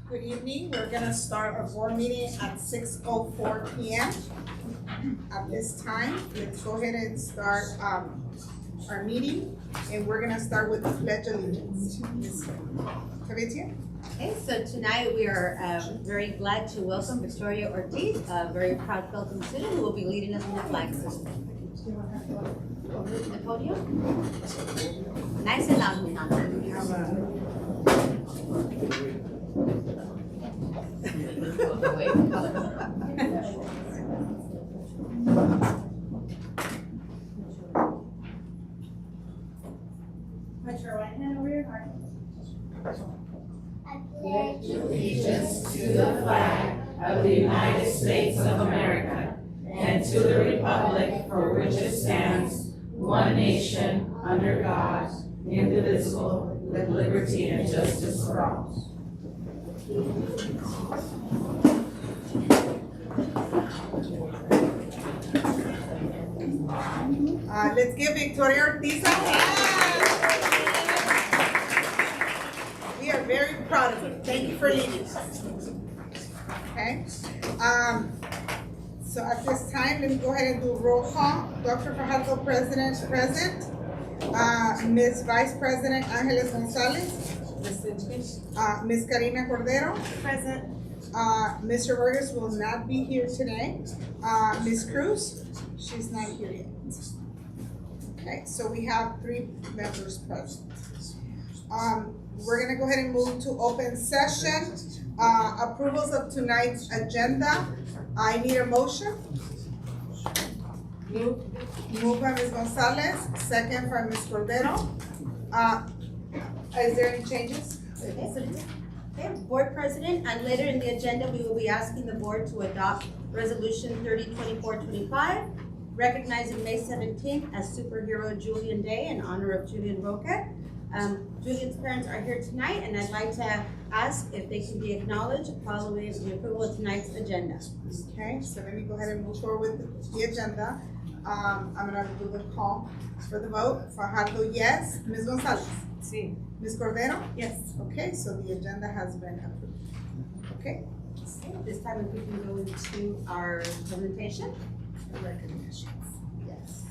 Good evening. We're gonna start our board meeting at 6:04 p.m. At this time, let's go ahead and start our meeting, and we're gonna start with the pledge of allegiance. Ms. Fabrizio? Okay, so tonight we are very glad to welcome Victoria Ortiz, a very proud Philippine student who will be leading us in the flag ceremony. The podium? Nice and loud, Hannah. Put your right hand over your heart. I pledge allegiance to the flag of the United States of America and to the republic for which it stands, one nation, under God, indivisible, with liberty and justice for all. Let's give Victoria Ortiz a hand. We are very proud of you. Thank you for leading us. Okay. So at this time, let me go ahead and do roll call. Dr. Fajardo, present. Ms. Vice President Angeles Gonzalez. Ms. Karina Cordero. Present. Mr. Burgess will not be here today. Ms. Cruz, she's not here yet. Okay, so we have 3 members present. We're gonna go ahead and move to open session. Approvals of tonight's agenda. I need a motion. Move by Ms. Gonzalez, second by Ms. Cordero. Is there any changes? Okay, Board President, and later in the agenda, we will be asking the board to adopt Resolution 302425, recognizing May 17th as Superhero Julian Day in honor of Julian Roque. Julian's parents are here tonight, and I'd like to ask if they can be acknowledged following the approval of tonight's agenda. Okay, so let me go ahead and move forward with the agenda. I'm gonna do the call for the vote. Fajardo, yes. Ms. Gonzalez? Sí. Ms. Cordero? Yes. Okay, so the agenda has been approved. Okay. This time, if we can go into our presentation. Recognitions. Yes.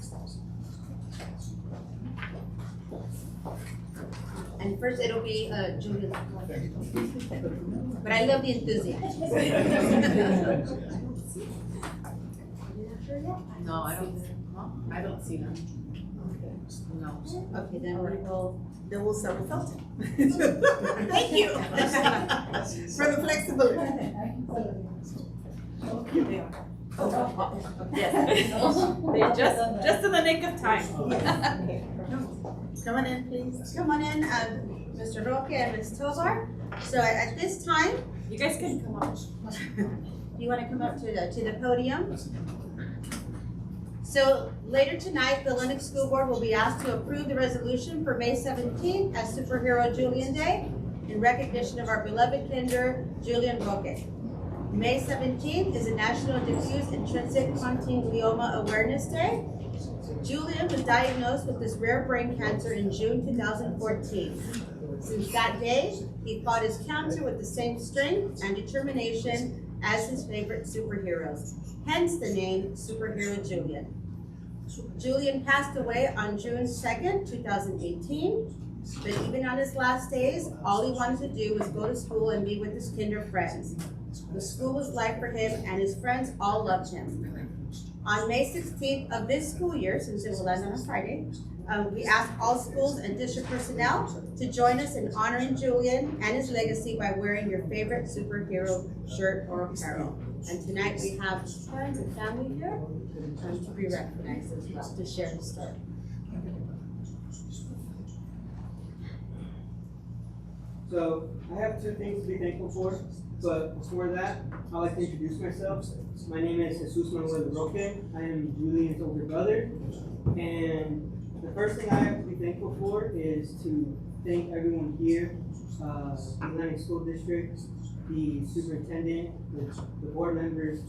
And first, it'll be Julian. But I love the enthusiasm. No, I don't see them. No. Okay, then Then we'll start with Felton. Thank you. For the flexibility. Yes. Just in the nick of time. Come on in, please. come on in, Mr. Roque and Ms. Tovar. So at this time, You guys can come on. you want to come up to the podium? So later tonight, the Lennox School Board will be asked to approve the resolution for May 17th as Superhero Julian Day in recognition of our beloved kinder, Julian Roque. May 17th is a National Diffuse Intrinsic Pontine Glioma Awareness Day. Julian was diagnosed with this rare brain cancer in June 2014. Since that day, he fought his cancer with the same strength and determination as his favorite superheroes, hence the name Superhero Julian. Julian passed away on June 2nd, 2018, but even on his last days, all he wanted to do was go to school and be with his kinder friends. The school was life for him, and his friends all loved him. On May 16th of this school year, since it will end on a Friday, we ask all schools and district personnel to join us in honoring Julian and his legacy by wearing your favorite superhero shirt or apparel. And tonight we have friends and family here to be recognized as well, to share the story. So I have 2 things to be thankful for, but before that, I'd like to introduce myself. My name is Jesus Manuel Roque. I am Julian's older brother, and the first thing I have to be thankful for is to thank everyone here, the Lennox School District, the superintendent, the board members,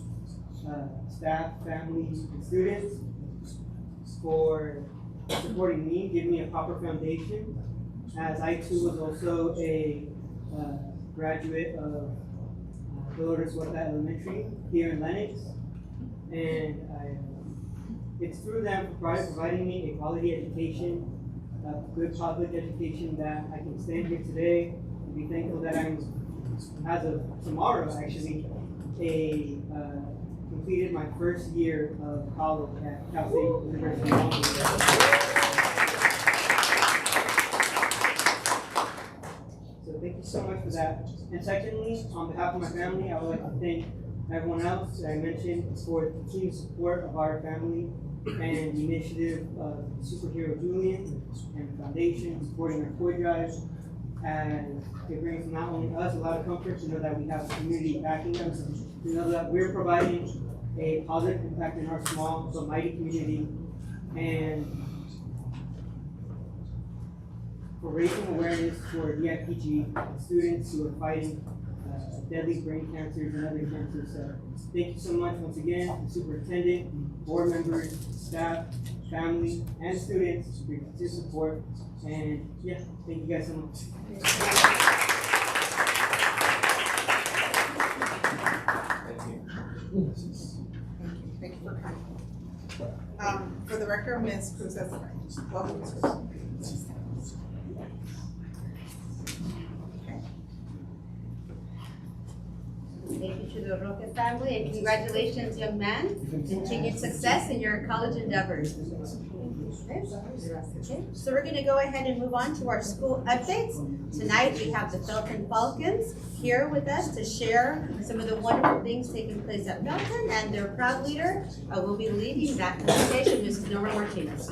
staff, families, and students for supporting me, giving me a proper foundation, as I too was also a graduate of Dolores Huerta Elementary here in Lennox, and it's through them providing me a quality education, a good public education, that I can stand here today and be thankful that I'm, as of tomorrow actually, completed my first year of college at Cal State University. So thank you so much for that. And secondly, on behalf of my family, I would like to thank everyone else that I mentioned for the team support of our family and the initiative of Superhero Julian and the foundation supporting our toy drive. And it brings not only us a lot of comfort to know that we have a community backing us, to know that we're providing a positive impact in our small but mighty community, and for raising awareness for DIPG students who are fighting deadly brain cancers and other cancers. So thank you so much once again, the superintendent, board members, staff, family, and students for your support. And yeah, thank you guys so much. Thank you for coming. For the record, Ms. Cruz has the right. Welcome, Ms. Cruz. Thank you to the Roque family, and congratulations, young man. Continued success in your college endeavors. Okay, so we're gonna go ahead and move on to our school updates. Tonight, we have the Felton Falcons here with us to share some of the wonderful things taking place at Felton, and their proud leader will be leading that presentation, Mrs. Nora Martinez.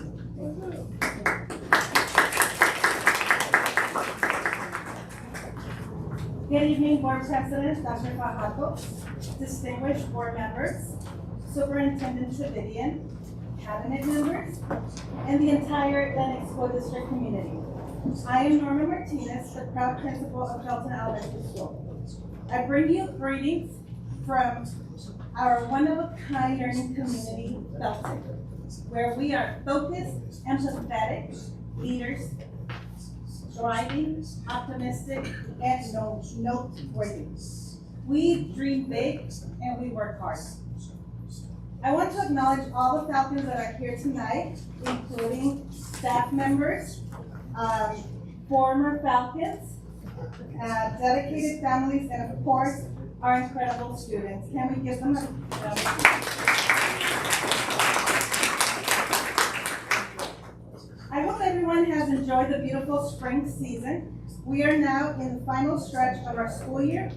Good evening, Board President Dr. Fajardo, distinguished board members, Superintendent Davidian, cabinet members, and the entire Lennox School District community. I am Norma Martinez, the proud principal of Felton Elementary School. I bring you greetings from our one-of-a-kind learning community, Felton, where we are focused, empathetic leaders, thriving, optimistic, and noteworthy. We dream big and we work hard. I want to acknowledge all the Falcons that are here tonight, including staff members, former Falcons, dedicated families, and of course, our incredible students. Can we give them a round of applause? I hope everyone has enjoyed the beautiful spring season. We are now in the final stretch of our school year,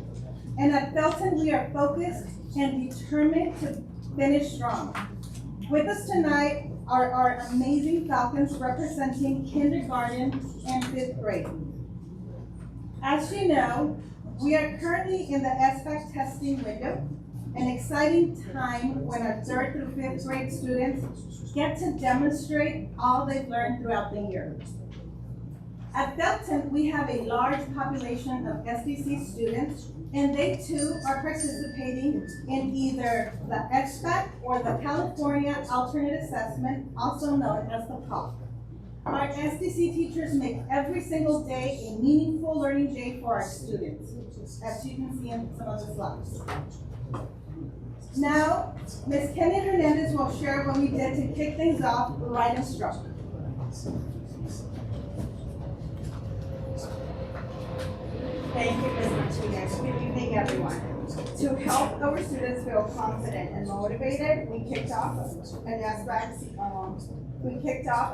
and at Felton, we are focused and determined to finish strong. With us tonight are our amazing Falcons representing kindergarten and 5th grade. As you know, we are currently in the SBAC testing window, an exciting time when our 3rd through 5th grade students get to demonstrate all they've learned throughout the year. At Felton, we have a large population of SDC students, and they too are participating in either the SBAC or the California Alternate Assessment, also known as the CALC. Our SDC teachers make every single day a meaningful learning day for our students, as you can see in some of the slides. Now, Ms. Kenny Hernandez will share what we did to kick things off right and strong. Thank you, Ms. Martinez. Good evening, everyone. To help our students feel confident and motivated, we kicked off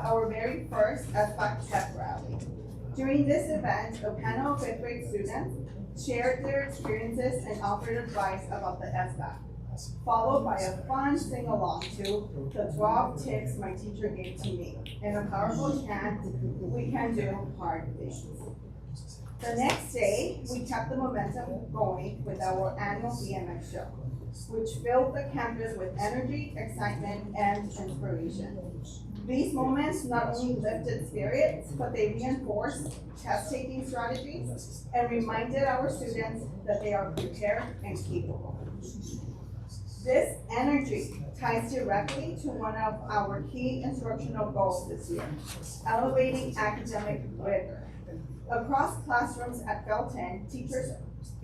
our very first SBAC pep rally. During this event, a panel of 5th grade students shared their experiences and offered advice about the SBAC, followed by a fun sing-along to the 12 tips my teacher gave to me, and a powerful chant, "We can do hard things." The next day, we kept the momentum going with our annual BMX show, which filled the campus with energy, excitement, and inspiration. These moments not only lifted spirits, but they reinforced test-taking strategies and reminded our students that they are prepared and capable. This energy ties directly to one of our key instructional goals this year, elevating academic rigor. Across classrooms at Felton, teachers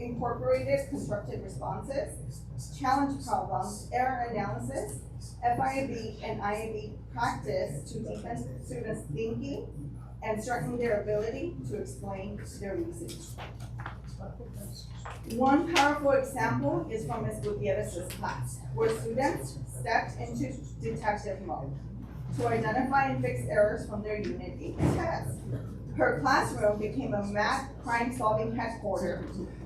incorporated constructive responses, challenge problems, error analysis, FIAB and IAB practice to deepen students' thinking and strengthen their ability to explain their reasons. One powerful example is from Ms. Gutierrez's class, where students stepped into detective mode to identify and fix errors from their Unit 8 test. Her classroom became a math crime-solving headquarters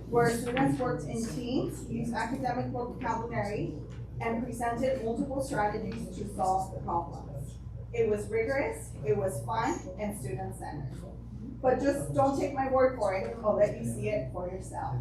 where students worked in teams, used academic vocabulary, and presented multiple strategies to solve the problems. It was rigorous, it was fun, and student-centered. But just don't take my word for it, I'll let you see it for yourself.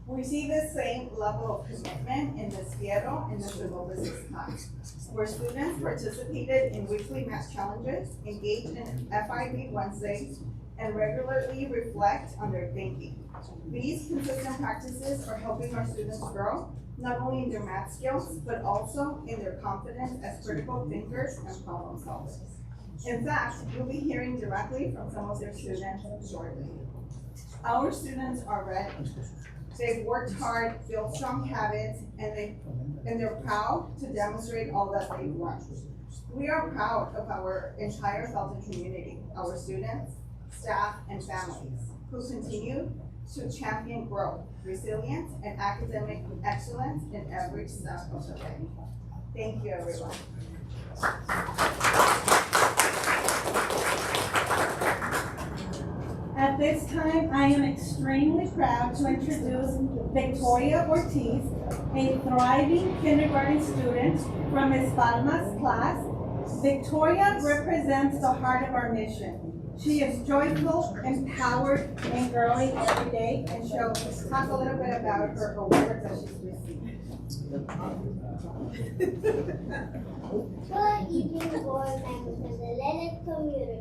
We see the same level of commitment in Ms. Fierro and Mr. Lopez's class, where students participated in weekly math challenges, engaged in FIB Wednesdays, and regularly reflect on their thinking. These consistent practices are helping our students grow, not only in their math skills, but also in their confidence as critical thinkers and problem solvers. In fact, you'll be hearing directly from some of their students shortly. Our students are ready. They've worked hard, built strong habits, and they're proud to demonstrate all that they've learned. We are proud of our entire Felton community, our students, staff, and families who continue to champion growth, resilience, and academic excellence in every step of the way. Thank you, everyone. At this time, I am extremely proud to introduce Victoria Ortiz, a thriving kindergarten student from Ms. Palma's class. Victoria represents the heart of our mission. She is joyful, empowered, and growing every day, and she'll talk a little bit about her awards that she's received. Good evening, board members of the Lennox community.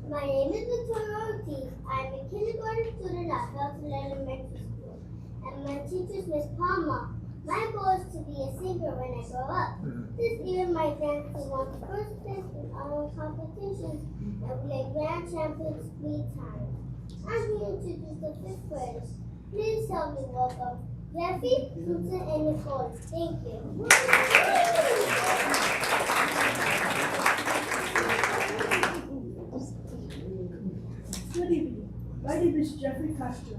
My name is Victoria Ortiz. I am a kindergarten student at Felton Elementary School, and my teacher is Ms. Palma. My goal is to be a singer when I grow up. This year, my dance team won first place in all competitions, and we are grand champions 3 times. I'm here to introduce the 5th graders. Please help me welcome Jeffy, Susan, and Nicole. Thank you. Good evening. My name is Jeffrey Castro.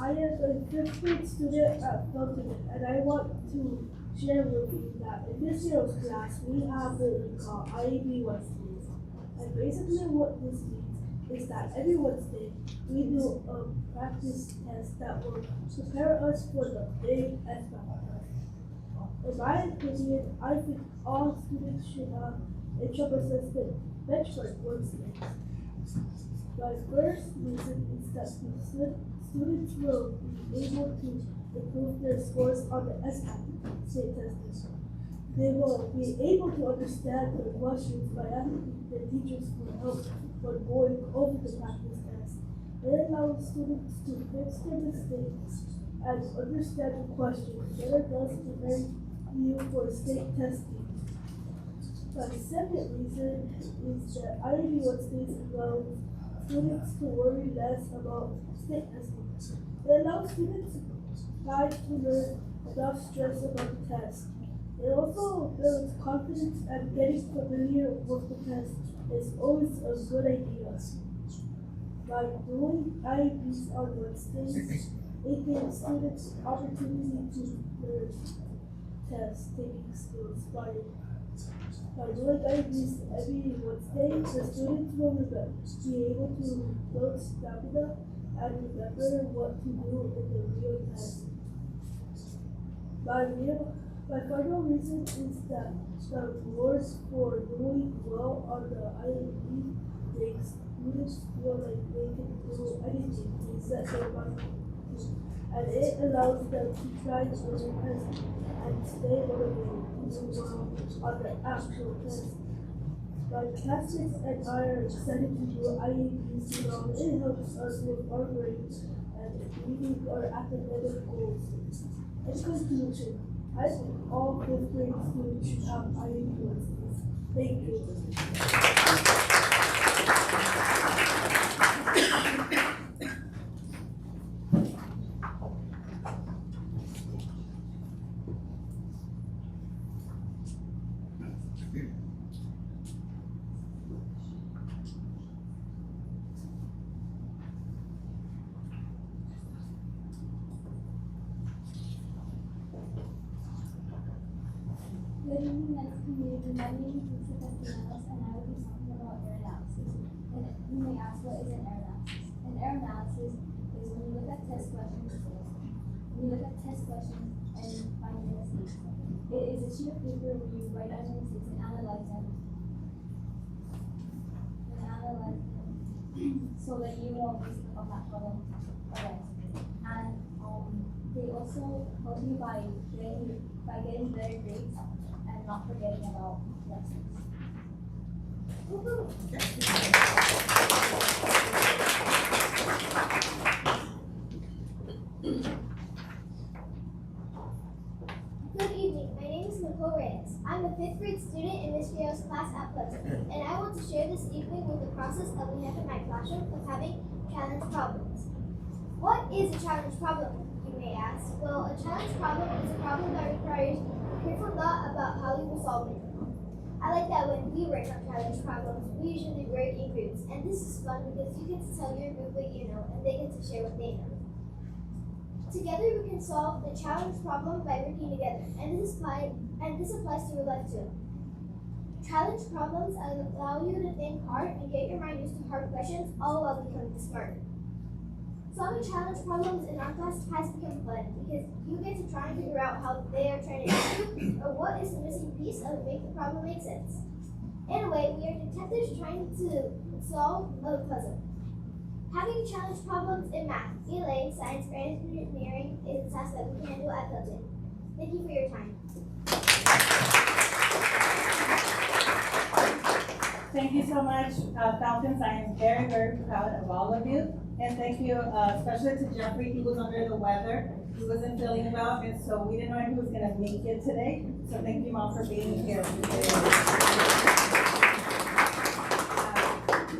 I am a 5th grade student at Felton, and I want to share with you that in this year's class we have what we call IAB Wednesdays. And basically what this means is that every Wednesday we do a practice test that will prepare us for the big SBAC test. In my opinion, I think all students should have a trouble-assessment benchmark Wednesdays. My first reason is that students will be able to improve their scores on the SBAC state test. They will be able to understand the questions by asking their teachers for help when going over the practice test. It allows students to fix their mistakes and understand the questions better, thus preparing you for state testing. My second reason is that IAB Wednesdays allows students to worry less about state testing. It allows students time to learn without stress about the test. It also builds confidence, and getting familiar with the test is always a good idea. By doing IABs on Wednesdays, It gives students opportunity to learn test-taking skills by doing IEPs every Wednesday. The students will be able to build stamina and remember what to do in the real test. My final reason is that the rewards for doing well on the IEP makes students feel like they can do anything they set their mind to, and it allows them to try to learn and stay motivated to do well on the actual test. My classmates and I are excited to do IEPs now. It helps us with our grades and meeting our academic goals. In conclusion, I think all 5th grade students should have IEP Wednesdays. Thank you. Good evening, Lennox community. My name is Lisa Castellanos, and I will be talking about air analysis. And you may ask, what is an air analysis? An air analysis is when you look at test questions and find your mistakes. It is a sheet of paper where you write down your mistakes and analyze them. So that you won't miss on that problem again. And they also help you by getting better grades and not forgetting about lessons. Good evening, my name is Nicole Reyes. I'm a 5th grade student in Ms. Fierro's class at Pleasant, and I want to share this evening with the process that we have in my classroom of having challenge problems. What is a challenge problem, you may ask? Well, a challenge problem is a problem that requires careful thought about how we will solve it. I like that when we work on challenge problems, we usually work in groups, and this is fun because you get to tell your group what you know, and they get to share what they know. Together we can solve the challenge problem by working together, and this applies to your life too. Challenge problems allow you to think hard and get your mind used to hard questions, all while becoming smarter. Solving challenge problems in our class has become fun because you get to try and figure out how they are trying to help you, or what is the missing piece that would make the problem make sense. In a way, we are detectives trying to solve a puzzle. Having challenge problems in math, ELA, science, or engineering is a task that we can handle at Felton. Thank you for your time. Thank you so much, Falcons. I am very, very proud of all of you. And thank you, especially to Jeffrey. He was under the weather. He wasn't feeling well, and so we didn't know if he was going to make it today. So thank you all for being here today.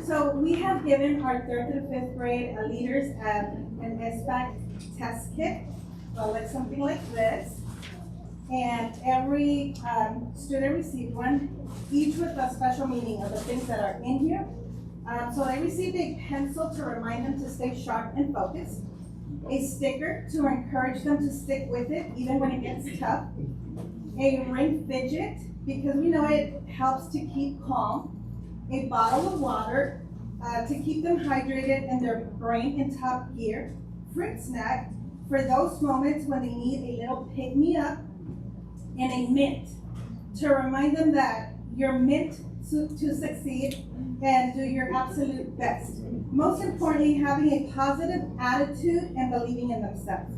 So we have given our 3rd through 5th grade leaders an SBAC test kit. Well, it's something like this. And every student received one, each with a special meaning of the things that are in here. So they received a pencil to remind them to stay sharp and focused, a sticker to encourage them to stick with it even when it gets tough, a ring fidget because we know it helps to keep calm, a bottle of water to keep them hydrated and their brain in top gear, fruit snack for those moments when they need a little pick-me-up, and a mint to remind them that you're meant to succeed and do your absolute best. Most importantly, having a positive attitude and believing in themselves.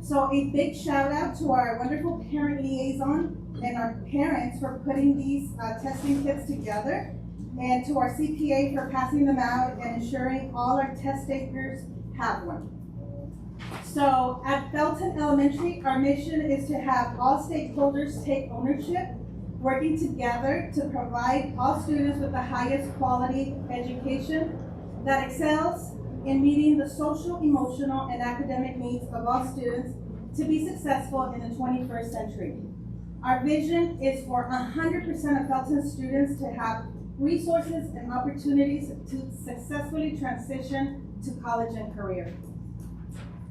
So a big shout out to our wonderful parent liaison and our parents for putting these testing kits together, and to our CPA for passing them out and ensuring all our test takers have one. So at Felton Elementary, our mission is to have all stakeholders take ownership, working together to provide all students with the highest quality education that excels in meeting the social, emotional, and academic needs of all students to be successful in the 21st century. Our vision is for 100% of Felton students to have resources and opportunities to successfully transition to college and career.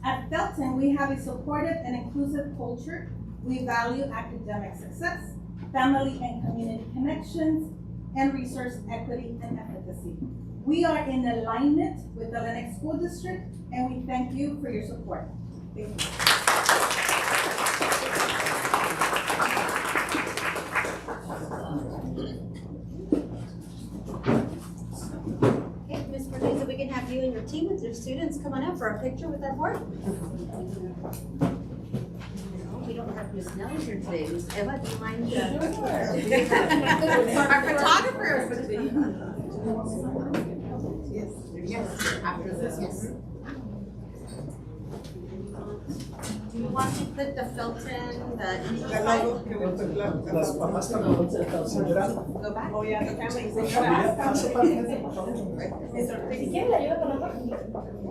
At Felton, we have a supportive and inclusive culture. We value academic success, family and community connections, and resource equity and efficacy. We are in alignment with the Lennox School District, and we thank you for your support. Thank you. Okay, Ms. Martinez, if we can have you and your team with your students come on up for a picture with our board. We don't have Ms. Nelly here today. Ms. Eva, do you mind? Our photographer. Yes, after this, yes. Do you want to put the Felton, the logo? Go back. Oh, yeah, the family.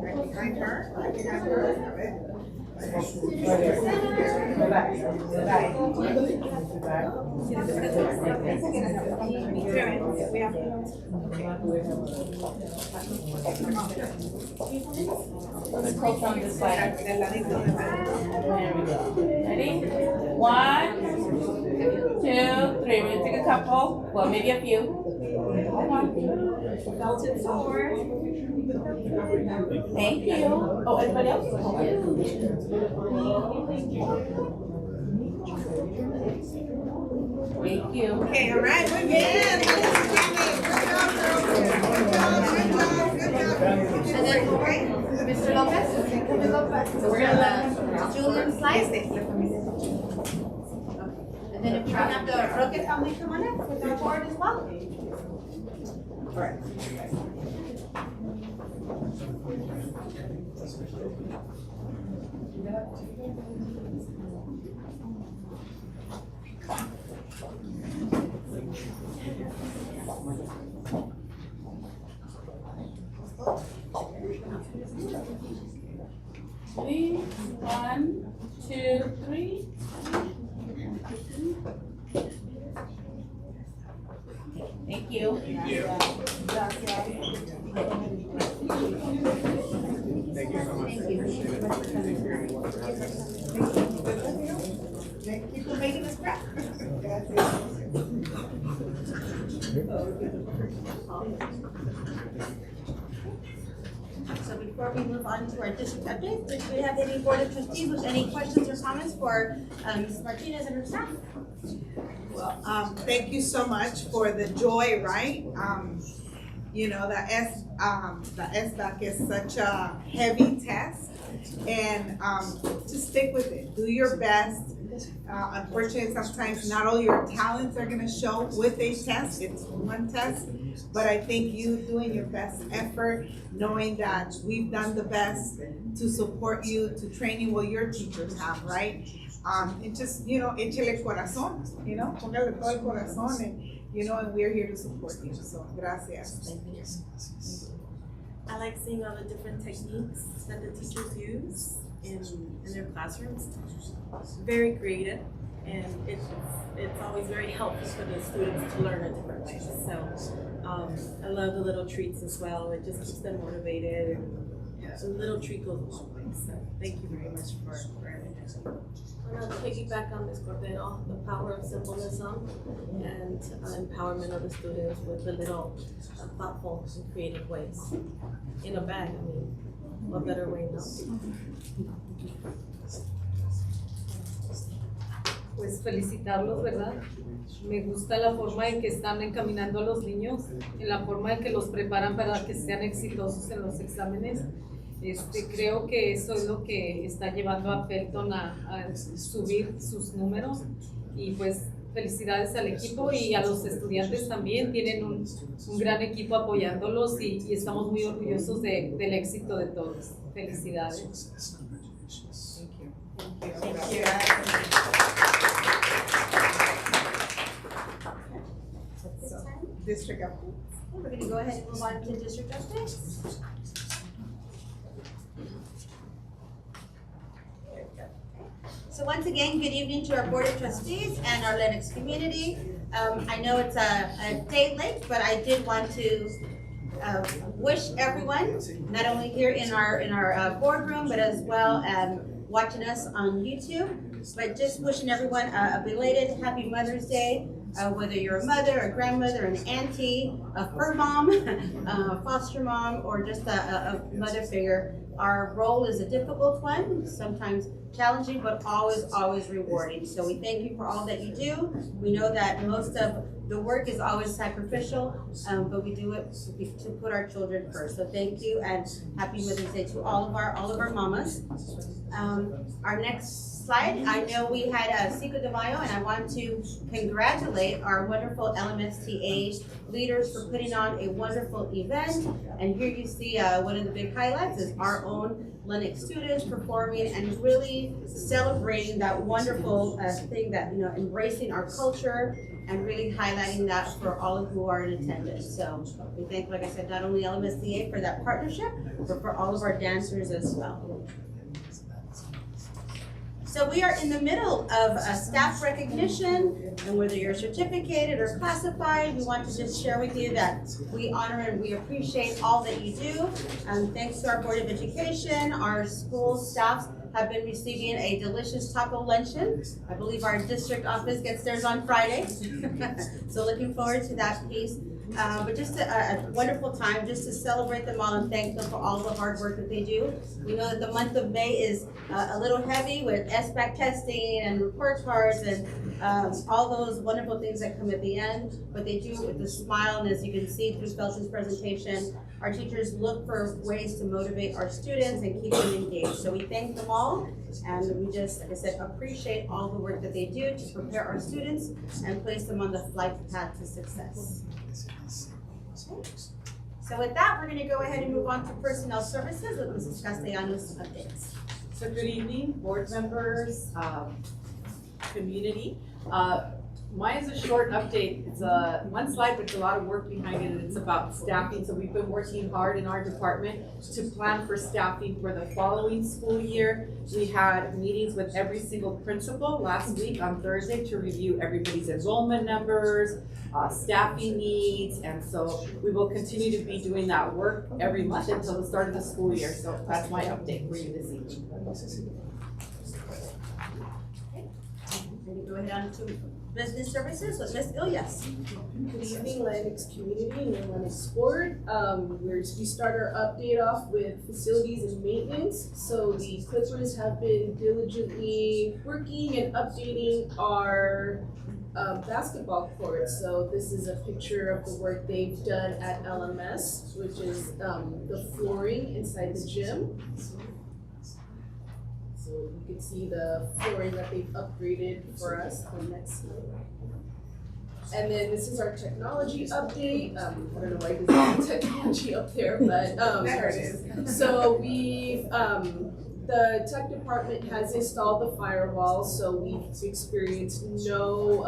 Right behind her, right behind her. Ready? 1, 2, 3. We're gonna take a couple, well, maybe a few. Felton forward. Thank you. Oh, anybody else? Thank you. Okay, all right, we're good. Good job, girls. Good job. And then, Mr. Lopez? So we're gonna, Julian slide. And then if you have the Roque family come on up with our board as well. Ready? 1, 2, 3. Thank you. Keep on making us proud. So before we move on to our district updates, do we have any board of trustees with any questions or comments for Mrs. Martinez and her staff? Well, thank you so much for the joy, right? You know, the SBAC is such a heavy test, and just stick with it. Do your best. Unfortunately, sometimes not all your talents are gonna show with a test. It's one test, but I think you doing your best effort, knowing that we've done the best to support you, to train you what your teachers have, right? And just, you know, échele corazón, you know, póngale todo el corazón, and, you know, and we're here to support you, so gracias. Thank you. I like seeing all the different techniques that the teachers use in their classrooms. Very creative, and it's always very helpful for the students to learn a different way. So I love the little treats as well. It just keeps them motivated, and a little treat goes a long way. So thank you very much for everything. I want to piggyback on Ms. Cordero, the power of symbolism and empowerment of the students with the little thoughtful and creative ways. In a bag, I mean, what better way, no? Pues felicitarlos, ¿verdad? Me gusta la forma en que están encaminando a los niños, en la forma en que los preparan para que sean exitosos en los exámenes. Creo que eso es lo que está llevando a Felton a subir sus números, y pues felicidades al equipo y a los estudiantes también. Tienen un gran equipo apoyándolos y estamos muy orgullosos del éxito de todos. Felicidades. Thank you. So, district update. We're gonna go ahead and move on to district updates. So once again, good evening to our Board of Trustees and our Lennox community. I know it's a day late, but I did want to wish everyone, not only here in our boardroom, but as well watching us on YouTube, but just wishing everyone a belated Happy Mother's Day. Whether you're a mother, a grandmother, an auntie, a fur mom, a foster mom, or just a mother figure, our role is a difficult one, sometimes challenging, but always rewarding. So we thank you for all that you do. We know that most of the work is always sacrificial, but we do it to put our children first. So thank you, and Happy Mother's Day to all of our mamas. Our next slide, I know we had Cinco de Mayo, and I want to congratulate our wonderful LMSTA leaders for putting on a wonderful event. And here you see one of the big highlights is our own Lennox students performing and really celebrating that wonderful thing that, embracing our culture and really highlighting that for all who are in attendance. So we thank, like I said, not only LMSTA for that partnership, but for all of our dancers as well. So we are in the middle of a staff recognition, and whether you're certificated or classified, we want to just share with you that we honor and we appreciate all that you do. Thanks to our Board of Education, our school staffs have been receiving a delicious taco luncheon. I believe our district office gets theirs on Friday. So looking forward to that piece. But just a wonderful time just to celebrate them all and thank them for all the hard work that they do. We know that the month of May is a little heavy with SBAC testing and report cards and all those wonderful things that come at the end, but they do it with a smile, and as you can see through Felton's presentation, our teachers look for ways to motivate our students and keep them engaged. So we thank them all, and we just, like I said, appreciate all the work that they do to prepare our students and place them on the flight path to success. So with that, we're going to go ahead and move on to personnel services with Mrs. Castellanos' updates. So good evening, board members, community. Mine is a short update. It's one slide, but it's a lot of work behind it, and it's about staffing. So we've been working hard in our department to plan for staffing for the following school year. We had meetings with every single principal last week on Thursday to review everybody's enrollment numbers, staffing needs, and so we will continue to be doing that work every month until the start of the school year. So that's my update for you this evening. Okay. Go ahead on to business services with Ms. Ilyas. Good evening, Lennox community and Lennox board. We start our update off with facilities and maintenance. So the Clippers have been diligently working and updating our basketball court. So this is a picture of the work they've done at LMS, which is the flooring inside the gym. So you can see the flooring that they've upgraded for us on the next slide. And then this is our technology update. I don't know why there's technology up there, but There it is. So we've the tech department has installed the firewall, so we've experienced no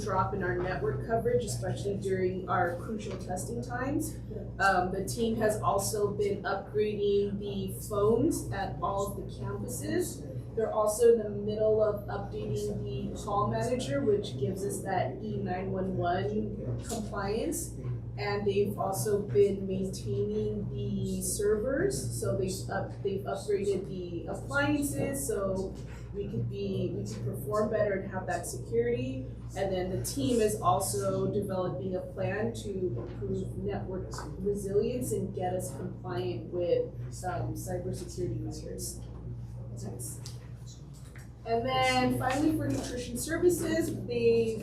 drop in our network coverage, especially during our crucial testing times. The team has also been upgrading the phones at all of the campuses. They're also in the middle of updating the call manager, which gives us that E911 compliance. And they've also been maintaining the servers, so they've upgraded the appliances, so we could perform better and have that security. And then the team is also developing a plan to improve network resilience and get us compliant with cybersecurity measures. Next. And then finally for nutrition services, they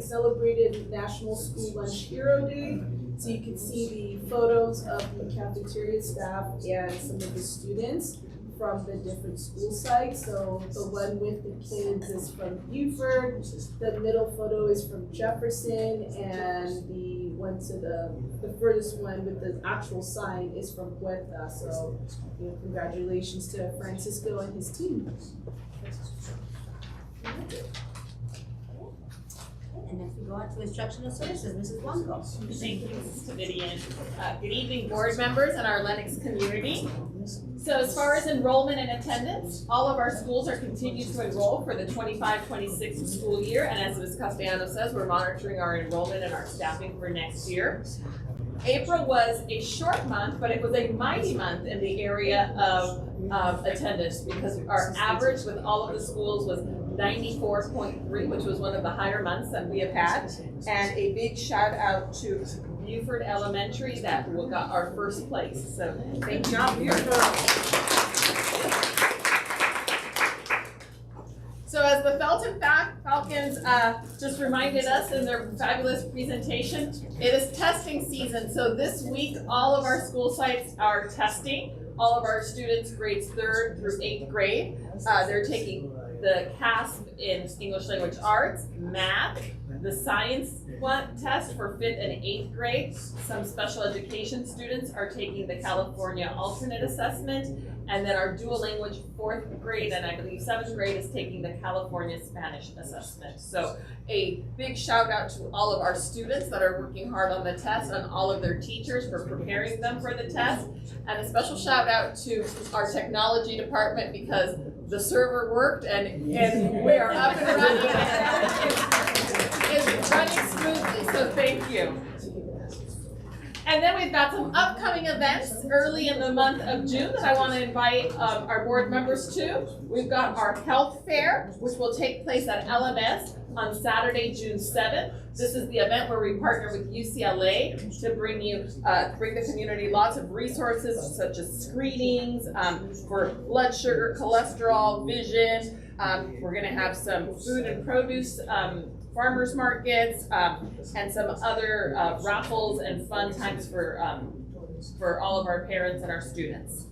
celebrated National School Lunch Hero Day. So you can see the photos of the cafeteria staff and some of the students from the different school sites. So the one with the kids is from Buford, the middle photo is from Jefferson, and the one to the furthest one with the actual sign is from Huerta. So congratulations to Francisco and his team. And next we go on to instructional services, Mrs. Blanco. Thank you, Mrs. Davidian. Good evening, board members and our Lennox community. So as far as enrollment and attendance, all of our schools are continuing to enroll for the 25-26 school year. And as Ms. Castellano says, we're monitoring our enrollment and our staffing for next year. April was a short month, but it was a mighty month in the area of attendance because our average with all of the schools was 94.3, which was one of the higher months that we have had. And a big shout out to Buford Elementary that got our first place. So thank you, Buford. So as the Felton Falcons just reminded us in their fabulous presentation, it is testing season. So this week, all of our school sites are testing. All of our students, grades 3rd through 8th grade, they're taking the CASP in English Language Arts, math, the science test for 5th and 8th grade. Some special education students are taking the California Alternate Assessment, and then our dual language 4th grade and I believe 7th grade is taking the California Spanish Assessment. So a big shout out to all of our students that are working hard on the test and all of their teachers for preparing them for the test. And a special shout out to our technology department because the server worked and we are up and running and it's running smoothly, so thank you. And then we've got some upcoming events early in the month of June that I want to invite our board members to. We've got our health fair, which will take place at LMS on Saturday, June 7th. This is the event where we partner with UCLA to bring the community lots of resources such as screenings for blood sugar, cholesterol, vision. We're going to have some food and produce farmers markets, and some other raffles and fun times for all of our parents and our students.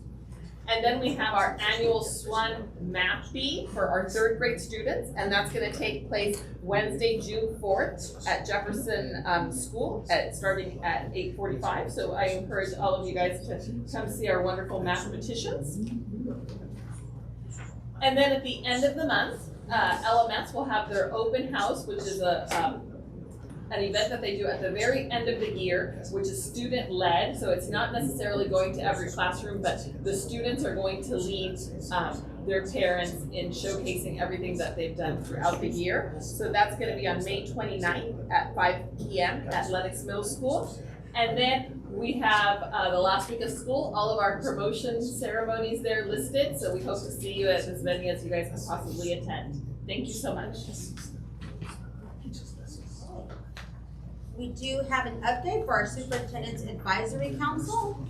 And then we have our annual SWAN Math Bee for our 3rd grade students, and that's going to take place Wednesday, June 4th at Jefferson School, starting at 8:45. So I encourage all of you guys to come see our wonderful mathematicians. And then at the end of the month, LMS will have their open house, which is an event that they do at the very end of the year, which is student-led. So it's not necessarily going to every classroom, but the students are going to lead their parents in showcasing everything that they've done throughout the year. So that's going to be on May 29th at 5 p.m. at Lennox Middle School. And then we have the last week of school, all of our promotion ceremonies there listed. So we hope to see you at as many as you guys can possibly attend. Thank you so much. We do have an update for our Superintendent's Advisory Council.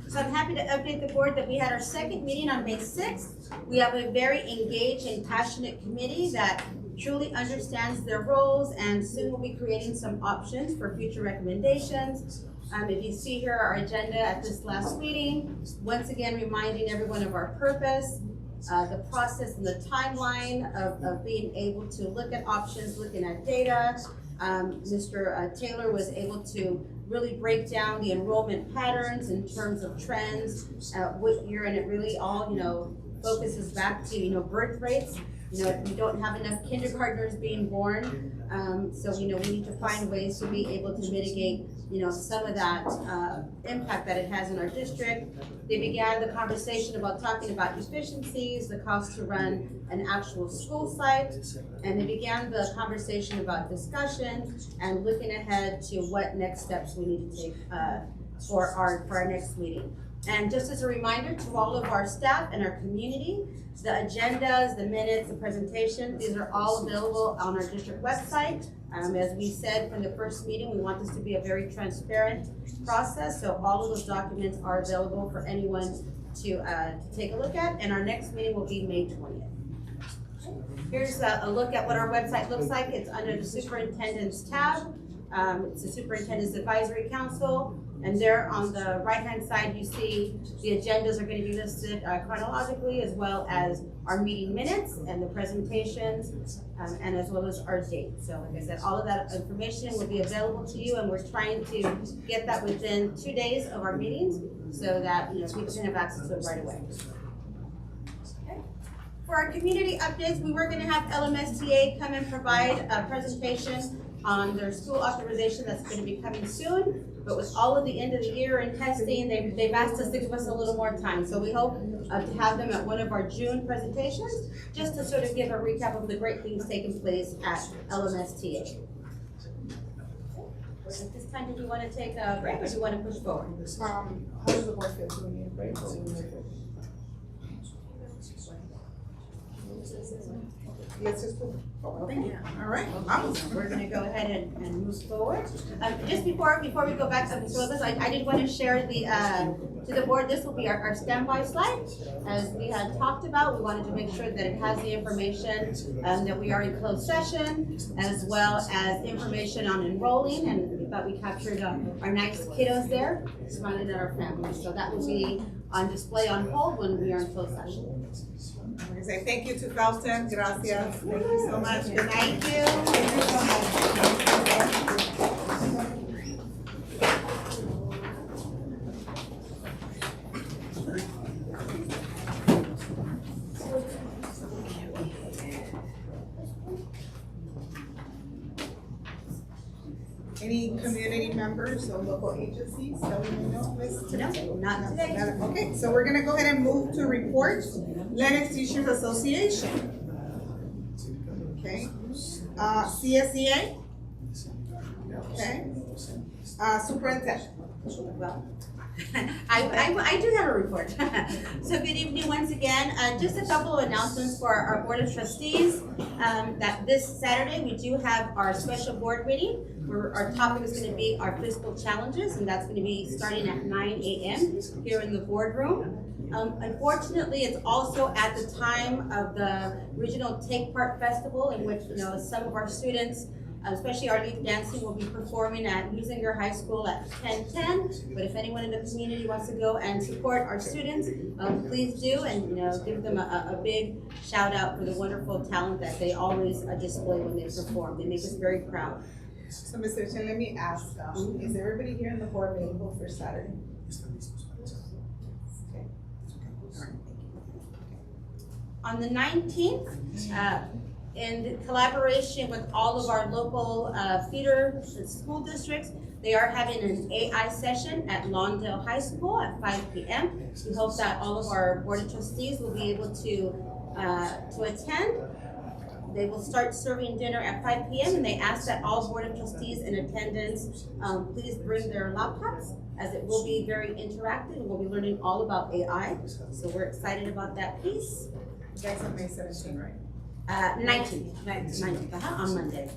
So I'm happy to update the board that we had our second meeting on May 6th. We have a very engaged and passionate committee that truly understands their roles, and soon we'll be creating some options for future recommendations. If you see here our agenda at this last meeting, once again reminding everyone of our purpose, the process and the timeline of being able to look at options, looking at data. Mr. Taylor was able to really break down the enrollment patterns in terms of trends, what year, and it really all, focuses back to, birth rates. We don't have enough kindergartners being born, so we need to find ways to be able to mitigate, some of that impact that it has in our district. They began the conversation about talking about efficiencies, the cost to run an actual school site, and they began the conversation about discussion and looking ahead to what next steps we need to take for our next meeting. And just as a reminder to all of our staff and our community, the agendas, the minutes, the presentation, these are all available on our district website. As we said from the first meeting, we want this to be a very transparent process, so all of those documents are available for anyone to take a look at, and our next meeting will be May 20th. Here's a look at what our website looks like. It's under the Superintendent's tab. It's the Superintendent's Advisory Council. And there on the right-hand side, you see the agendas are going to be listed chronologically, as well as our meeting minutes and the presentations, and as well as our dates. So like I said, all of that information will be available to you, and we're trying to get that within 2 days of our meetings so that people can have access to it right away. Okay. For our community updates, we were gonna have LMSTA come and provide a presentation on their school authorization that's gonna be coming soon. But with all of the end of the year and testing, they've asked us to give us a little more time. So we hope to have them at one of our June presentations, just to sort of give a recap of the great things taking place at LMSTA. At this time, do we wanna take a break or do we wanna push forward? How does the board feel? Do we need a break or do we need a break? Let's just move forward. Thank you. All right. We're gonna go ahead and move forward. Just before we go back to the syllabus, I did want to share to the board, this will be our standby slide. As we had talked about, we wanted to make sure that it has the information that we are in closed session, as well as information on enrolling, and we thought we captured our nice kiddos there, smiling at our families. So that will be on display on hold when we are in closed session. I'm gonna say thank you to Felton, gracias, thank you so much. Good night. Any community members or local agencies that we may know, Ms. No, not today. Okay, so we're gonna go ahead and move to reports. Lennox Teachers Association. Okay, CSEA. Okay, superintendent. Well, I do have a report. So good evening once again. Just a couple of announcements for our Board of Trustees. That this Saturday, we do have our special board meeting, where our topic is gonna be our fiscal challenges, and that's gonna be starting at 9 a.m. here in the boardroom. Unfortunately, it's also at the time of the Regional Take Part Festival, in which, some of our students, especially our lead dancing, will be performing at Musinger High School at 10:10. But if anyone in the community wants to go and support our students, please do, and give them a big shout out for the wonderful talent that they always display when they perform. They make us very proud. So, Mr. Chen, let me ask, is everybody here in the board available for Saturday? On the 19th, in collaboration with all of our local feeder school districts, they are having an AI session at Lawndale High School at 5 p.m. We hope that all of our board of trustees will be able to attend. They will start serving dinner at 5 p.m. and they ask that all board of trustees in attendance please bring their laptops, as it will be very interactive and we'll be learning all about AI. So we're excited about that piece. That's on May 17th, right? 19th, on Monday.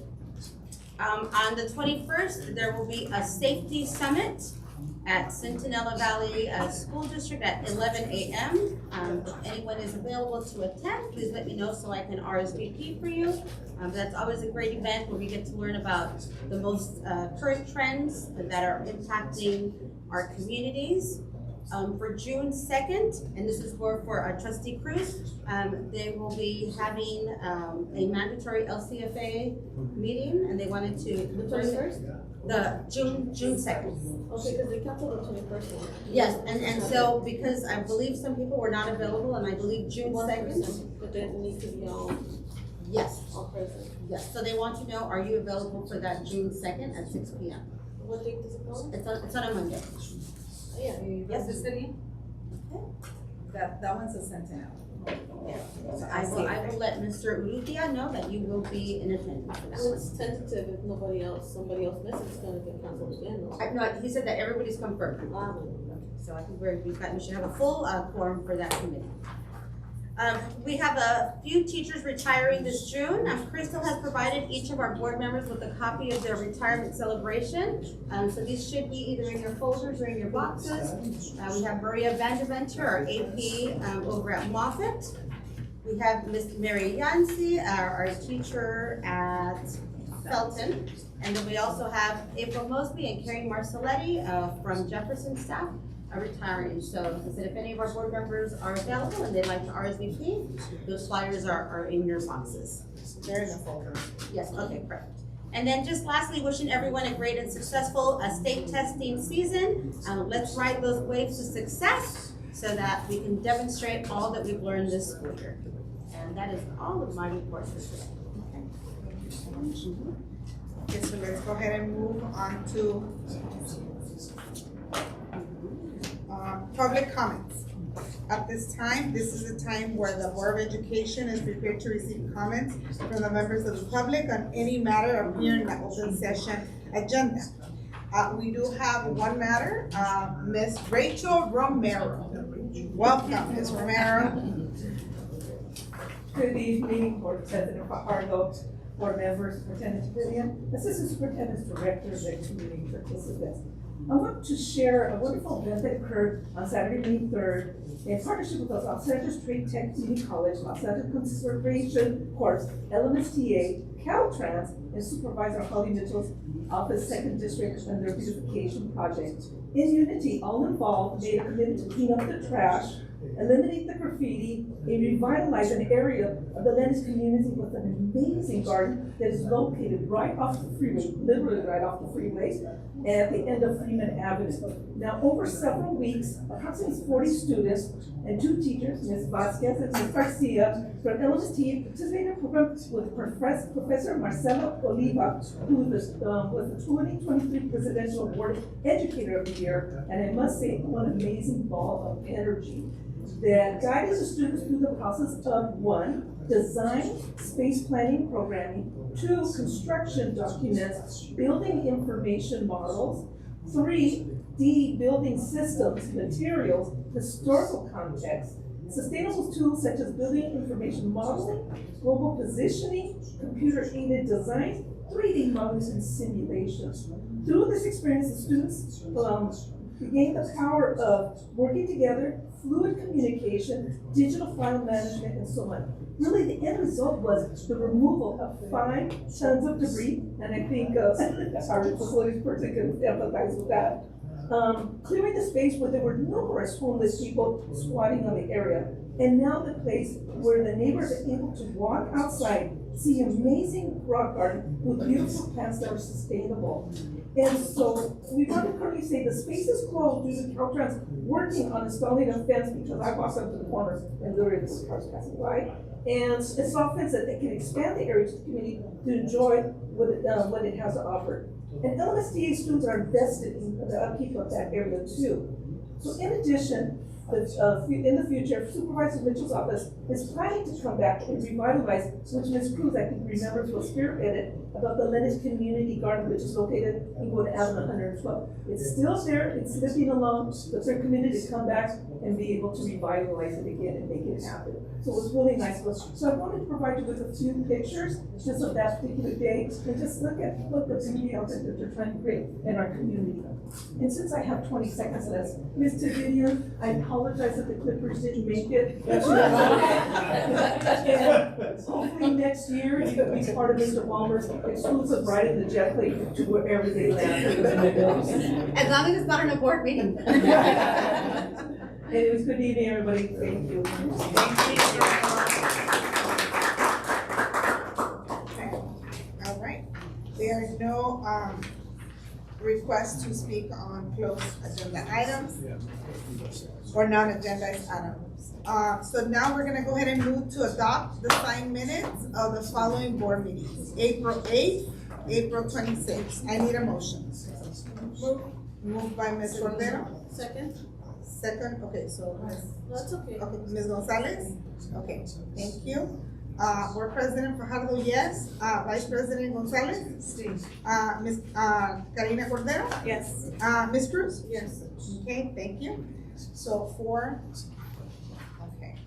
On the 21st, there will be a safety summit at Centinela Valley School District at 11 a.m. If anyone is available to attend, please let me know so I can RSVP for you. That's always a great event where we get to learn about the most current trends that are impacting our communities. For June 2nd, and this is for our Trustee Cruz, they will be having a mandatory LCFA meeting, and they wanted to. The 21st? The June 2nd. Okay, because they canceled the 21st one. Yes, and so because I believe some people were not available, and I believe June 2nd. But they need to be all Yes, present. yes, so they want to know, are you available for that June 2nd at 6 p.m.? What date does it go? It's on a Monday. Yeah. Yes, the city? That one's a Centennial. So I will let Mr. Urrutia know that you will be in attendance for that So one. it's tentative, if somebody else misses, it's gonna get canceled again, though. No, he said that everybody's confirmed. So I think we should have a full quorum for that committee. We have a few teachers retiring this June. Crystal has provided each of our board members with a copy of their retirement celebration. So these should be either in your folders or in your boxes. We have Maria Vandeventer, our AP over at Moffett. We have Miss Mary Yancey, our teacher at Felton. And then we also have April Mosby and Carrie Marcelletti from Jefferson staff are retiring. So as I said, if any of our board members are available and they'd like to RSVP, those flyers are in your boxes. They're in the folder. Yes, okay, perfect. And then just lastly, wishing everyone a great and successful state testing season. Let's ride those waves to success so that we can demonstrate all that we've learned this school year. And that is all of my reports for today. Okay, so let's go ahead and move on to public comments. At this time, this is the time where the Board of Education is prepared to receive comments from the members of the public on any matter appearing in the open session agenda. We do have one matter, Ms. Rachel Romero. Welcome, Ms. Romero. Good evening, Board President Fajardo, board members, Superintendent Vivian, Assistant Superintendent's Directors, and community participants. I want to share a wonderful event that occurred on Saturday, May 3rd, in partnership with the Los Angeles Trade Tech Community College, Los Angeles Conservation Corps, LMSTA, Caltrans, and Supervisor Holly Mitchell's Office, 2nd District, and their beautification project. In unity, all involved made a commitment to clean up the trash, eliminate the graffiti, and revitalize an area of the Lennox community with an amazing garden that is located right off the freeway, literally right off the freeway, at the end of Freeman Avenue. Now, over several weeks, approximately 40 students and 2 teachers, Ms. Vasquez and Ms. Garcia, from LMST participated in a program with Professor Marcelo Oliva, who was the 2023 Presidential Award Educator of the Year, and I must say, one amazing ball of energy that guided the students through the process of 1, design, space planning, programming, 2, construction documents, building information models, 3, building systems, materials, historical context, sustainable tools such as building information modeling, global positioning, computer-aided design, 3D models, and simulations. Through this experience, the students gained the power of working together, fluid communication, digital file management, and so on. Really, the end result was the removal of 5 tons of debris, and I think our facilities person can empathize with that. Clearing the space where there were numerous homeless people squatting on the area, and now the place where the neighbors are able to walk outside, see amazing rock garden with beautiful plants that are sustainable. And so we want to currently say the space is closed due to Caltrans working on installing a fence, because I walked up to the corner and literally the cars passing by. And it's a fence that they can expand the area to the community to enjoy what it has to offer. And LMSTA students are invested in the upkeep of that area too. So in addition, in the future, Supervisor Mitchell's office is planning to come back and revitalize, which Ms. Cruz, I think, remembers, was spearheaded about the Lennox Community Garden, which is located in Gwinnett Avenue 112. It's still there, it's living alone, but they're committed to come back and be able to revitalize it again and make it happen. So it was really nice. So I wanted to provide you with a few pictures just of that particular day, and just look at the beauty of it that they're trying to create in our community. And since I have 20 seconds left, Ms. Tavinia, I apologize that the Clippers didn't make it. And hopefully next year, you can be part of Mr. Walmer's exclusive ride in the jet plane to wherever they land. As long as it's not in a board meeting. And it was good evening, everybody. Thank you. Okay. All right. There are no requests to speak on closed agenda items or non-agendized items. So now we're gonna go ahead and move to adopt the signed minutes of the following board meetings: April 8th, April 26th. I need a motion. Moved by Ms. Cordero. Second, okay, so That's okay. okay, Ms. Gonzalez? Okay, thank you. Board President Fajardo, yes. Vice President Gonzalez? Ms. Karina Cordero? Yes. Ms. Cruz? Yes. Okay, thank you. So 4, okay.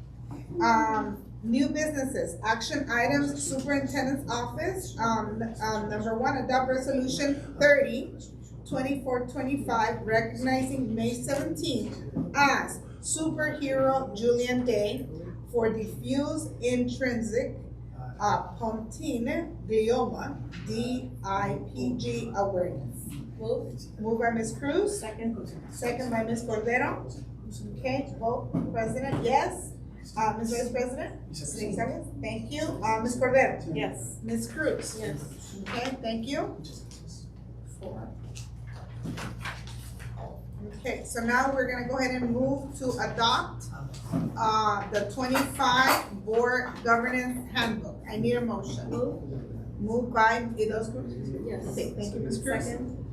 New businesses, action items, Superintendent's Office. Number 1, adopt resolution 30/2425, recognizing May 17th as Superhero Julian Day for diffuse intrinsic pontine glioma, DIPG awareness. Moved by Ms. Cruz. Second by Ms. Cordero. Okay, vote. President, yes. Ms. Vice President? Gonzalez, thank you. Ms. Cordero? Yes. Ms. Cruz? Yes. Okay, thank you. 4. Okay, so now we're gonna go ahead and move to adopt the 25 Board Governance Handbook. I need a motion. Moved by those groups? Yes. Okay, thank you, Ms. Cruz.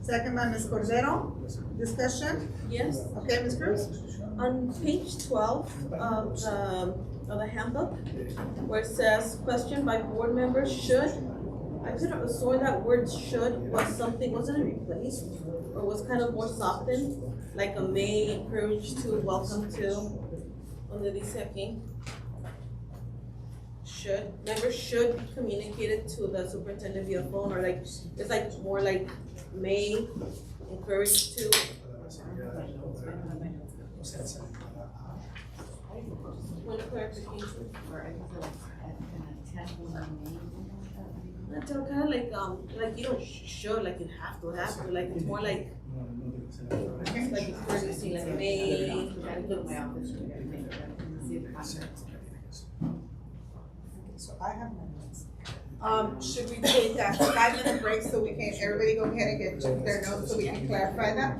Second by Ms. Cordero. Discussion? Yes. Okay, Ms. Cruz? On page 12 of the handbook, where it says, question by board members should, I could have sworn that word should was something, wasn't it replaced? Or was kind of more softened, like a may, encourage to, welcome to, donde dice aquí. Should, members should communicate it to the superintendent via phone, or like, it's like more like may, encourage to. Point of clarification. That's kind of like you don't should, like you have to, like it's more like courtesy, like may. So I have my notes. Should we take a 5-minute break so we can, everybody go ahead and get their notes so we can clarify that?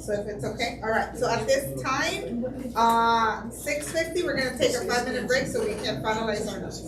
So if it's okay, all right, so at this time, 6:50, we're gonna take a 5-minute break so we can finalize our notes.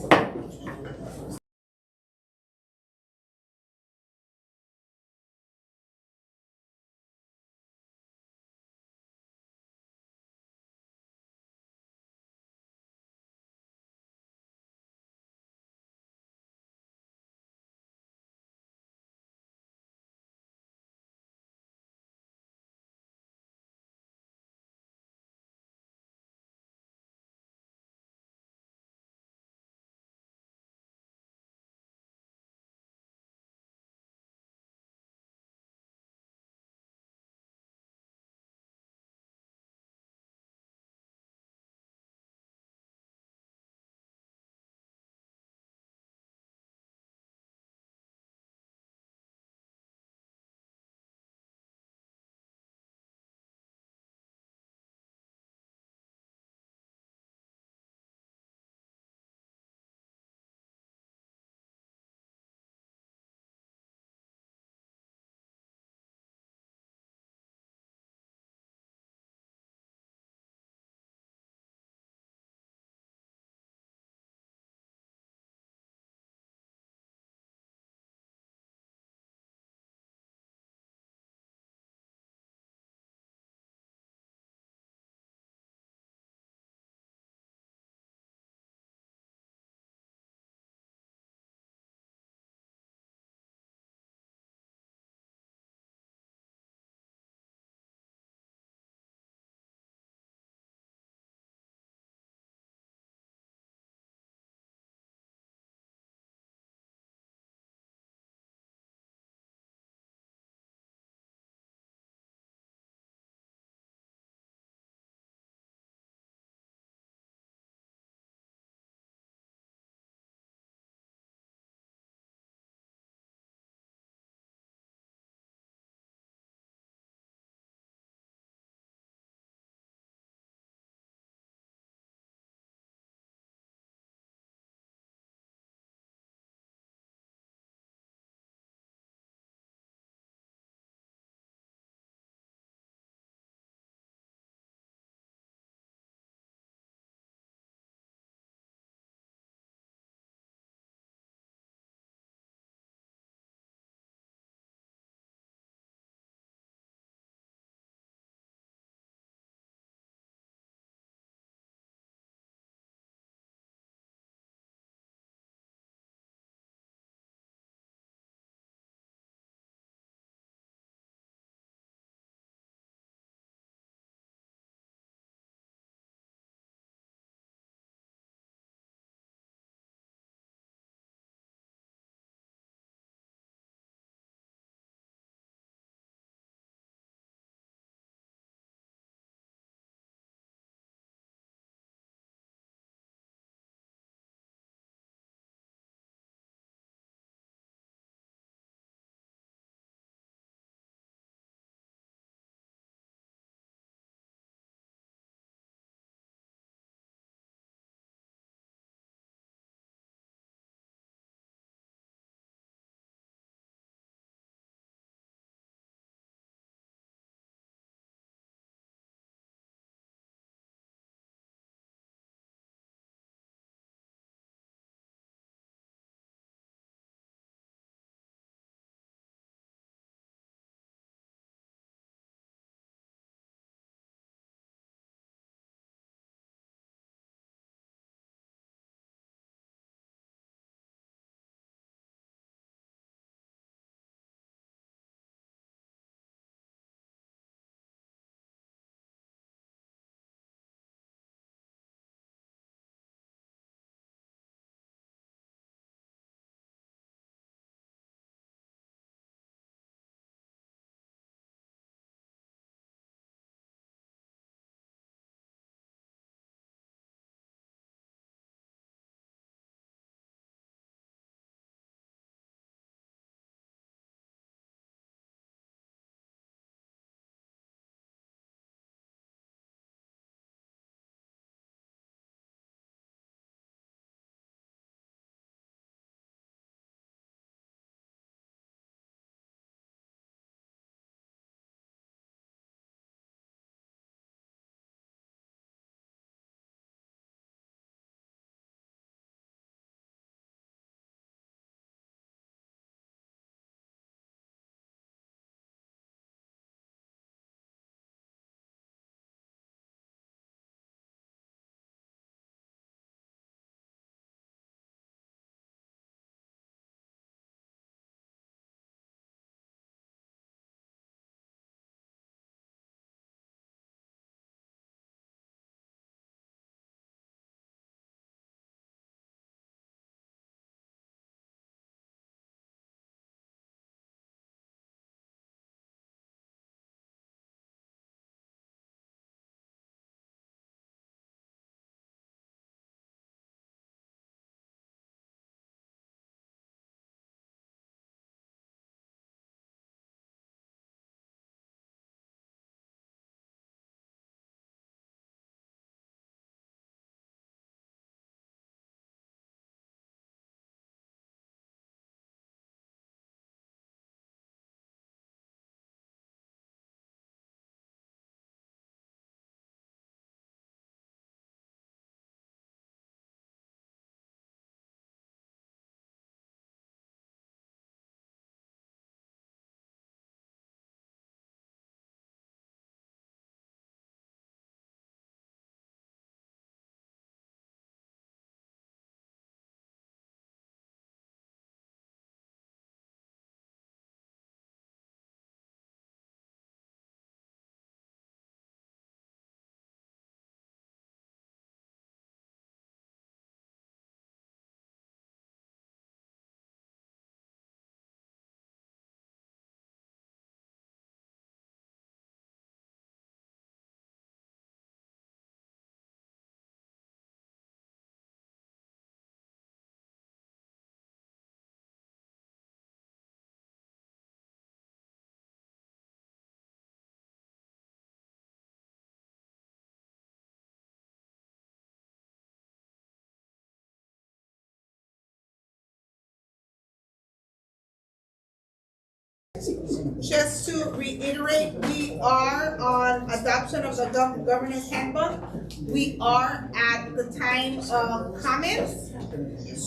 Just to reiterate, we are on adoption of the governance handbook. We are at the time of comments.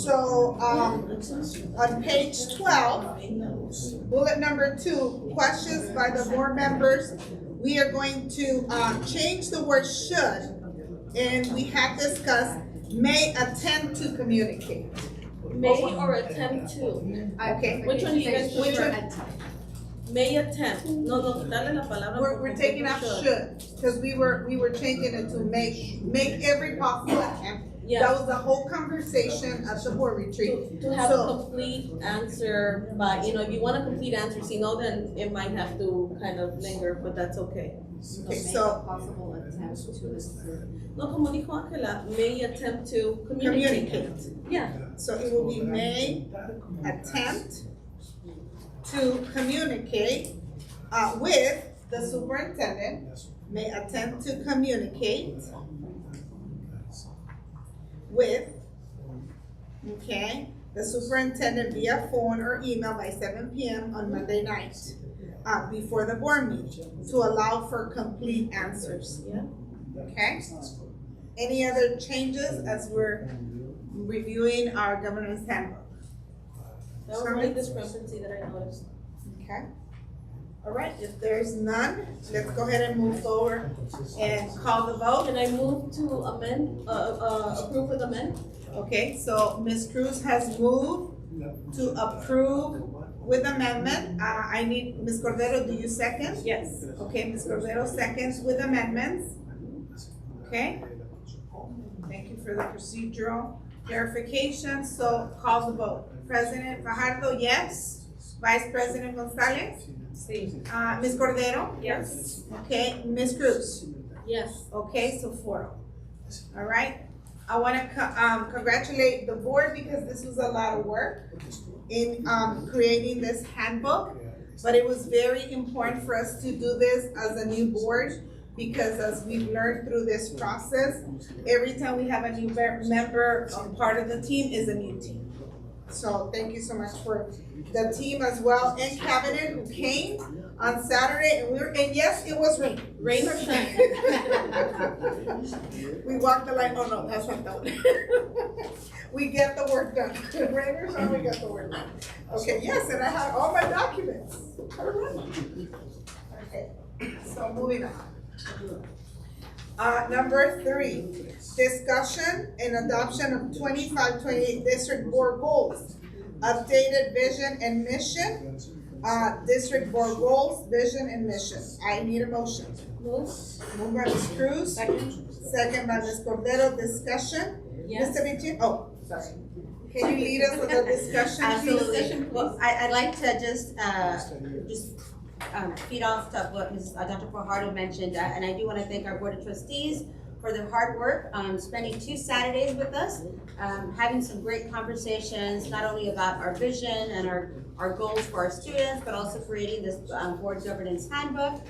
So, on page 12, bullet number 2, questions by the board members. We are going to, change the word should, and we have discussed may attempt to communicate. May or attempt to. Okay. Which one do you guys Which prefer? one? May attempt. No, dale la palabra. We're taking out should, because we were changing it to make every possible attempt. Yeah. That was the whole conversation at the board retreat. To have a So, complete answer by, if you want a complete answer, then it might have to kind of linger, but that's okay. okay, so Possible attempt to. No, como dijo Ángela, may attempt to communicate. communicate. Yeah. So it will be may attempt to communicate with the superintendent. May attempt to communicate with, okay, the superintendent via phone or email by 7 p.m. on Monday night before the board meeting to allow for complete answers. Yeah. Okay? Any other changes as we're reviewing our governance handbook? That was one discrepancy that I noticed. Okay. All right, if there's none, let's go ahead and move forward and call the vote. Can I move to amend, approve with amend? Okay, so Ms. Cruz has moved to approve with amendment. I need, Ms. Cordero, do you second? Yes. Okay, Ms. Cordero seconds with amendments. Okay. Thank you for the procedural clarification. So call the vote. President Fajardo, yes. Vice President Gonzalez? Sí. Ms. Cordero? Yes. Okay, Ms. Cruz? Yes. Okay, so 4. All right. I want to congratulate the board because this was a lot of work in creating this handbook. But it was very important for us to do this as a new board because as we've learned through this process, every time we have a new member, part of the team is a new team. So thank you so much for the team as well and cabinet who came on Saturday and yes, it was rain. Rain or shine? We walked the line, oh no, that's not that one. We get the work done. Rain or shine, we get the work done. Okay, yes, and I have all my documents. Okay, so moving on. Number 3, discussion and adoption of 25-28 district board goals. Updated vision and mission. District board goals, vision and mission. I need a motion. Move. Moved by Ms. Cruz. Second by Ms. Cordero. Discussion. Yes. Mr. Vichin, oh, sorry. Can you lead us with the discussion, please? Absolutely. Well, I'd like to just feed off of what Dr. Fajardo mentioned, and I do want to thank our Board of Trustees for their hard work, spending 2 Saturdays with us, having some great conversations, not only about our vision and our goals for our students, but also creating this board governance handbook.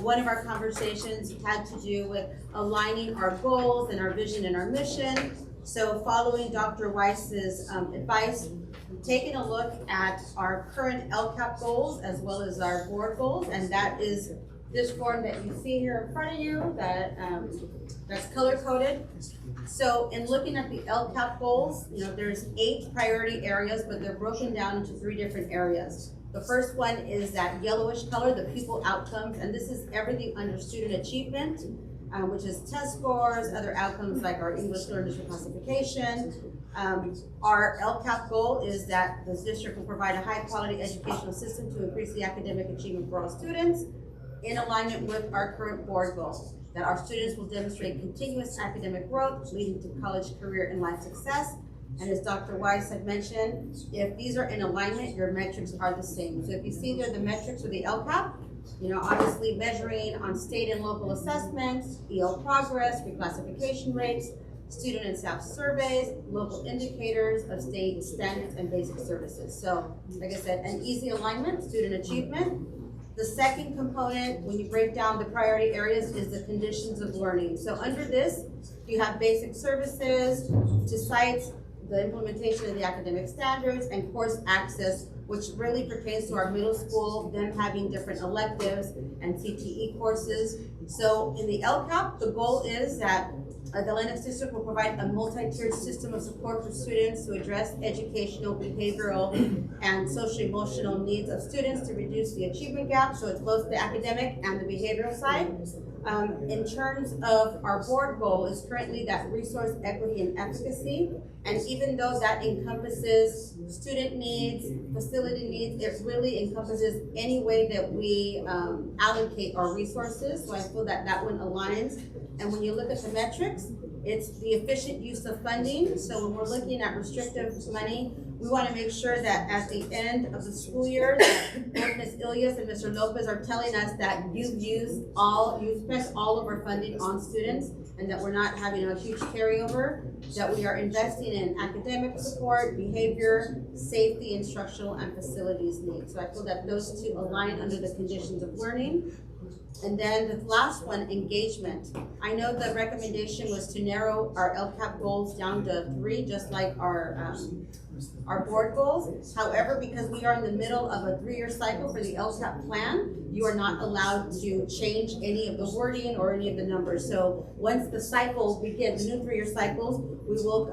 One of our conversations had to do with aligning our goals and our vision and our mission. So following Dr. Weiss's advice, we've taken a look at our current LCAP goals as well as our board goals, and that is this form that you see here in front of you that's color coded. So in looking at the LCAP goals, there's 8 priority areas, but they're broken down into 3 different areas. The first one is that yellowish color, the pupil outcomes, and this is everything under student achievement, which is test scores, other outcomes like our English learners classification. Our LCAP goal is that the district will provide a high-quality educational system to increase the academic achievement for all students in alignment with our current board goals, that our students will demonstrate continuous academic growth leading to college, career, and life success. And as Dr. Weiss had mentioned, if these are in alignment, your metrics are the same. So if you see there the metrics with the LCAP, obviously measuring on state and local assessments, EL progress, reclassification rates, student and staff surveys, local indicators of state standards and basic services. So, like I said, an easy alignment, student achievement. The second component, when you break down the priority areas, is the conditions of learning. So under this, you have basic services to sites, the implementation of the academic standards, and course access which really pertains to our middle school, them having different electives and CTE courses. So in the LCAP, the goal is that the Lennox District will provide a multi-tiered system of support for students to address educational, behavioral, and social-emotional needs of students to reduce the achievement gap, so it's both the academic and the behavioral side. In terms of our board goal is currently that resource equity and efficacy, and even though that encompasses student needs, facility needs, it really encompasses any way that we allocate our resources, so I feel that that one aligns. And when you look at the metrics, it's the efficient use of funding. So when we're looking at restrictive money, we want to make sure that at the end of the school year, that both Ms. Ilias and Mr. Lopez are telling us that you've spent all of our funding on students, and that we're not having a huge carryover, that we are investing in academic support, behavior, safety, instructional, and facilities needs. So I feel that those two align under the conditions of learning. And then the last one, engagement. I know the recommendation was to narrow our LCAP goals down to 3, just like our board goals. However, because we are in the middle of a 3-year cycle for the LCAP plan, you are not allowed to change any of the wording or any of the numbers. So once the cycle begins, the new 3-year cycles, we will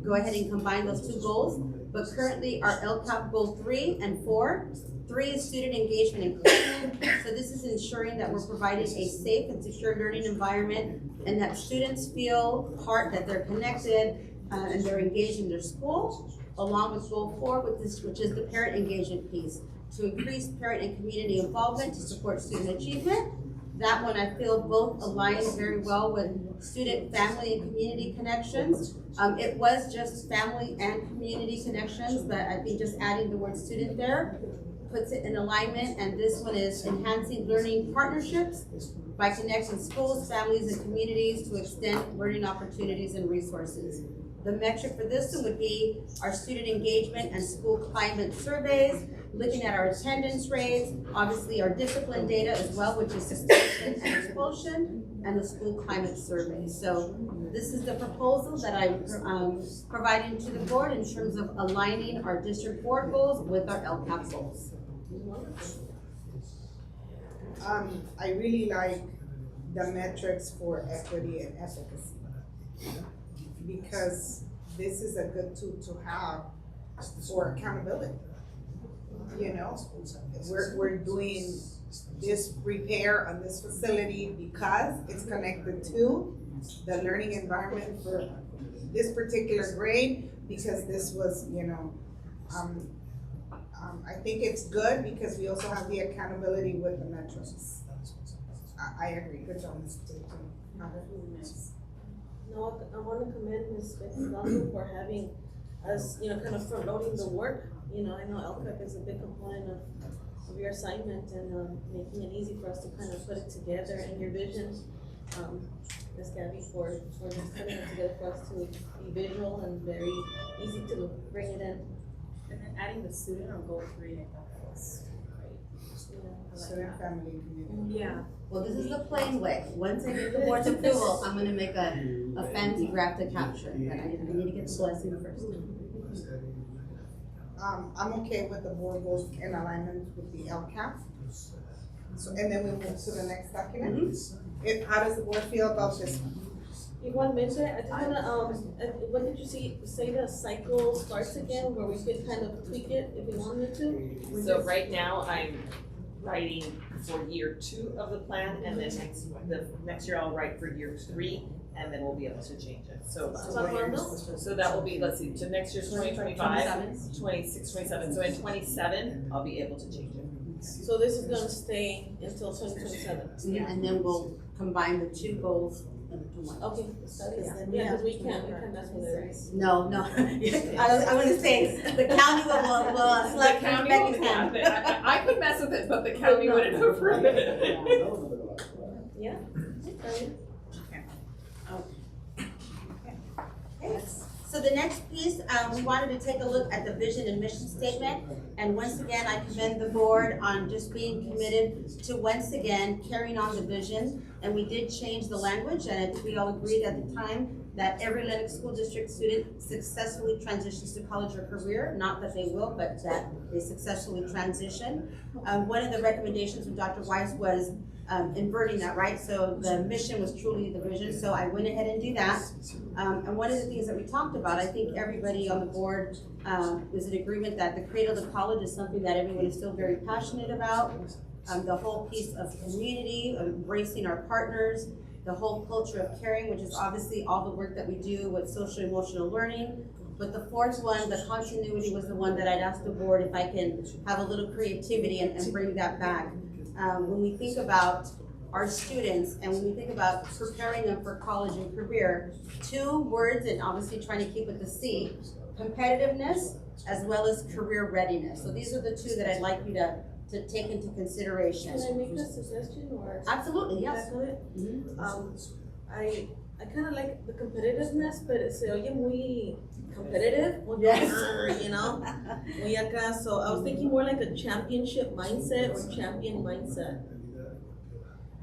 go ahead and combine those 2 goals. But currently our LCAP goal 3 and 4, 3 is student engagement inclusion. So this is ensuring that we're providing a safe and secure learning environment, and that students feel that they're connected and they're engaged in their school, along with goal 4, which is the parent engagement piece, to increase parent and community involvement to support student achievement. That one I feel both aligns very well with student, family, and community connections. It was just family and community connections, but I think just adding the word student there puts it in alignment, and this one is enhancing learning partnerships by connecting schools, families, and communities to extend learning opportunities and resources. The metric for this one would be our student engagement and school climate surveys, looking at our attendance rates, obviously our discipline data as well, which is suspension and expulsion, and the school climate survey. So this is the proposal that I'm providing to the board in terms of aligning our district board goals with our LCAP goals. I really like the metrics for equity and efficacy, because this is a good tool to have for accountability. You know, we're doing this repair on this facility because it's connected to the learning environment for this particular grade, because this was, you know, I think it's good because we also have the accountability with the metrics. I agree. Good job, Ms. No, I want to commend Ms. Becky for having us, kind of front loading the work. I know LCAP is a big component of your assignment, and making it easy for us to kind of put it together, and your vision, Ms. Gabby, for just putting it together for us to be visual and very easy to bring it in. And then adding the student on goal 3, I thought that was great. Student, family, and community. Yeah. Well, this is the plain way. Once I get the board's approval, I'm gonna make a fancy graph to capture, but I need to get the blessing first. I'm okay with the board goals in alignment with the LCAP. So, and then we move to the next document. How does the board feel about this one? You want to mention, I just wanna, what did you say the cycle starts again, where we could kind of tweak it if we wanted to? So right now, I'm writing for year 2 of the plan, and then next year I'll write for year 3, and then we'll be able to change it. So that will be, let's see, so next year's 2025, 26, 27. So in 27, I'll be able to change it. So this is gonna stay until 2027? Yeah, and then we'll combine the 2 goals into one. Okay, yeah, because we can't mess with it. No, I'm gonna say, the county will select Becky's hand. I could mess with it, but the county wouldn't approve it. Yeah. So the next piece, we wanted to take a look at the vision and mission statement. And once again, I commend the board on just being committed to once again carrying on the vision. And we did change the language, and I think we all agreed at the time that every Lennox School District student successfully transitions to college or career, not that they will, but that they successfully transition. One of the recommendations from Dr. Weiss was inverting that, right? So the mission was truly the vision, so I went ahead and do that. And one of the things that we talked about, I think everybody on the board was in agreement that the cradle to college is something that everyone is still very passionate about. The whole piece of community, embracing our partners, the whole culture of caring, which is obviously all the work that we do with social emotional learning. But the fourth one, the continuity, was the one that I'd asked the board if I can have a little creativity and bring that back. When we think about our students and when we think about preparing them for college and career, two words, and obviously trying to keep it the C, competitiveness as well as career readiness. So these are the two that I'd like you to take into consideration. Can I make a suggestion or? Absolutely, yes. Tackle it? I kind of like the competitiveness, but se oye muy competitive. Yes. You know, muy acá. So I was thinking more like a championship mindset or champion mindset.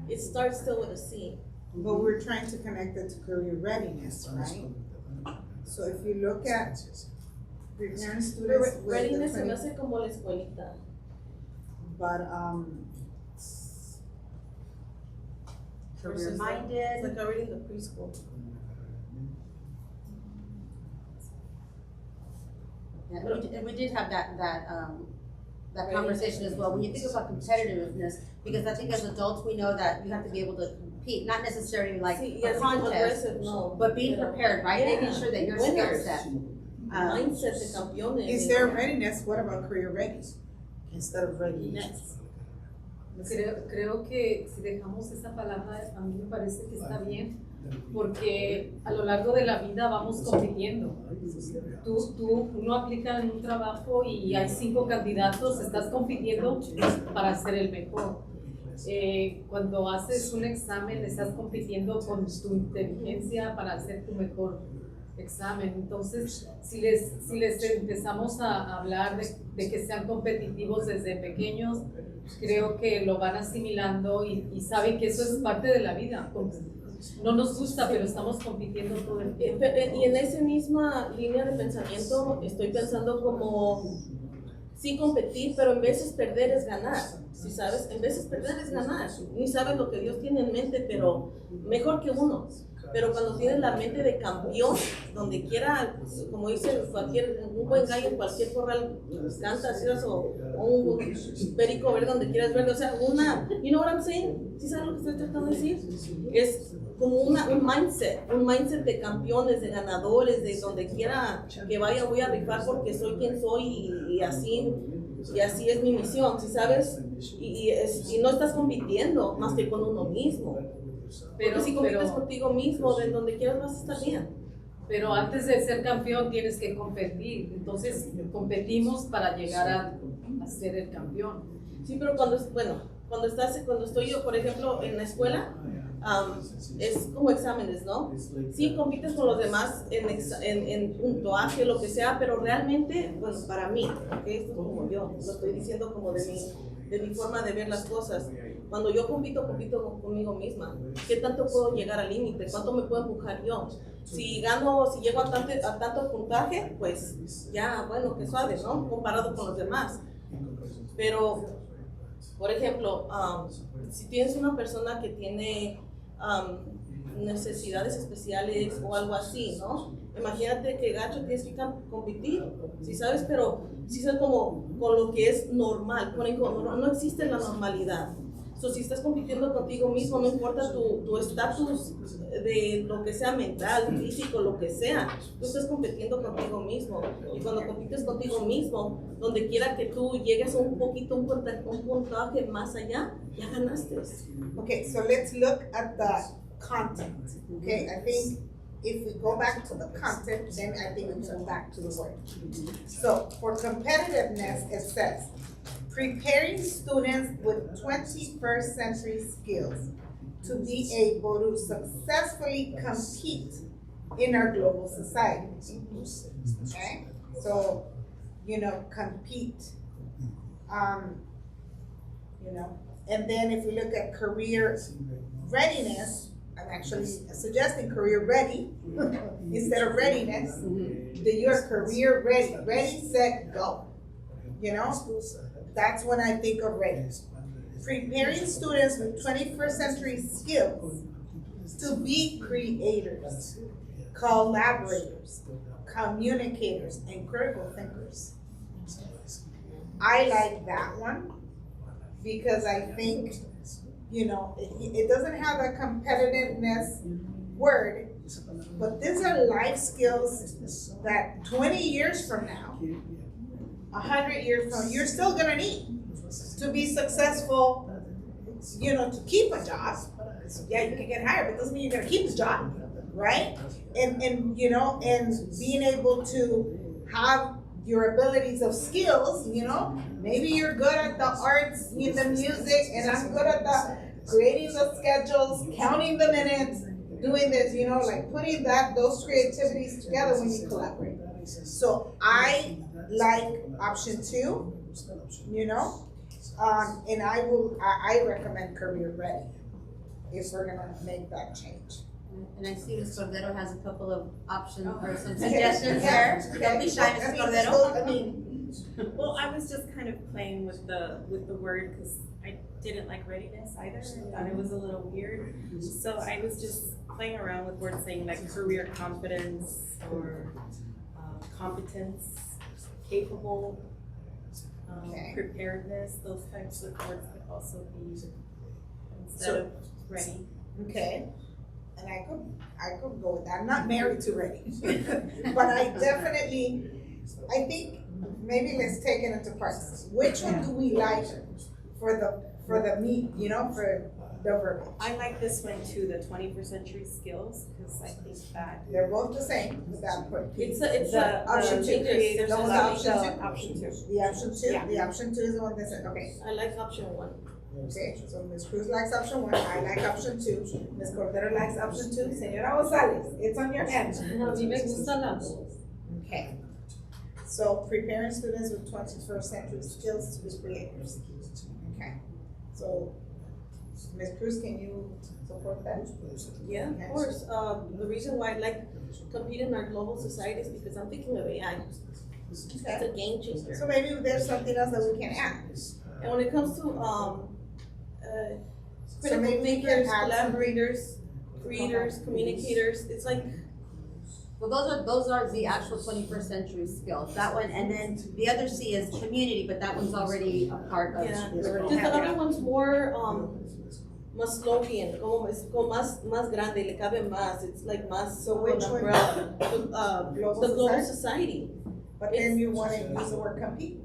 It starts still with a C. But we're trying to connect it to career readiness, right? So if you look at preparing students with Readiness the se me hace como la escuelita. but Career It's minded. like already in the preschool. Yeah, and we did have that conversation as well. When you think about competitiveness, because I think as adults, we know that you have to be able to compete, not necessarily like a contest, but being prepared, right? Making sure that your skill set. Mindset de campeones. is there readiness? What about career readiness instead of readiness? Creo que si dejamos esa palabra, a mí me parece que está bien, porque a lo largo de la vida vamos compitiendo. Uno aplica en un trabajo y hay 5 candidatos, estás compitiendo para ser el mejor. Cuando haces un examen, estás compitiendo con tu inteligencia para hacer tu mejor examen. Entonces, si les empezamos a hablar de que sean competitivos desde pequeños, creo que lo van asimilando y saben que eso es parte de la vida. No nos gusta, pero estamos compitiendo todo el tiempo. Y en esa misma línea de pensamiento estoy pensando como sí competir, pero en veces perder es ganar. ¿Sí sabes? En veces perder es ganar. Ni sabes lo que Dios tiene en mente, pero mejor que uno. Pero cuando tienes la mente de campeón, donde quiera, como dice un buen gallo en cualquier corral canta, ¿sí? O un perico verde donde quieras ver, o sea, you know what I'm saying? ¿Sí sabes lo que estoy tratando de decir? Es como un mindset de campeones, de ganadores, de donde quiera que vaya voy a rifar porque soy quien soy y así es mi misión, ¿sí sabes? Y no estás compitiendo más que con uno mismo. Pero si compites contigo mismo, de donde quieras vas a estar bien. Pero antes de ser campeón tienes que competir, entonces competimos para llegar a ser el campeón. Sí, pero cuando estoy yo, por ejemplo, en la escuela, es como exámenes, ¿no? Sí, compites con los demás en puntuaje, lo que sea, pero realmente, bueno, para mí, porque esto es como yo, lo estoy diciendo como de mi forma de ver las cosas. Cuando yo compito conmigo misma. ¿Qué tanto puedo llegar al límite? ¿Cuánto me puedo empujar yo? Si llego a tanto puntaje, pues ya, bueno, que suave, ¿no? Comparado con los demás. Pero, por ejemplo, si tienes una persona que tiene necesidades especiales o algo así, ¿no? Imagínate que gacho tienes que competir, ¿sí sabes? Pero sí sabes como con lo que es normal. No existe la normalidad. So, si estás compitiendo contigo mismo, no importa tu estatus de lo que sea mental, físico, lo que sea, tú estás compitiendo contigo mismo. Y cuando compites contigo mismo, donde quiera que tú llegues un puntaje más allá, ya ganaste. Okay, so let's look at the content. Okay, I think if we go back to the content, then I think we turn back to the word. So for competitiveness, it says, preparing students with 21st century skills to be able to successfully compete in our global society. Okay? So, compete. And then if we look at career readiness, I'm actually suggesting career ready instead of readiness. That you're career ready, ready, set, go. You know, that's when I think of ready. Preparing students with 21st century skills to be creators, collaborators, communicators, and critical thinkers. I like that one because I think, you know, it doesn't have a competitiveness word, but these are life skills that 20 years from now, 100 years from now, you're still gonna need to be successful, you know, to keep a job. Yeah, you can get hired, but doesn't mean you're gonna keep the job, right? And you know, and being able to have your abilities of skills, you know, maybe you're good at the arts, in the music, and I'm good at the creating the schedules, counting the minutes, doing this, you know, like putting those creativities together when you collaborate. So I like option 2, you know, and I recommend career ready if we're gonna make that change. And I see Ms. Cordero has a couple of options or some suggestions there. Don't be shy, Ms. Cordero. Well, I was just kind of playing with the word because I didn't like readiness either. I thought it was a little weird. So I was just playing around with words saying like career competence or competence, capable, preparedness, those types of words could also be instead of ready. Okay. And I could go with that. I'm not married to ready. But I think maybe let's take it into parts. Which one do we like for the meat, you know, for the verbiage? I like this one too, the 21st century skills, because I think that they're both the same. It's a option 2. Creators That was option 2. Option 2. The option 2. Yeah. The option 2 is the one that said okay. I like option 1. Okay, so Ms. Cruz likes option 1, I like option 2, Ms. Cordero likes option 2, Señora Gonzalez, it's on your end. A mí me gustan las dos. Okay, so preparing students with 21st century skills to be creators. Okay, so Ms. Cruz, can you support that? Yeah, of course. The reason why I like competing in our global society is because I'm thinking of AI. It's a game changer. So maybe there's something else that we can add. And when it comes to critical thinkers, collaborators, creators, communicators, it's like. Well, those are the actual 21st century skills. That one, and then the other C is community, but that one's already a part of. Yeah, just the other one's more más Slovian, como más grande, le cabe más. It's like más. So which one? The global society. But then you want to use the word compete.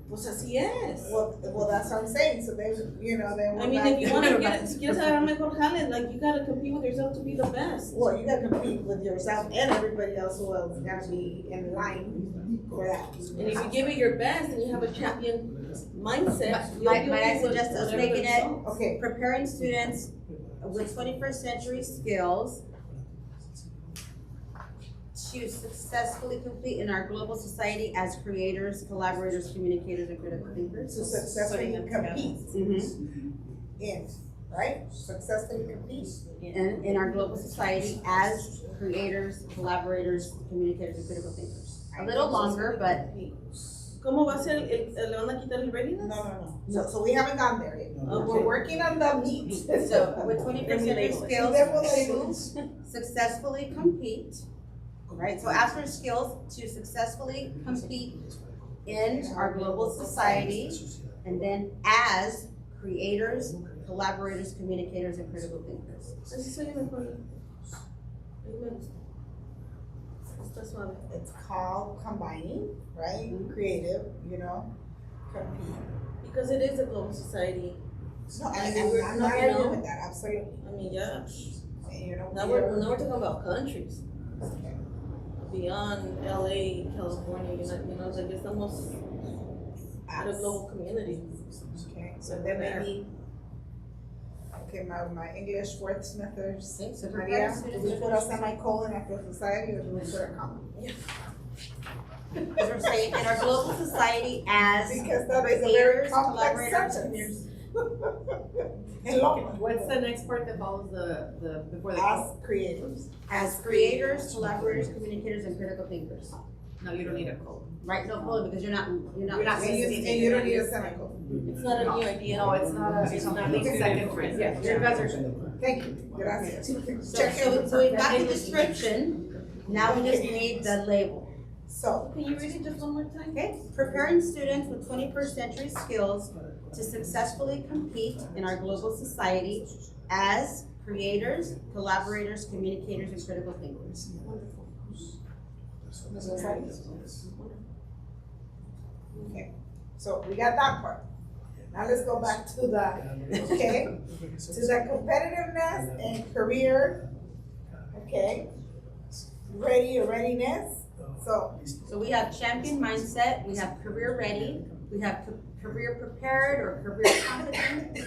Pues así es. Well, that's what I'm saying. So they, you know, they. I mean, if you want to get, si quieres agarrar mejor jale, like you gotta compete with yourself to be the best. Well, you gotta compete with yourself and everybody else who else is gonna be in line for that. And if you give it your best and you have a champion mindset, Might I suggest us making it, okay, preparing students with 21st century skills to successfully compete in our global society as creators, collaborators, communicators, and critical thinkers. to successfully compete Mm-hmm. in, right? Successfully compete. In our global society as creators, collaborators, communicators, and critical thinkers. A little longer, but. ¿Cómo va a ser le van a quitar el readiness? No. So we haven't gone there yet. We're working on the meat. So with 21st century skills to successfully compete, right? So after skills to successfully compete in our global society, and then as creators, collaborators, communicators, and critical thinkers. Así soy mejor. It's called combining, right? Creative, you know, compete. Because it is a global society. No, I'm not arguing with that, absolutely. I mean, yeah. You know, Now we're talking about countries. Beyond LA, California, you know, like it's almost out of global community. Okay, so then maybe, okay, my English wordsmithers, So Maria, do we put a semicolon after society or do we put a comma? Yeah. Because we're saying in our global society as Because that is a very creators, complex collaborators, sentence. What's the next part that follows before the? As creators. As creators, collaborators, communicators, and critical thinkers. No, you don't need a code. Right, no, fully, because you're not. And you don't need a semicolon. It's not a new idea. No, it's not a, it's not a second phrase, yeah, you guys are. Thank you, gracias. So we've got the description, now we just need the label. So, Can you read it just one more time? Okay, preparing students with 21st century skills to successfully compete in our global society as creators, collaborators, communicators, and critical thinkers. okay, so we got that part. Now let's go back to the, okay, to the competitiveness and career, okay? Readiness, so. So we have champion mindset, we have career ready, we have career prepared or career competent.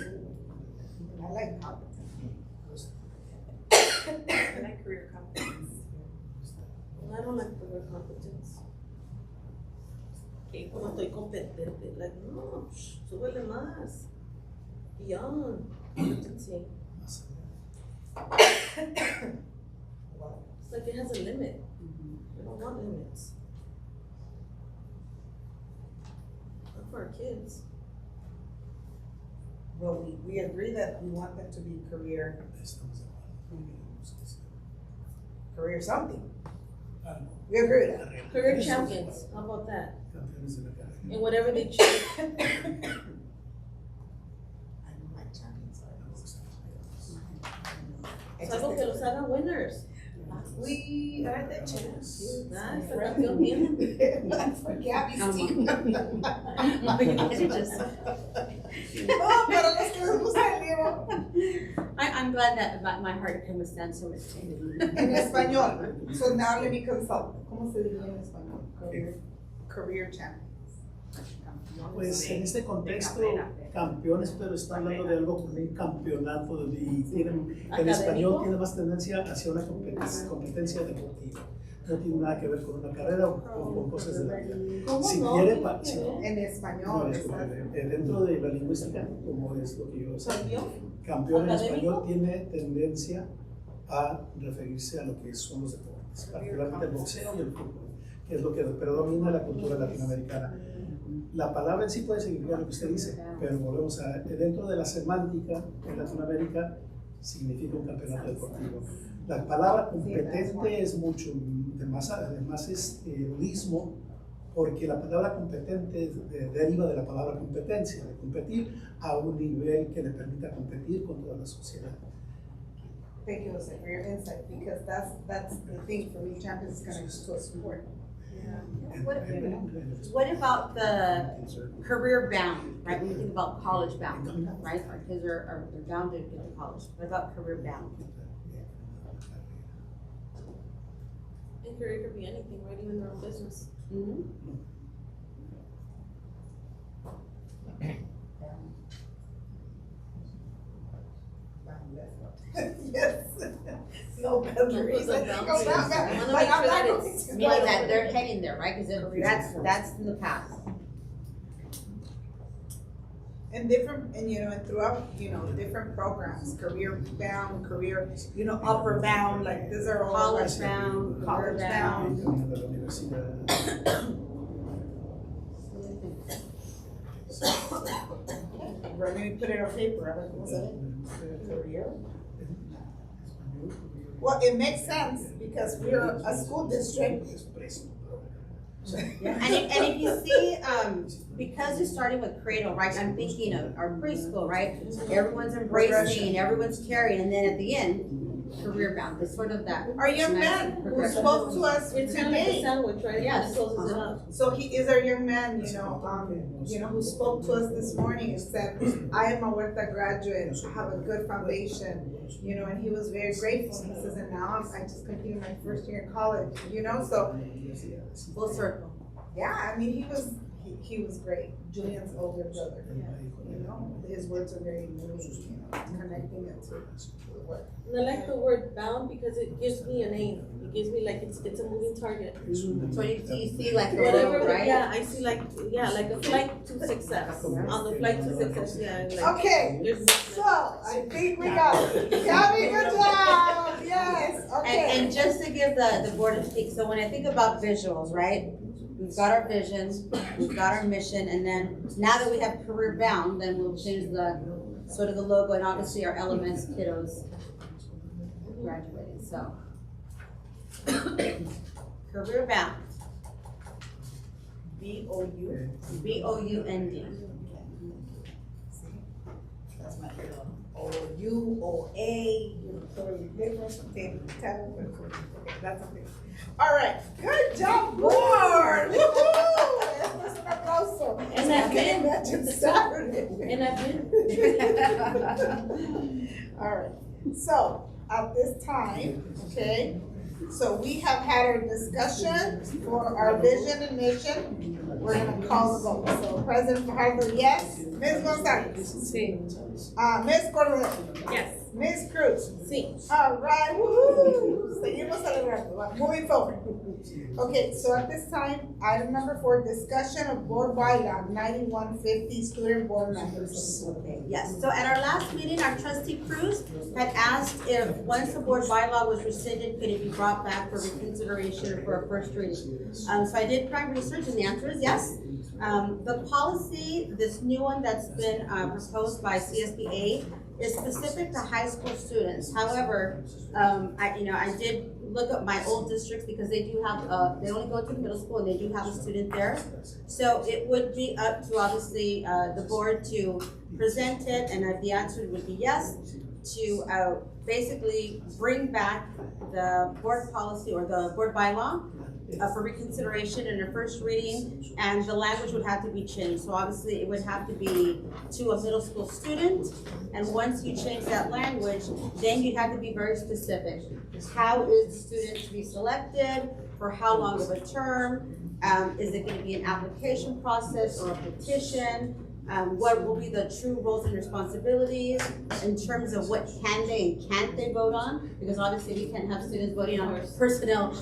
I like competent. I like career competence. I don't like career competence. Que como estoy competente, like, no, súbele más. Beyond competency. It's like it has a limit. We don't want limits. Not for our kids. Well, we agree that we want them to be career something. We agree with that. Career champions, how about that? And whatever they choose. I don't like champions. Salvo que los hagan winners. We are the champs. Nice, el campeón tiene. That's for Gabby's team. You guys are just. No, pero los que nos gusta el libro. I'm glad that my heart can withstand so much pain. En español. So now let me consult. ¿Cómo se diría en español? Career champions. Pues en este contexto, campeones, pero está hablando de algo como un campeonato en español tiene más tendencia hacia una competencia deportiva. No tiene nada que ver con una carrera o con cosas de la vida. Si quiere, en español. Dentro de la lingüística, como es lo que yo sé, campeón en español tiene tendencia a referirse a lo que son los deportes, particularmente el boxeo y el fútbol, que es lo que predomina la cultura latinoamericana. La palabra en sí puede significar lo que usted dice, pero volvemos a, dentro de la semántica en Latinoamérica significa un campeonato deportivo. La palabra competente es mucho, además es budismo, porque la palabra competente deriva de la palabra competencia, de competir a un nivel que le permita competir con toda la sociedad. Thank you, Jose, for your insight, because that's the thing for me, champions is connected to a sport. What about the career bound, right? When you think about college bound, right? Our kids are they're bound to get to college. What about career bound? And career could be anything, right? Even their own business. Yes. No better reason. Meaning that they're heading there, right? Because that's in the past. And different, and throughout, different programs, career bound, career, upper bound, like these are all. College bound, college bound. Let me put it on paper. Career. Well, it makes sense because we're a school district. And if you see, because it's starting with cradle, right? I'm thinking of our preschool, right? Everyone's embracing, everyone's carrying, and then at the end, career bound. It's sort of that. Our young man who spoke to us It's kind of like a today. sandwich, right? Yes. It closes it up. So he is our young man, who spoke to us this morning and said, I am a Huerta graduate, I have a good foundation, and he was very grateful. He says, and now I just completed my first year in college, so. Full circle. Yeah, I mean, he was great. Julian's older brother, you know, his words are very moving, you know, connecting it to the work. And I like the word bound because it gives me a name. It gives me like it's a moving target. So you see like the Whatever, road, right? yeah, I see like a flight to success. On the flight to success, yeah. Like, Okay, so I think we got it. Gabby, good job, yes, okay. And just to give the board a peek, so when I think about visuals, right? We've got our vision, we've got our mission, and then now that we have career bound, then we'll change the sort of the logo and obviously our elements, kiddos graduating, so. Career bound. B-O-U? B-O-U-N-D. That's my little O-U-O-A, totally different, okay, that's okay. All right, good job, board! Woo-hoo! That's an aplauso. And I've been- Imagine Saturday. And I've All right, so at this time, okay, so we have had our discussion for our vision and mission. We're gonna call the vote. So President Fajardo, yes. Ms. Gonzalez? Sí. Ms. Cordero? Yes. Ms. Cruz? Sí. All right, woo-hoo. Seguimos celebrando. Moving forward. Okay, so at this time, item number 4, discussion of board bylaw 9150 student board members. Okay, yes, so at our last meeting, our trustee Cruz had asked if, once the board bylaw was rescinded, could it be brought back for reconsideration or for a first reading? So I did crime research, and the answer is yes. The policy, this new one that's been proposed by CSBA, is specific to high school students. However, I did look up my old districts because they do have, they only go to middle school and they do have a student there. So it would be up to obviously the board to present it, and if the answer would be yes, to basically bring back the board policy or the board bylaw for reconsideration in a first reading, and the language would have to be changed. So obviously it would have to be to a middle school student, and once you change that language, then you'd have to be very specific. How is the student to be selected? For how long of a term? Is it going to be an application process or a petition? What will be the true roles and responsibilities in terms of what can they and can't they vote on? Because obviously we can't have students voting on personnel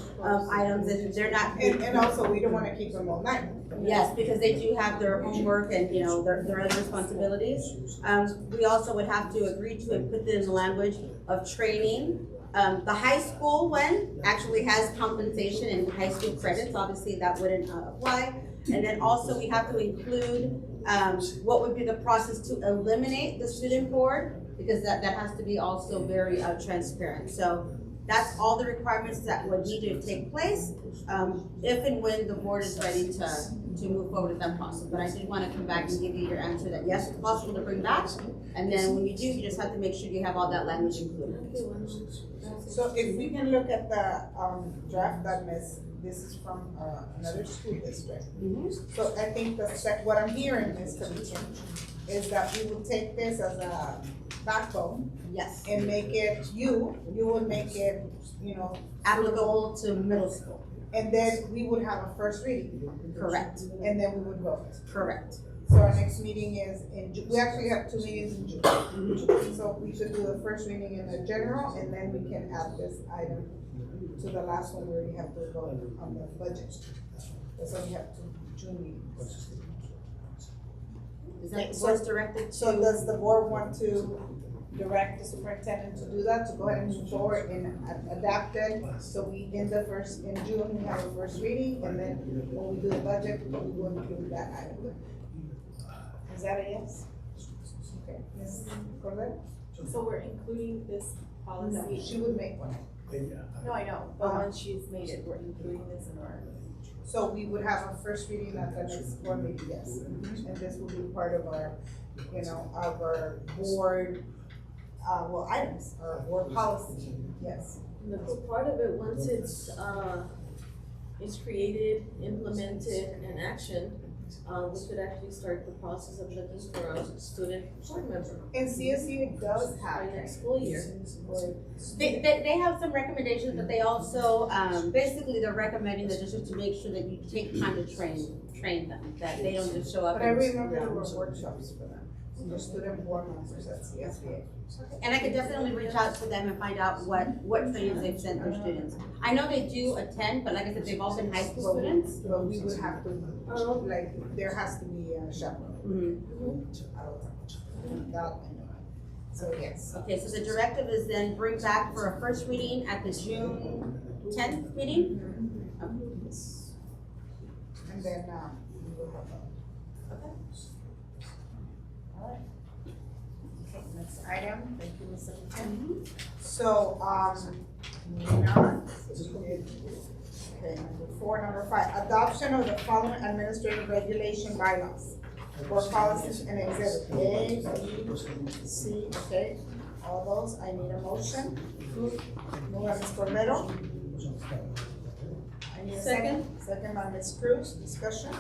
items and they're not. And also, we don't want to keep them all night. Yes, because they do have their homework and, you know, their other responsibilities. We also would have to agree to and put in the language of training. The high school one actually has compensation and high school credits. Obviously, that wouldn't apply. And then also we have to include what would be the process to eliminate the student board, because that has to be also very transparent. So that's all the requirements that would need to take place if and when the board is ready to move forward with that process. But I did want to come back and give you your answer that yes, it's possible to bring back. And then when you do, you just have to make sure you have all that language included. So if we can look at the draft that this is from another school district. So I think what I'm hearing, Ms. Cavite, is that we will take this as a backbone. Yes. And make it, you will make it, you know, applicable to middle school. And then we would have a first reading. Correct. And then we would vote. Correct. So our next meeting is in June. We actually have 2 meetings in June. So we could do the first reading in the general, and then we can add this item to the last one where we have to vote on the budget. So we have 2 June meetings. Is that what's directed to? So does the board want to direct the superintendent to do that, to go ahead and move forward and adapt it? So in June, we have a first reading, and then when we do the budget, we will include that item. Is that a yes? Okay, Ms. Cordero? So we're including this policy? No, she would make one. No, I know, but once she's made it, we're including this in our. So we would have a first reading at the next board meeting, yes. And this will be part of our, our board, items, or board policy, yes. And the cool part of it, once it's created, implemented, and action, we could actually start the process of looking for a student board member And CSU does for have. next school year. They have some recommendations, but they also, basically they're recommending the district to make sure that you take time to train them, that they don't just show up. But I and- remember there were workshops for them, for student board members at CSBA. And I could definitely reach out to them and find out what trainings they've sent their students. I know they do attend, but like I said, they've all been high school students. But we would have to, like, there has to be a chaperone. That, I know. So yes. Okay, so the directive is then bring back for a first reading at the June 10th meeting? And then, we will have a. Okay. Alright. Okay, next item, thank you, Ms. Secretary. So, moving on. Okay, number 5, adoption of the following administrative regulation bylaws. Board policies and exhibit A, B, C, okay, all those, I need a motion. Move by Ms. Cordero. I need a second. Second by Ms. Cruz, discussion.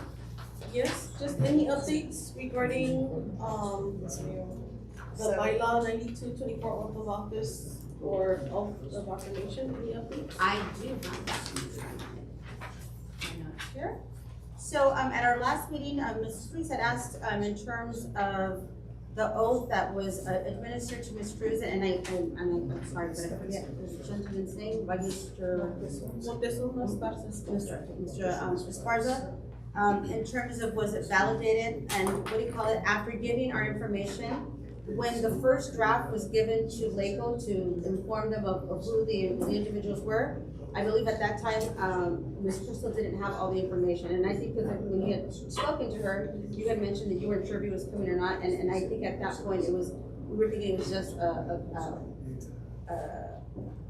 Yes, just any updates regarding, the bylaw 9224 oath of office or oath of proclamation, any updates? I do have that. I'm not sure. So, at our last meeting, Ms. Cruz had asked, in terms of the oath that was administered to Ms. Cruz, and I'm sorry, but I forget the gentleman's name, by Mr. Esparza. In terms of was it validated and what do you call it, after giving our information, when the first draft was given to LACO to inform them of who the individuals were, I believe at that time, Ms. Crystal didn't have all the information, and I think that when you had spoken to her, you had mentioned that you weren't sure if he was coming or not, and I think at that point we were thinking it was just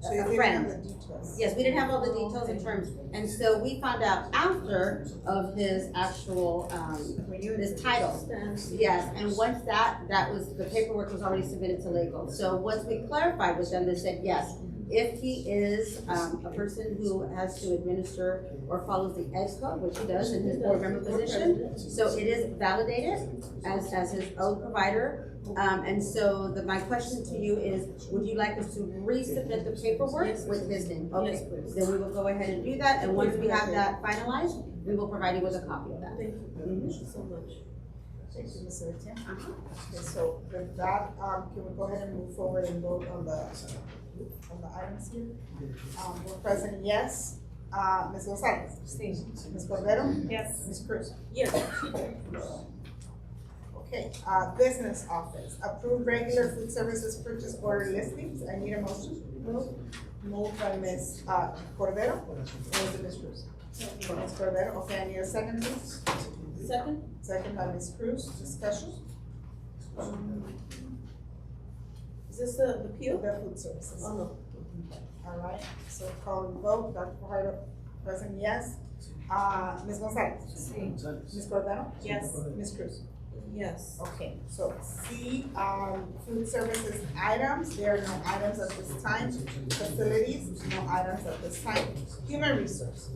So you a didn't friend. have the details. Yes, we didn't have all the details in terms, and so we found out after of his actual, his title. Yes, and once that was, the paperwork was already submitted to LACO. So once we clarified with them, they said, yes, if he is, a person who has to administer or follows the ed code, which he does in his board member position, so it is validated as his own provider. And so my question to you is, would you like us to resubmit the paperwork with his name? Okay, then we will go ahead and do that, and once we have that finalized, we will provide you with a copy of that. Thank you so much. Thank you, Ms. Etienne. Okay, so with that, can we go ahead and move forward and vote on the items here? We're present, yes. Ms. Gonzalez? Ms. Cordero? Yes. Ms. Cruz? Yes. Okay, business office, approve regular food services purchase order listings. I need a motion. Moved by Ms. Cordero, or is it Ms. Cruz? Ms. Cordero, okay, I need a second, please. Second? Second by Ms. Cruz, discussion. Is this the PO? The food services. Oh, no. All right, so call and vote, Dr. Fajardo, present, yes. Ms. Gonzalez? Ms. Cordero? Yes. Ms. Cruz? Yes. Okay, so C, food services items, there are no items at this time. Facilities, no items at this time. Human resource,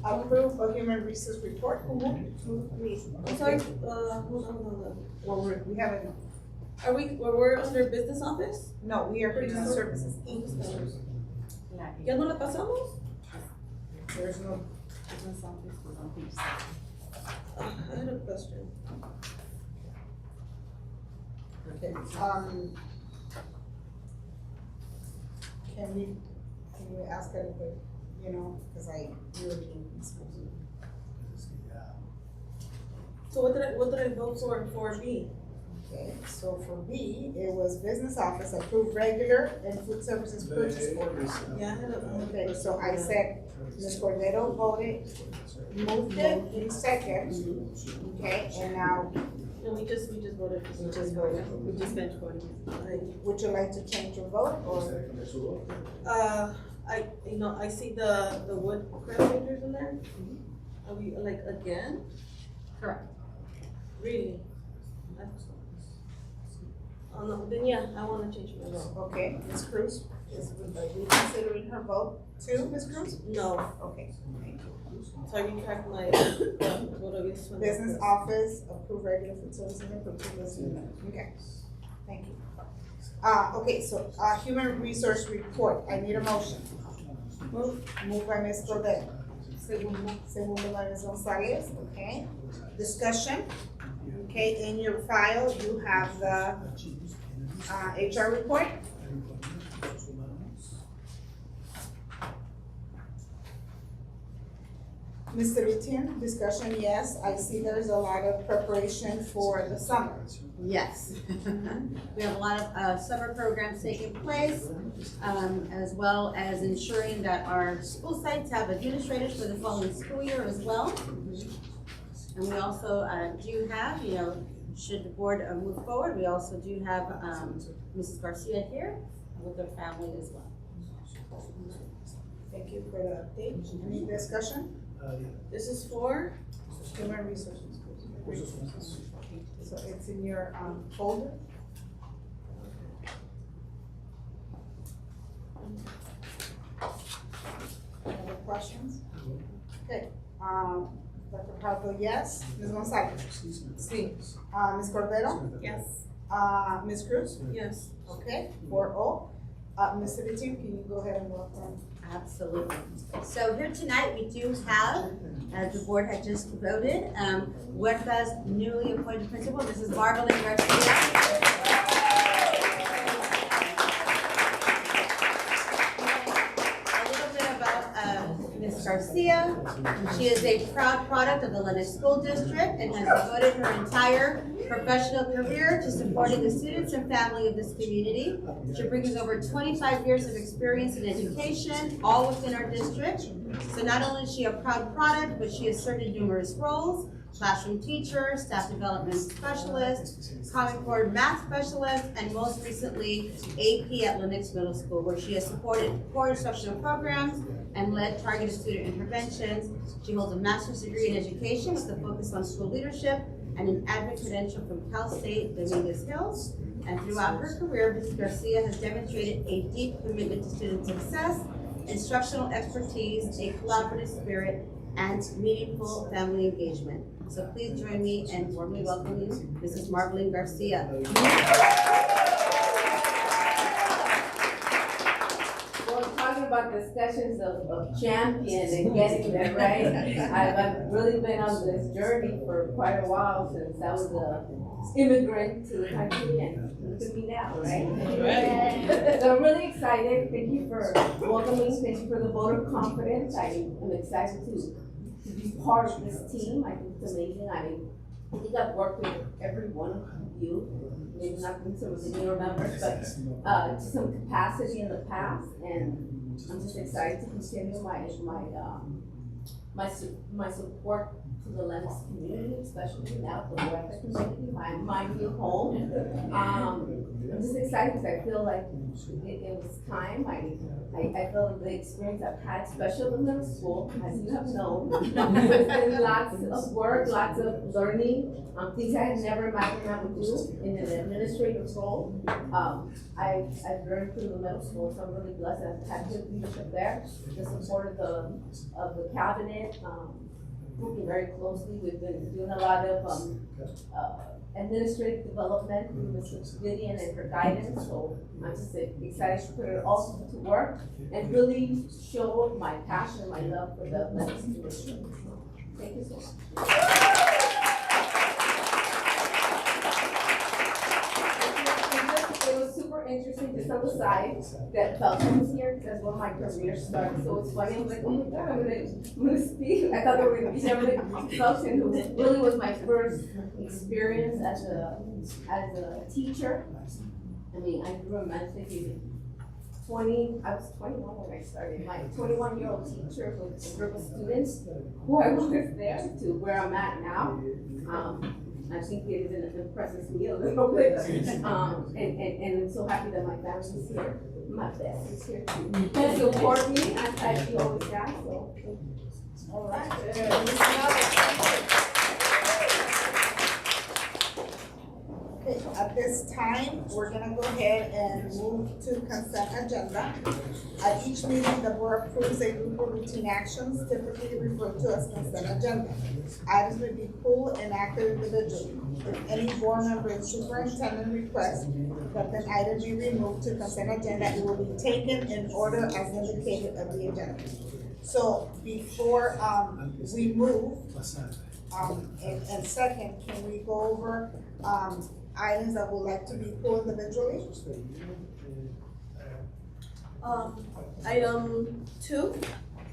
approve a human resource report. Who moved? I'm sorry, hold on. Well, we haven't, We're under business office? no, we are human Sorry. services. ¿Ya no la pasamos? There's no, I had a question. okay, can we ask her, cause I really didn't. So what did I vote for B? Okay, so for B, it was business office, approved regular and food services purchase orders. Yeah, I had a. Okay, so I said, Ms. Cordero voted, moved it, in second, okay, and now, No, we just voted. We just voted. We just bench voted. would you like to change your vote, or? I see the wood crafters in there. Are we like again? Correct. Really? Oh no, then yeah, I wanna change my vote. Okay, Ms. Cruz? are you considering her vote too, Ms. Cruz? No. Okay, thank you. So I retract my vote of yes. Business office, approve regular food service and approve business. Okay, thank you. Okay, so, human resource report, I need a motion. Moved by Ms. Cordero. Segundo by Ms. Gonzalez, okay. Discussion, okay, in your file, you have the, HR report. Mr. Etienne, discussion, yes, I see there's a lot of preparation for the summer. Yes. We have a lot of summer programs taking place, as well as ensuring that our school sites have administrators for the following school year as well. And we also do have, should the board move forward, we also do have Mrs. Garcia here with her family as well. Thank you for the update. Any discussion? This is for? Human resources. So it's in your folder. Any other questions? Okay, Dr. Pardo, yes. Ms. Gonzalez? Sí. Ms. Cordero? Yes. Ms. Cruz? Yes. Okay, 4-0. Mr. Etienne, can you go ahead and welcome? Absolutely. So here tonight, we do have, as the board had just voted, Huerta's newly appointed principal, Mrs. Marvelyn Garcia. A little bit about Ms. Garcia. She is a proud product of the Lennox School District and has devoted her entire professional career to supporting the students and family of this community. She brings over 25 years of experience in education, all within our district. So not only is she a proud product, but she has served in numerous roles: classroom teacher, staff development specialist, Common Core math specialist, and most recently, AP at Lennox Middle School, where she has supported core instructional programs and led targeted student interventions. She holds a master's degree in education with a focus on school leadership and an advocate credential from Cal State Dominguez Hills. And throughout her career, Ms. Garcia has demonstrated a deep commitment to student success, instructional expertise, a collaborative spirit, and meaningful family engagement. So please join me in warmly welcoming Mrs. Marvelyn Garcia. Well, talking about discussions of champion and getting there, right? I've really been on this journey for quite a while since I was an immigrant to the country, and look at me now, right? So I'm really excited. Thank you for welcoming. Thank you for the vote of confidence. I am excited to be part of this team. I think it's amazing. I think I've worked with every one of you, maybe not with some of the newer members, but to some capacity in the past, and I'm just excited to continue my support to the Lennox community, especially now the Huerta community, my new home. I'm just excited because I feel like it was time. I feel the experience I've had, especially in middle school, as you have known, it's been lots of work, lots of learning, things I had never imagined I would do in an administrative role. I've learned through the middle school, so I'm really blessed. I've had good leadership there, the support of the cabinet, working very closely. We've been doing a lot of administrative development through Mrs. Vivian and her guidance, so I'm just excited to put it all to work and really show my passion, my love for the Lennox community. Thank you so much. It was super interesting, just on the side, that Felton was here, because when my career started, so it's funny, I was like, oh my God, I'm gonna speak. I thought there were gonna be somebody, Felton, who really was my first experience as a teacher. I mean, I grew immensely. I was 21 when I started. My 21-year-old teacher with a group of students who I was there to where I'm at now. I think it impresses me a little bit. And I'm so happy that my family is here. My best is here to support me as she always has. So, all right. Okay, at this time, we're gonna go ahead and move to consent agenda. At each meeting, the board approves a group of routine actions typically referred to as consent agenda. Items may be pulled and acted individually. If any board member and superintendent requests that an item be removed to consent agenda, it will be taken in order as indicated of the agenda. So before, we move, and second, can we go over, items that would like to be pulled individually? Item 2,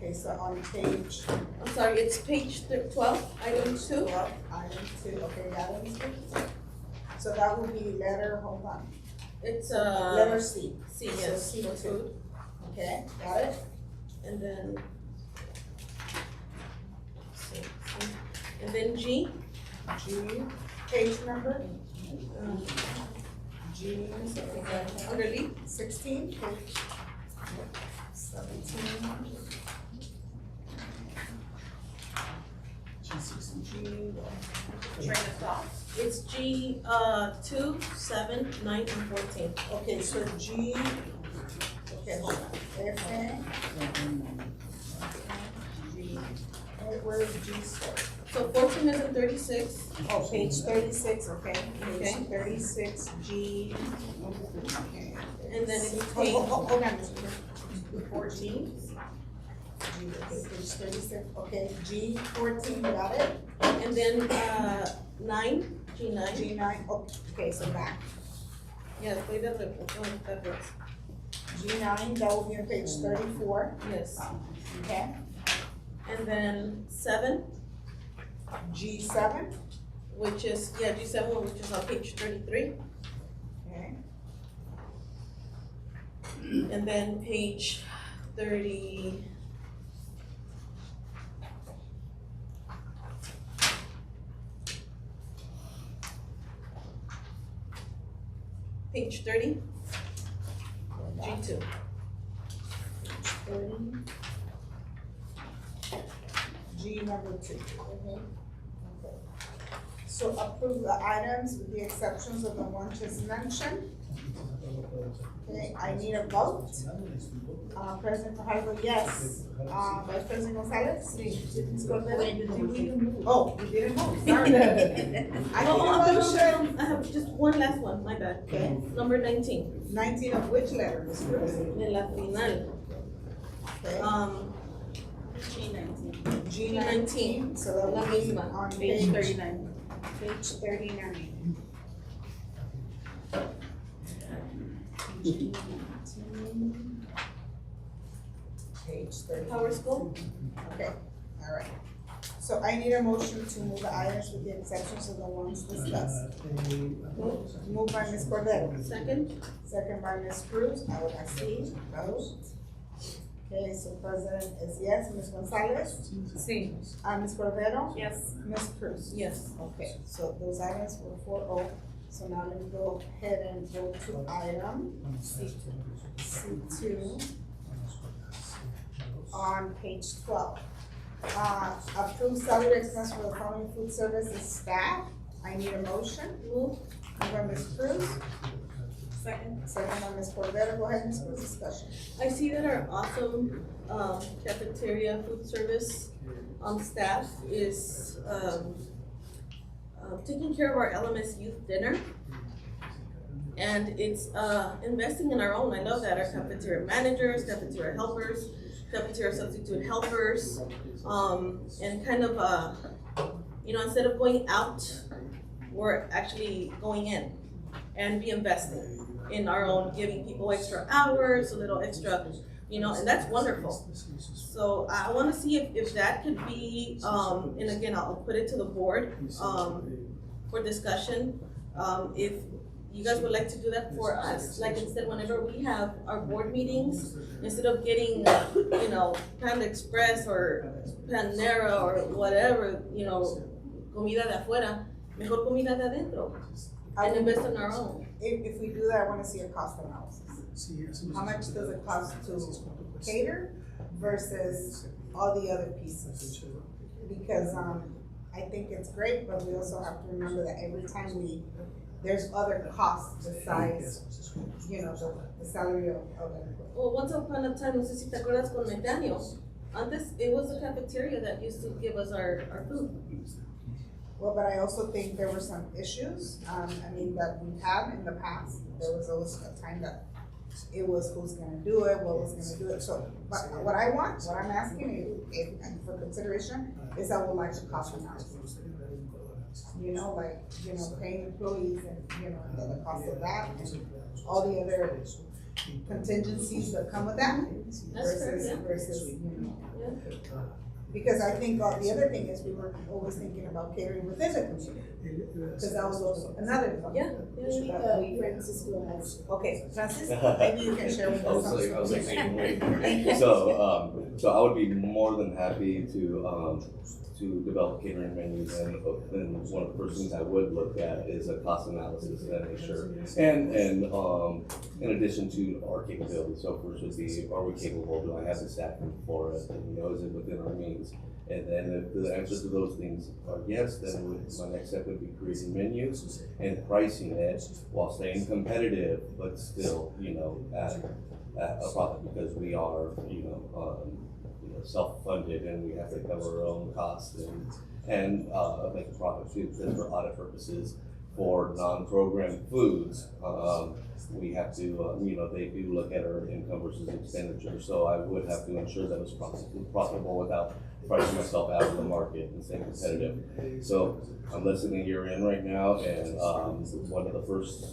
Okay, so on page I'm sorry, it's page 12, item 2. 12, item 2, okay, got it, Ms. Cruz? So that would be letter, hold on, It's letter C. C, So yes, C for two. food. Okay, got it? And then G, G, page number, G, underneath, 16, page 17. Train of thought. it's G, 2, 7, 9, and 14. Okay, so G, okay, hold on, F, G, where is G start? So 14 is in 36. Oh, page 36, okay, Okay. page 36, G, okay. And then it's Hold on, hold on, 14. G, okay, page 36, okay, G 14, got it? And then 9, G9. G9, okay, so back. Yeah, play that backwards. G9, that will be on page 34, Yes. okay? And then 7, G7, which is, yeah, G7, which is on page 33. okay? And then page 30. Page 30, G2. 30. G number 2, okay? So approve the items with the exceptions of the one just mentioned. Okay, I need a vote. President Fajardo, yes. Vice President Gonzalez? Ms. Cordero? Oh, you didn't vote, sorry. I Oh, need a I'm motion. I have just one last one, my bad. Okay. Number 19, 19 of which letter, Ms. Cruz? de la final. Okay. G19, so that La will be misma, on page page 39. Page 39. Page 39. Power School? Okay, all right. So I need a motion to move the items with the exceptions of the ones discussed. Moved by Ms. Cordero. Second? Second by Ms. Cruz. I will see. Vote. Okay, so President is yes. Ms. Gonzalez? Sí. Ms. Cordero? Yes. Ms. Cruz? Yes. Okay, so those items were 4-0. So now let me go ahead and go to item C2 on page 12. Approve salary expense for the following food services staff. I need a motion. Moved by Ms. Cruz. Second. Second by Ms. Cordero. Go ahead, Ms. Cruz, discussion. I see that our awesome cafeteria food service staff is taking care of our LMS youth dinner. And it's investing in our own. I love that, our cafeteria managers, cafeteria helpers, cafeteria substitute helpers, and kind of, instead of going out, we're actually going in and be investing in our own, giving people extra hours, a little extra, and that's wonderful. So I wanna see if that could be, and again, I'll put it to the board, for discussion. If you guys would like to do that for us, like instead, whenever we have our board meetings, instead of getting, Panda Express or Panera or whatever, comida de afuera, mejor comida de adentro, and invest in our own. If we do that, I wanna see a cost analysis. How much does it cost to cater versus all the other pieces? Because, I think it's great, but we also have to remember that every time we there's other costs besides, you know, the salary of an employee. Well, once upon a time, no sé si te acuerdas con Metáneo, antes, it was the cafeteria that used to give us our food. Well, but I also think there were some issues, I mean, that we had in the past. There was always a time that it was who's gonna do it, what was gonna do it. So, but what I want, what I'm asking you, and for consideration, is I would like a cost analysis. You know, like, you know, paying employees and, you know, the cost of that and all the other contingencies that come with that versus, you know. Because I think the other thing is we were always thinking about catering within the community, because that was also another thing. Yeah. Francisco has. Okay, Francisco, maybe you can share with us. I was like, wait. So I would be more than happy to develop catering menus, and one of the first things I would look at is a cost analysis and make sure, and in addition to our capabilities. So first would be, are we capable? Do I have the staffing for it? And, you know, is it within our means? And then if the answer to those things are yes, then my next step would be creating menus and pricing it while staying competitive, but still, you know, at a profit, because we are, you know, self-funded and we have to cover our own costs and make a profit too, because for audit purposes, for non-programmed foods, we have to, you know, they do look at our income versus expenditure. So I would have to ensure that it's profitable without pricing myself out of the market and staying competitive. So I'm less than a year in right now, and one of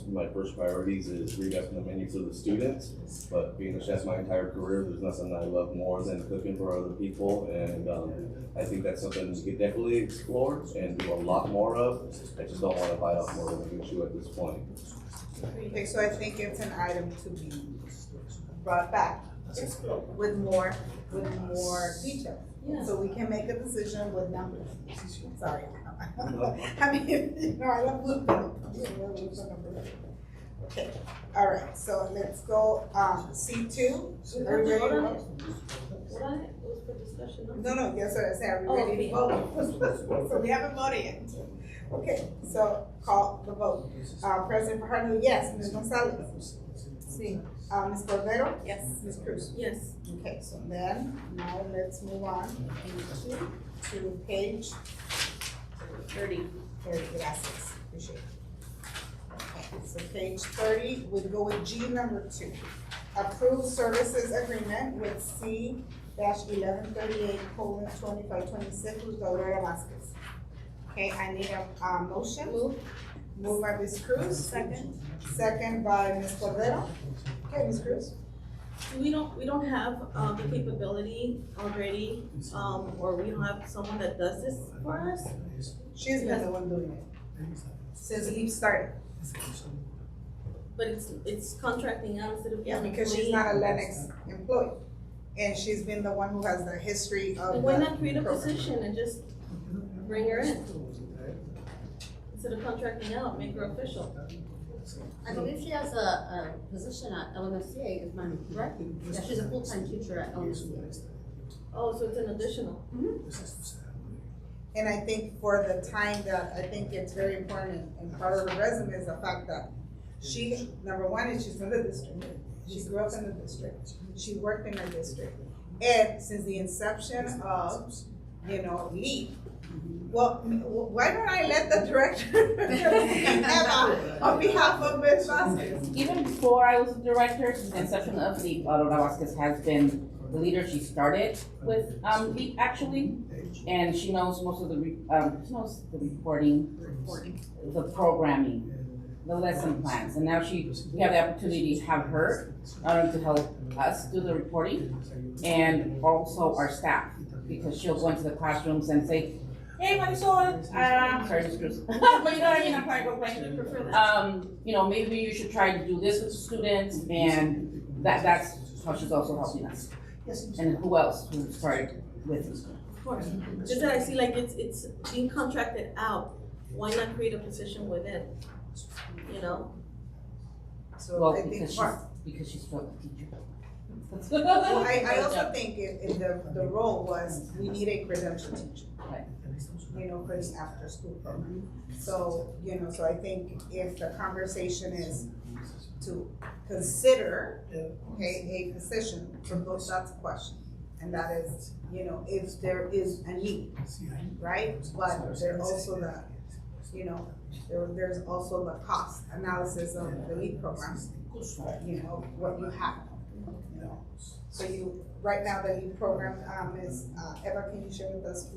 my first priorities is revamping the menu for the students. But being a chef my entire career, there's nothing I love more than cooking for other people, and I think that's something we could definitely explore and do a lot more of. I just don't want to bite off more than I can chew at this point. Okay, so I think it's an item to be brought back with more detail. Yeah. So we can make a decision with numbers. Sorry. I mean, you know, I love looking at numbers. Okay, all right, so let's go, C2. Are we ready to vote? What on it was for discussion? No, that's what I said, are we ready to vote? So we haven't voted yet. Okay, so call the vote. President Fajardo, yes. Ms. Gonzalez? Sí. Ms. Cordero? Yes. Ms. Cruz? Yes. Okay, so then, now let's move on to page 30. Gracias, appreciate it. Okay, so page 30, we'll go with G number 2. Approve services agreement with C-1138:2526 with Aurora Vasquez. Okay, I need a motion. Move by Ms. Cruz. Second by Ms. Cordero. Okay, Ms. Cruz. We don't have the capability already, or we don't have someone that does this for us. She's been the one doing it since Eve started. But it's contracting out instead of. Yeah, because she's not a Lennox employee, and she's been the one who has the history of. And why not create a position and just bring her in? Instead of contracting out, make her official. I believe she has a position at LMSCA, if I'm correct. Yeah, she's a full-time teacher at LMSCA. Oh, so it's an additional. And I think for the time that, I think it's very important, and part of her resume is the fact that she, number one, is she's from the district. She grew up in the district. She worked in the district. And since the inception of, you know, LEAP, well, why don't I let the director on behalf of Ms. Vasquez? Even before I was the director, since the inception of LEAP, Aurora Vasquez has been the leader. She started with LEAP actually, and she knows most of the she knows the reporting, the programming, the lesson plans, and now we have the opportunity to have her to help us do the reporting, and also our staff, because she'll go into the classrooms and say, hey, Marisol, sorry, Ms. Cruz. But you know what I mean, I'm trying to go you know, maybe you should try to do this with the students, and that's how she's also helping us. And who else who started with us? Of course. Just that I see like it's being contracted out. Why not create a position within? You know? So Well, I think because she's still a teacher. Well, I also think if the role was, we need a credential teacher. Right. You know, for the after-school program. So, you know, so I think if the conversation is to consider, okay, a position for both, that's a question. And that is, you know, if there is a need, right? But there's also the, you know, there's also the cost analysis of the LEAD program, you know, what you have, you know. So you, right now, the LEAD program, is, Eva, can you share with us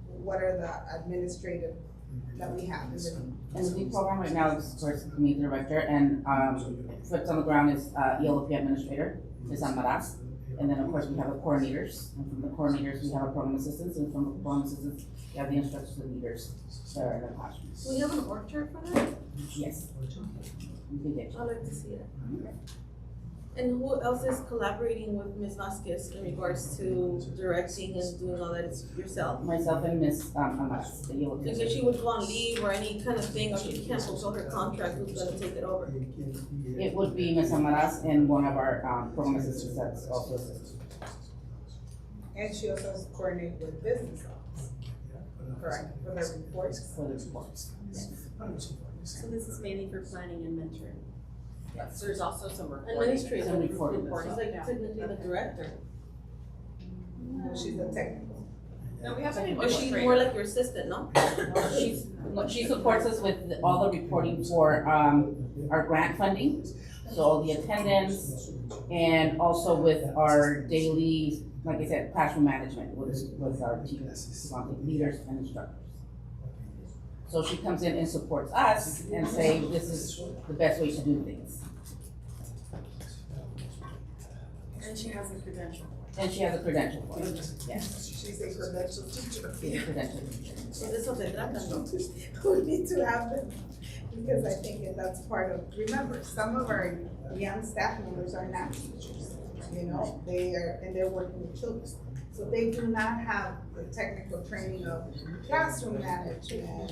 what are the administrative that we have? And the LEAD program right now is, of course, the community director, and flips on the ground is ELP administrator, Ms. Almaraz. And then, of course, we have the coordinators, and from the coordinators, we have our program assistants, and from the program assistants, we have the instructors and leaders that are in the classrooms. Do we have an org chart for that? Yes. We did. I'd like to see it. And who else is collaborating with Ms. Vasquez in regards to directing and doing all that? It's yourself? Myself and Ms. Almaraz, the ELP. Because if she would go on leave or any kind of thing, or she can't fulfill her contract, who's gonna take it over? It would be Ms. Almaraz and one of our program assistants that's also assists. And she also has to coordinate with business office, correct, for their reports? For the reports, yes. So this is mainly for planning and mentoring. Yes, there's also some Administrative Some reporting. reports, like technically the director. She's the technical. No, we have an Or she's more like your assistant, no? She supports us with all the reporting for our grant funding, so all the attendance, and also with our daily, like I said, classroom management with our teachers, leaders and instructors. So she comes in and supports us and say, this is the best way to do things. And she has a credential. And she has a credential for it, yes. She's a credential teacher. She's a credential teacher. So de eso se trata, ¿no? We need to have them, because I think that's part of, remember, some of our young staff members are not teachers, you know, they're working with children. So they do not have the technical training of classroom management.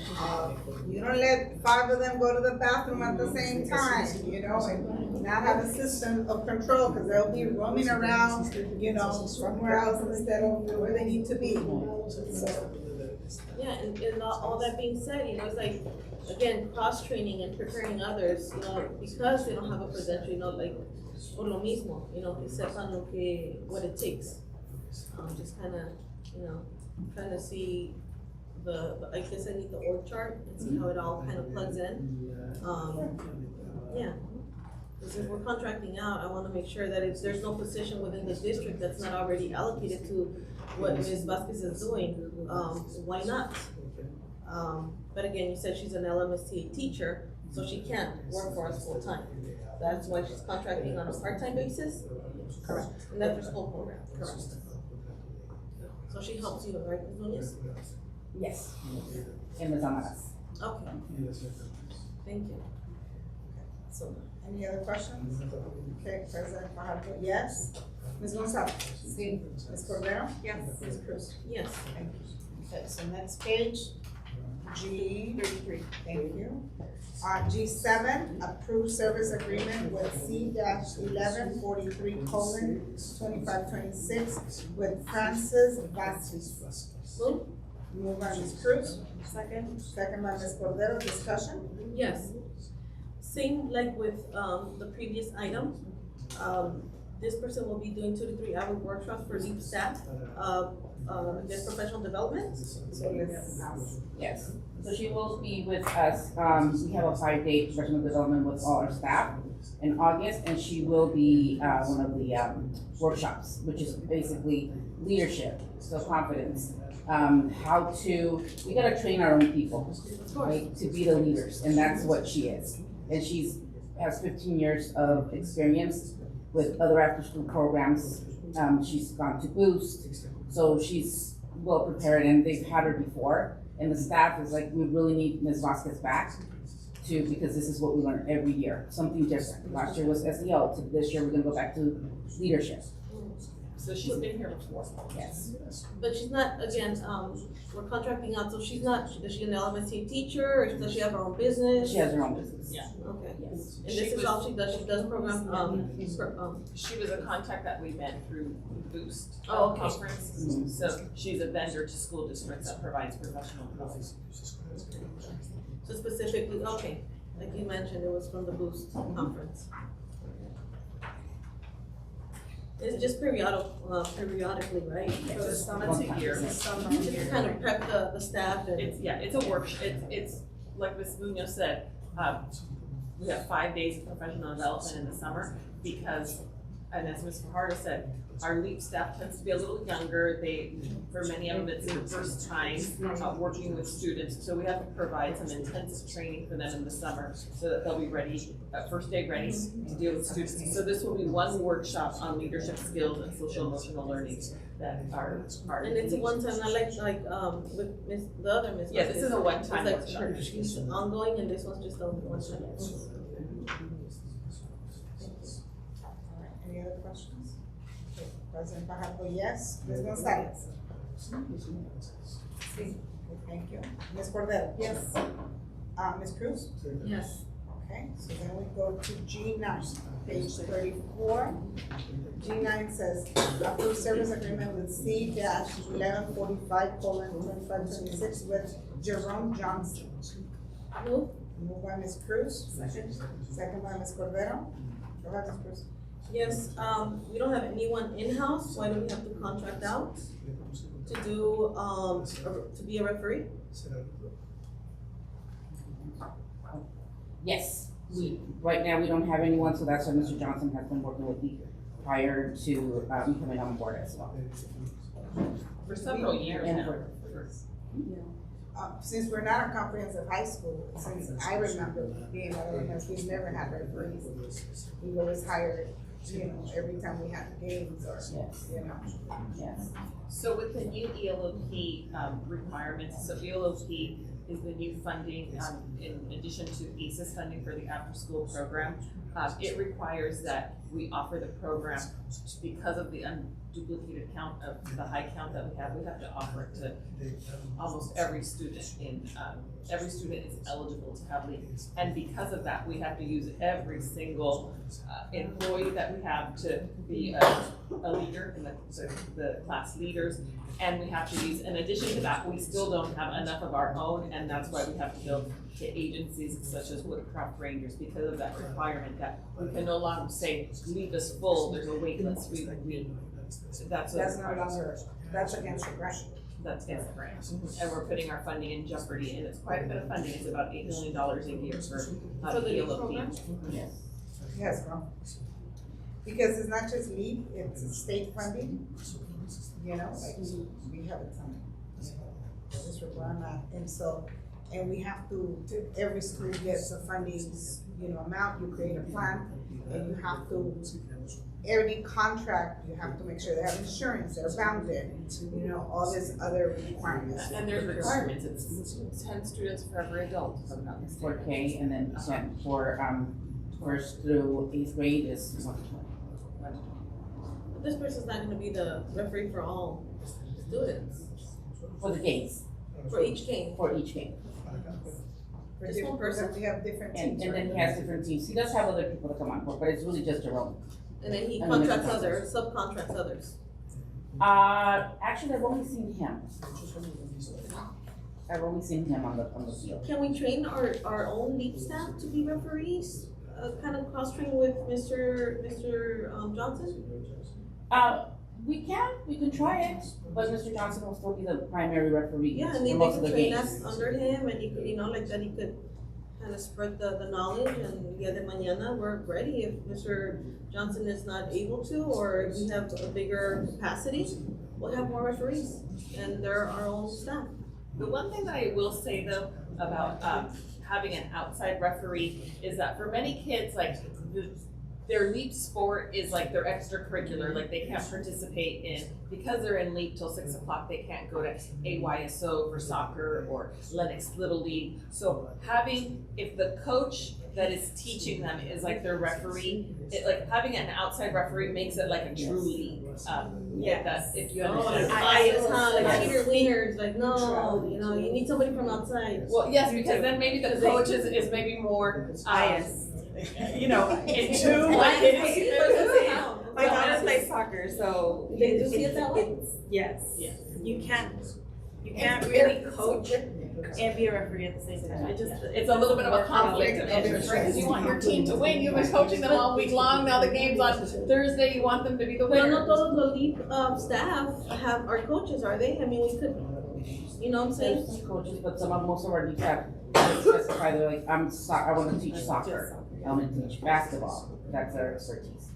You don't let 5 of them go to the bathroom at the same time, you know, and not have a system of control, because they'll be roaming around, you know, somewhere else instead of where they need to be. So, Yeah, and all that being said, you know, it's like, again, cross-training and preparing others, you know, because they don't have a credential, you know, like, por lo mismo, you know, que sepan what it takes. Just kinda, you know, trying to see I guess I need the org chart and see how it all kind of plugs in. Yeah. Because if we're contracting out, I wanna make sure that there's no position within the district that's not already allocated to what Ms. Vasquez is doing, why not? But again, you said she's an LMSTA teacher, so she can't work for us full-time. That's why she's contracting on a part-time basis? correct. And that's her school program? Correct. So she helps you, right, Ms. Nunez? Yes. And Ms. Almaraz. Okay, thank you. So, any other questions? Okay, President Fajardo, yes. Ms. Gonzalez? Sí. Ms. Cordero? Yes. Ms. Cruz? Yes. Thank you. Okay, so next page, G33, thank you. G7, approved service agreement with C-1143:2526 with Francis Vasquez. Move by Ms. Cruz. Second. Second by Ms. Cordero, discussion? Yes. Same like with, the previous item, this person will be doing 2 to 3 hour workshops for LEAP staff, this professional development. So let's ask. Yes, so she will be with us, we have a 5-day professional development with all our staff in August, and she will be, one of the, workshops, which is basically leadership, self-confidence, we gotta train our own people, right, to be the leaders, and that's what she is. And has 15 years of experience with other after-school programs. She's gone to Boost, so she's well prepared, and they've had her before. And the staff is like, we really need Ms. Vasquez back because this is what we learn every year, something different. Last year was SEL, to this year we're gonna go back to leadership. So she's been here before. Yes. But she's not, again, we're contracting out, so she's not, is she an elementary teacher, or does she have her own business? She has her own business. Yeah. Okay. Yes. And this is all she does program, She was a contact that we met through Boost Oh, okay. conference. So she's a vendor to school districts that provides professional development. so specifically, okay, like you mentioned, it was from the Boost conference. It's just periodically, right? For the summer. Once a year. Just to kind of prep the staff and. It's a workshop, it's, like Ms. Munoz said, we have 5 days of professional development in the summer because, and as Ms. Fajardo said, our LEAP staff tends to be a little younger. For many of them, it's their first time working with students. So we have to provide some intensive training for them in the summer so that they'll be ready, first day ready to deal with students. So this will be one workshop on leadership skills and social emotional learning that are part of And it's a one-time, not like, with the other Miss. Yeah, this is a one-time It's like workshop. she's ongoing and this one's just a one-time. Any other questions? Okay, President Fajardo, yes. Ms. Gonzalez? Thank you. Ms. Cordero? Yes. Ms. Cruz? Yes. Okay, so then we go to G9, page 34. G9 says, approve service agreement with C-1145:2526 with Jerome Johnson. Move. Moved by Ms. Cruz. Second by Ms. Cordero. Go ahead, Ms. Cruz. Yes, we don't have anyone in-house, why do we have to contract out to do, to be a referee? Yes, right now we don't have anyone, so that's why Mr. Johnson has been working with me prior to me coming on board as well. For several years And now. Since we're not a comprehensive high school, since I remember being at OMS, we've never had referees. We always hired, every time we had games or, Yes. So with the new ELOP requirements, so ELOP is the new funding, in addition to ACES funding for the after-school program. It requires that we offer the program because of the unduplicated count of the high count that we have to offer it to almost every student every student is eligible to have leave. And because of that, we have to use every single employee that we have to be a leader in the class leaders. And we have to use, in addition to that, we still don't have enough of our own, and that's why we have to go to agencies such as Woodcraft Rangers because of that requirement that we can no longer say, leave us full, there's a wait list, that's no longer, that's against the grant. That's against the grant. And we're putting our funding in jeopardy, and it's quite a bit of funding, it's about $8 million a year for the new ELOP. program? Yes. Yes, girl. Because it's not just LEAP, it's state funding, like we have a ton. This requirement, and we have to every school gets a funding, amount, you create a plan, and you have to, every contract, you have to make sure they have insurance, they're bounded, all these other requirements. And there's requirements, it's 10 students for every adult. For K, and then 10 for first through 8th grade is 120. But this person's not gonna be the referee for all students, For the games. for each game. For each game. For Just one different person? We have different teams. And then he has different teams. He does have other people that come on board, but it's really just Jerome. And then he And contracts Mr. others, subcontracts others. Actually, I've only seen him. I've only seen him on the field. Can we train our own lead staff to be referees? Kind of cross-train with Mr. Johnson? We can try it, but Mr. Johnson will still be the primary referee Yeah, and for then most they of could the train games. us under him and he could, like that he could kind of spread the knowledge and de mañana, we're ready if Mr. Johnson is not able to, or if we have a bigger capacity, we'll have more referees and they're our own staff. The one thing that I will say though about having an outside referee is that for many kids, like their LEAP sport is like their extracurricular, like they can't participate in, because they're in LEAP till 6 o'clock, they can't go to AYSO for soccer or Lennox Little League. So if the coach that is teaching them is like their referee, like having an outside referee makes it like a true league. If you understand. Bias, huh? Like cheater wieners, like no, you know, you need somebody from outside. Well, yes, because then maybe the coach is maybe more biased. You know, into like My daughter plays soccer, so They do see it that way? yes. You can't really coach and be a referee at the same time. It's a little bit of a conflict of interest, right? Because you want your team to win. You've been coaching them all week long. Now the game's on Thursday. You want them to be the But winner. no todos los LEAP staff are coaches, are they? I mean, we could, you know what I'm saying? There's coaches, but most of our leagues have specify, they're like, I want to teach soccer, I want to teach basketball, that's their expertise.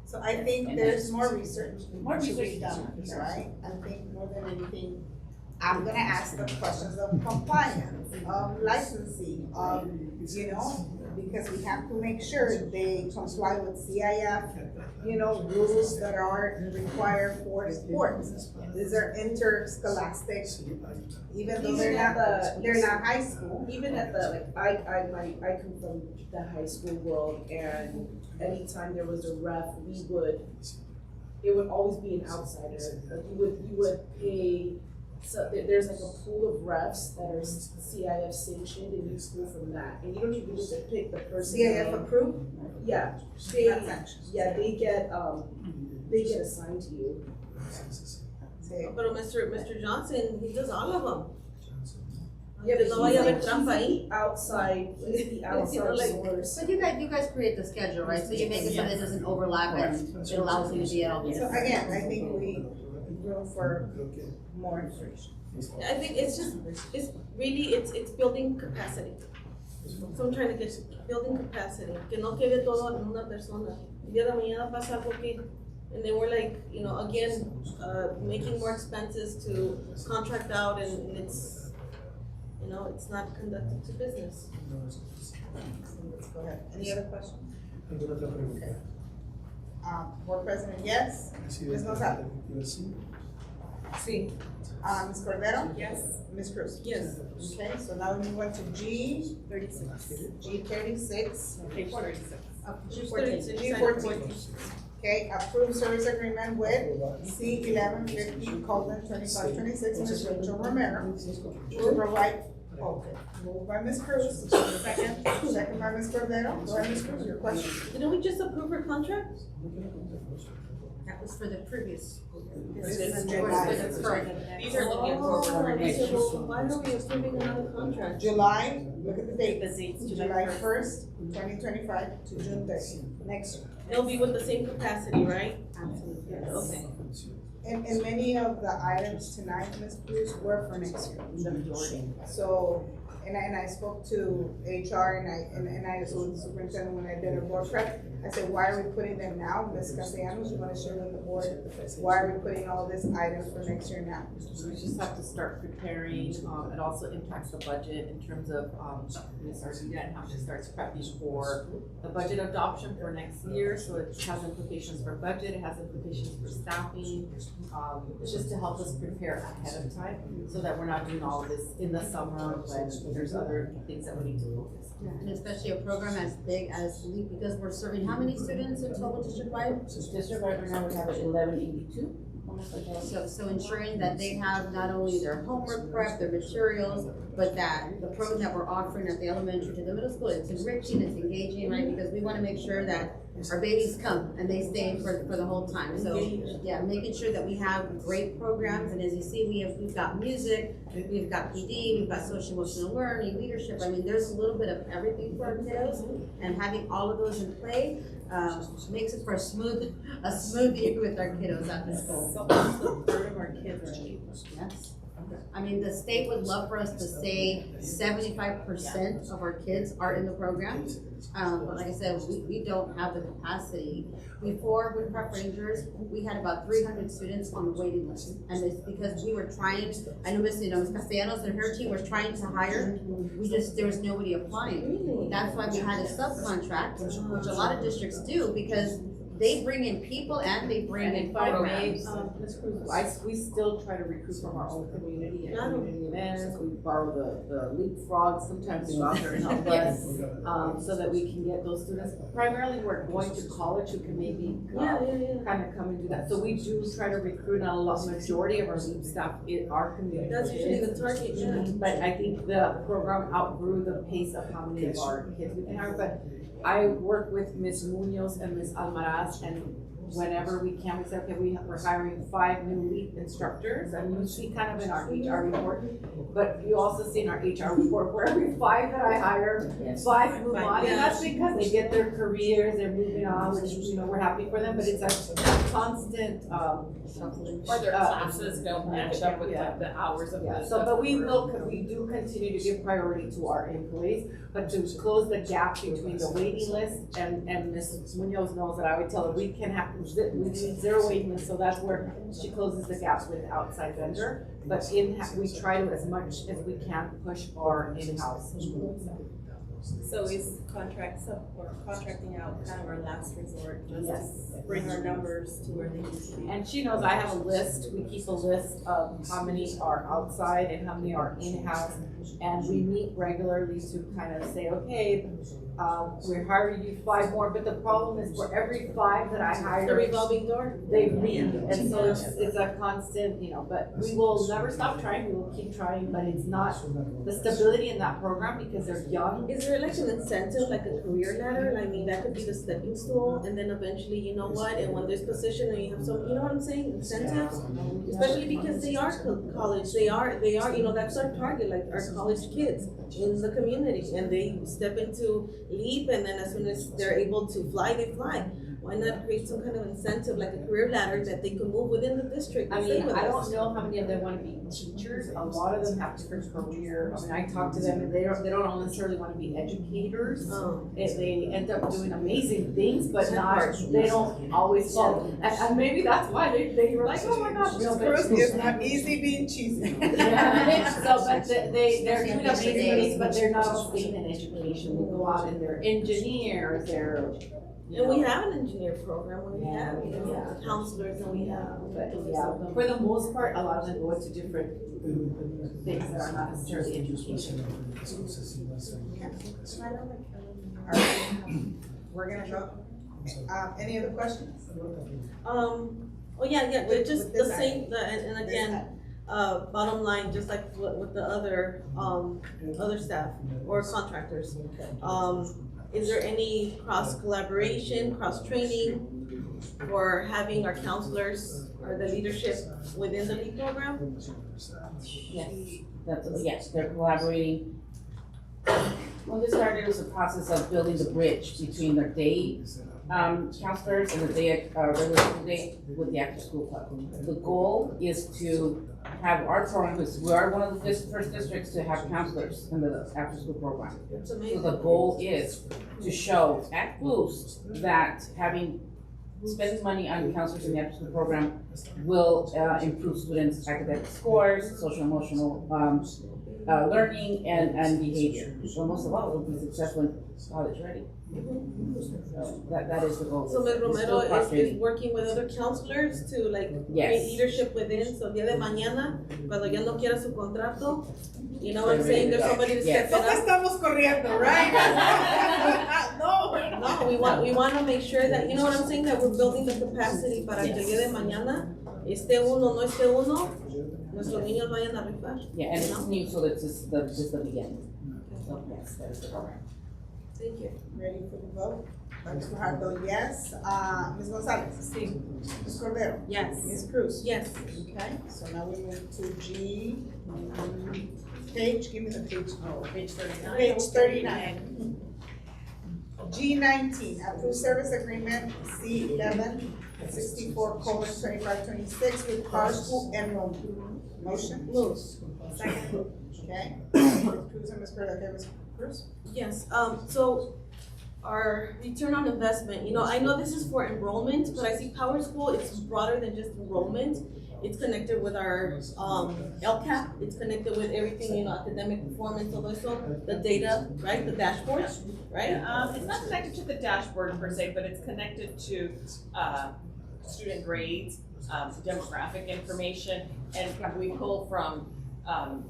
So I think there's more research More to be research. done, right? I think more than anything, I'm gonna ask the questions of compliance, of licensing, of, you know, because we have to make sure they comply with CIF, you know, rules that are required for sports. These are interscholastic, even though they're not high school. Even at the, like, I come from the high school world, and anytime there was a ref, it would always be an outsider. Like you would pay, so there's like a pool of refs that are CIF sanctioned, and you pull from that, and you don't even get to pick the person. CIF approved? Yeah, they get assigned to you. But Mr. Johnson, he does all of them. Yeah, no vaya a haber trampa ahí. Outside, the outside source. But you guys create the schedule, right? So you make it so that it doesn't overlap and it allows you to be at all these. So again, I think we room for more information. I think it's building capacity. So I'm trying to get building capacity, que no quede todo en una persona. El día de mañana pasa algo que, and then we're like, you know, again, making more expenses to contract out, and it's, you know, it's not conducted to business. Let's go ahead. Any other questions? Okay. Board President, yes. Ms. Gonzalez? Sí. Ms. Cordero? Yes. Ms. Cruz? Yes. Okay, so now we move on to G 36. G 36. Page 36. G14. Okay, approved service agreement with C1150:2526, Ms. Rachel Romero, to provide, okay, moved by Ms. Cruz, second by Ms. Cordero. Go ahead, Ms. Cruz, your question. Didn't we just approve her contract? That was for the previous. This is July. These are looking forward for next year. Why are we approving another contract? July, look at the date. The date's July 1st, 2025 to June 30th, next year. It'll be with the same capacity, right? Absolutely. Okay. And many of the items tonight, Ms. Cruz, were for next year, the majority. So, and I spoke to HR and I told the superintendent when I did a board prep, I said, why are we putting them now? Ms. Castellanos, you wanna share with the board, why are we putting all these items for next year now? We just have to start preparing, it also impacts the budget in terms of, Ms. Arcilla and how she starts prepping for the budget adoption for next year, so it has implications for budget, it has implications for staffing. It's just to help us prepare ahead of time, so that we're not doing all of this in the summer when there's other things that we need to focus on. And especially a program as big as LEAP, because we're serving how many students in total district-wide? District-wide right now we have 1182. So ensuring that they have not only their homework prep, their materials, but that the program that we're offering at the elementary to the middle school, it's enriching, it's engaging, right? Because we wanna make sure that our babies come and they stay for the whole time. So, yeah, making sure that we have great programs, and as you see, we've got music, we've got PD, we've got social emotional learning, leadership. I mean, there's a little bit of everything for our kiddos, and having all of those in play makes it for a smooth year with our kiddos at the school. So almost a third of our kids are able. Yes. I mean, the state would love for us to say 75% of our kids are in the program. But like I said, we don't have the capacity. Before with Prep Rangers, we had about 300 students on the waiting list. And it's because we were trying, I know Ms. Castellanos and her team was trying to hire, there was nobody applying. That's why we had a subcontract, which a lot of districts do, because they bring in people and they bring in programs. Ms. Cruz, we still try to recruit from our own community and community events. We borrow the leapfrog, sometimes we go out there and help us, so that we can get those students. Primarily, we're going to college who can maybe kind of come and do that. So we do try to recruit, and a lot, majority of our leap staff in our community. That's usually the target, But I think the program outgrew the pace of how many of our kids we can hire. But I work with Ms. Munoz and Ms. Almaraz, and whenever we can, we say, okay, we're hiring 5 new leap instructors, and you see kind of in our HR report, but you also see in our HR report, for every 5 that I hire, 5 move on, and that's because they get their careers, they're moving on, which, we're happy for them, but it's a constant, Or their classes don't match up with the hours of the. So, but we do continue to give priority to our employees, but to close the gap between the waiting list, and Ms. Munoz knows that I would tell her, we need 0 waiting list, so that's where she closes the gaps with outside vendor. But we try to, as much as we can, push our in-house. So is contracting out kind of our last resort, just to bring our numbers to where they need to be? And she knows I have a list, we keep a list of how many are outside and how many are in-house. And we meet regularly to kind of say, okay, we're hiring you 5 more, but the problem is for every 5 that I hire. The revolving door? They leave, and so it's a constant, but we will never stop trying, we will keep trying, but it's not the stability in that program because they're young. Is there like an incentive, like a career ladder? I mean, that could be the stepping stool, and then eventually, you know what, and when there's position and you have some, you know what I'm saying, incentives? Especially because they are college, they are, that's our target, like our college kids in the community, and they step into leap, and then as soon as they're able to fly, they fly. Why not create some kind of incentive, like a career ladder that they can move within the district? I mean, I don't know how many of them want to be teachers. A lot of them have different career. I mean, I talk to them, and they don't necessarily want to be educators. They end up doing amazing things, but they don't always follow. And maybe that's why they were like, oh my gosh, It's not easy being cheesy. So, but they're doing amazing things, but they're not all staying in education. They go out and they're engineers. And we have an engineer program, we have, counselors, and we have. But for the most part, a lot of them go into different things that are not necessarily education. We're gonna go. Any other questions? Just the same, and again, bottom line, just like with the other staff or contractors. Is there any cross collaboration, cross training for having our counselors or the leadership within the LEAD program? Yes, they're collaborating. When this started, it was a process of building the bridge between the day counselors and the day regular school day with the after school club. The goal is to have our program, because we are one of the first districts to have counselors in the after school program. So the goal is to show at Boost that spending money on counselors in the after school program will improve students' academic scores, social emotional learning, and behavior. So most of all, will be successful in college ready. So that is the goal. So Ms. Romero is working with other counselors to create leadership within, so día de mañana, cuando ya no quiera su contrato, you know what I'm saying, there's somebody to step it up. Estamos corriendo, right? No, we want to make sure that, you know what I'm saying, that we're building the capacity para que el día de mañana, esté uno, no esté uno, nuestros niños vayan a rifar. Yeah, and it's new, so that's just the beginning. So yes, that is the program. Thank you. Ready for the vote? Ms. Fajardo, yes. Ms. Gonzalez? Sí. Ms. Cordero? Yes. Ms. Cruz? Yes. Okay, so now we move to G. Page, give me the page. Oh, page 39. Page 39. G19, approved service agreement C11 64:2526 with Car School Enrollment. Motion? Move. Second. Okay. Ms. Cruz and Ms. Perla, okay, Ms. Cruz? Yes, so our return on investment, I know this is for enrollment, but I see Power School, it's broader than just enrollment. It's connected with our LCAP, it's connected with everything, academic performance, also the data, right, the dashboard, right? It's not connected to the dashboard per se, but it's connected to student grades, demographic information, and we pull from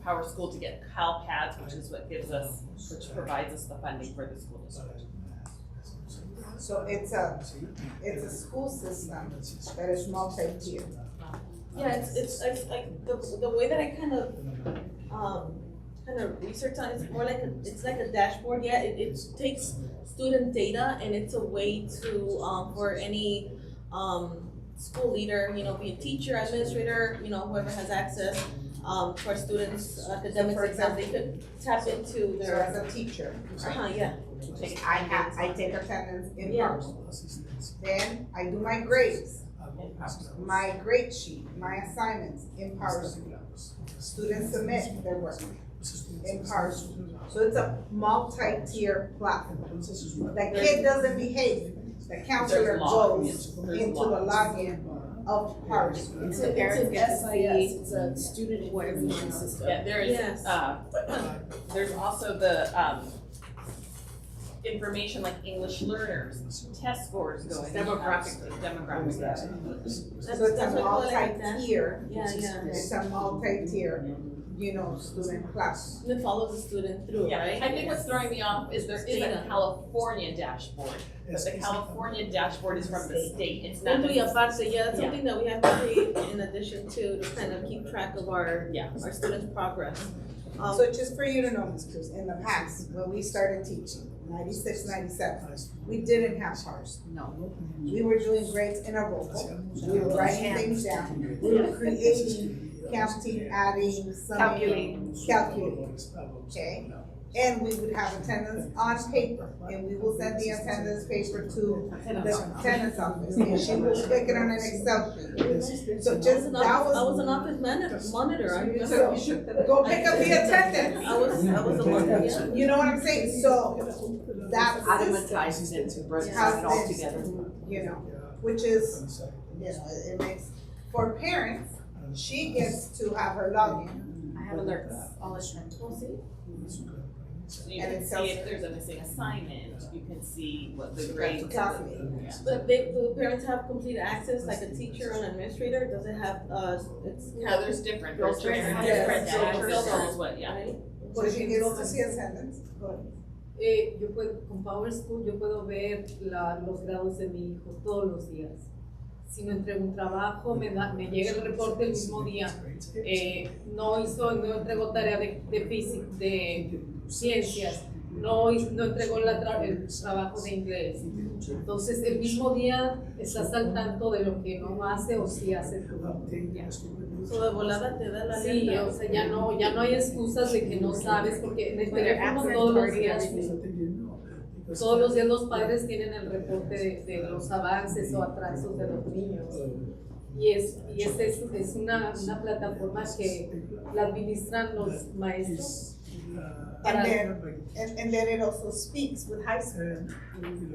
Power School to get CalCADS, which is what which provides us the funding for the school district. So it's a school system that is multi-tier. Yeah, it's like the way that I kind of research on it, it's more like it's like a dashboard. Yeah, it takes student data and it's a way to for any school leader, be a teacher, administrator, whoever has access for students' academic exams, they could tap into So their. as a teacher, Yeah. I take attendance in person. Then I do my grades, my grade sheet, my assignments in Power School. Students submit their work in Power School. So it's a multi-tier platform. The kid doesn't behave, the counselor goes into the login of Power School. It's an SIS, it's a student information system. Yeah, there is, Yes. There's also the, information like English learners, test scores going. Demographic data. So it's a multi-tier, Yeah, yeah. it's a multi-tier, student class. It follows the student through, Yeah, right? I think what's throwing me off is there is a California dashboard, but the California dashboard is from the state, it's not. Muy aparte, yeah, that's something that we have to create in addition to kind of keep track of our students' progress. So just for you to know, Ms. Cruz, in the past, when we started teaching, 96, 97, we didn't have PARS. No. We were doing grades in a roll. We were writing things down. We were creating, counting, adding, summing, calculating. Okay? And we would have attendance on paper, and we will send the attendance paper to the attendance office, and she will stick it on an Excel sheet. So just, that was. I was an office monitor, I remember. So, go pick up the attendance. I was a monitor, yeah. You know what I'm saying? So, that Automatizes it, brings it all together. Which is, it makes, for parents, she gets to have her login. I have alerts all the time. We'll see. So you And can it see tells- if there's a missing assignment, you can see what the grades. Calculate. But do parents have complete access, like a teacher or an administrator, does it have, it's. No, there's different, there's different Filters. filters, what, yeah. Right? But she gets to see attendance. Yo puedo, con Power School, yo puedo ver los grados de mi hijo todos los días. Si no entrego un trabajo, me llega el reporte el mismo día. No entregó tarea de ciencias, no entregó el trabajo de inglés. Entonces, el mismo día estás al tanto de lo que no hace o si hace todo. So de volada te da la Sí, alerta. o sea, ya no hay excusas de que no sabes, porque en el teléfono todos los días los padres tienen el reporte de los avances o atrasos de los niños. Y es una plataforma que la administran los maestros. And then it also speaks with high school.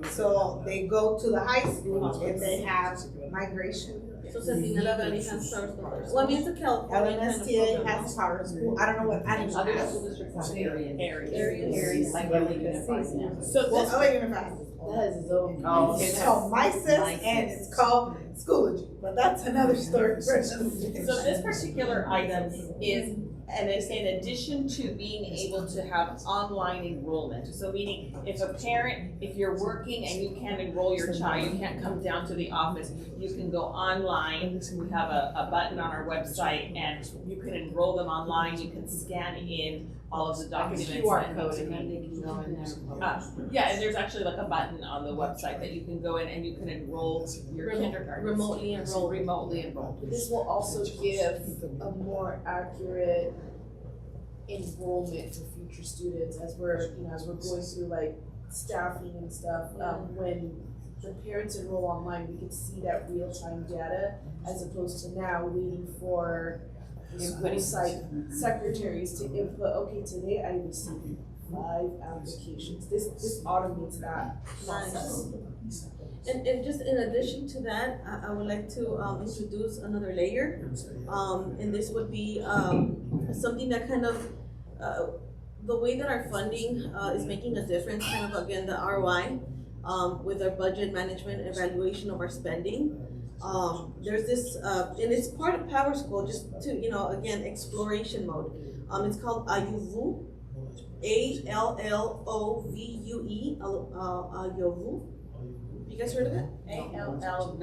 So they go to the high school and they have migration. So Sentinel already has Power School. Well, I mean, it's a California kind of LMSTA program. has Power School. I don't know what Adams Other has. school districts have Areas. areas, like LA Unified now. So Well, this, LA Unified. That has its own. Oh, it's called MySys and it's called Schoology, but that's another story for another day. so this particular item is, and it's in addition to being able to have online enrollment. So meaning, if you're working and you can't enroll your child, you can't come down to the office, you can go online. We have a button on our website and you can enroll them online, you can scan in all of the documents. QR code and then they can go in there. Yeah, and there's actually like a button on the website that you can go in and you can enroll your kindergarten. Remotely enrolled. Remotely enrolled. This will also give a more accurate enrollment for future students as we're going through like staffing and stuff. When the parents enroll online, we can see that real-time data as opposed to now waiting for site secretaries to input, okay, today I received 5 applications. This automates that process. And just in addition to that, I would like to introduce another layer. And this would be something that kind of, the way that our funding is making a difference, kind of again, the ROI, with our budget management, evaluation of our spending. There's this, and it's part of Power School, just to, again, exploration mode. It's called ALLOVUE, ALLOVUE, ALLOVUE. You guys heard of it? ALLOVUE.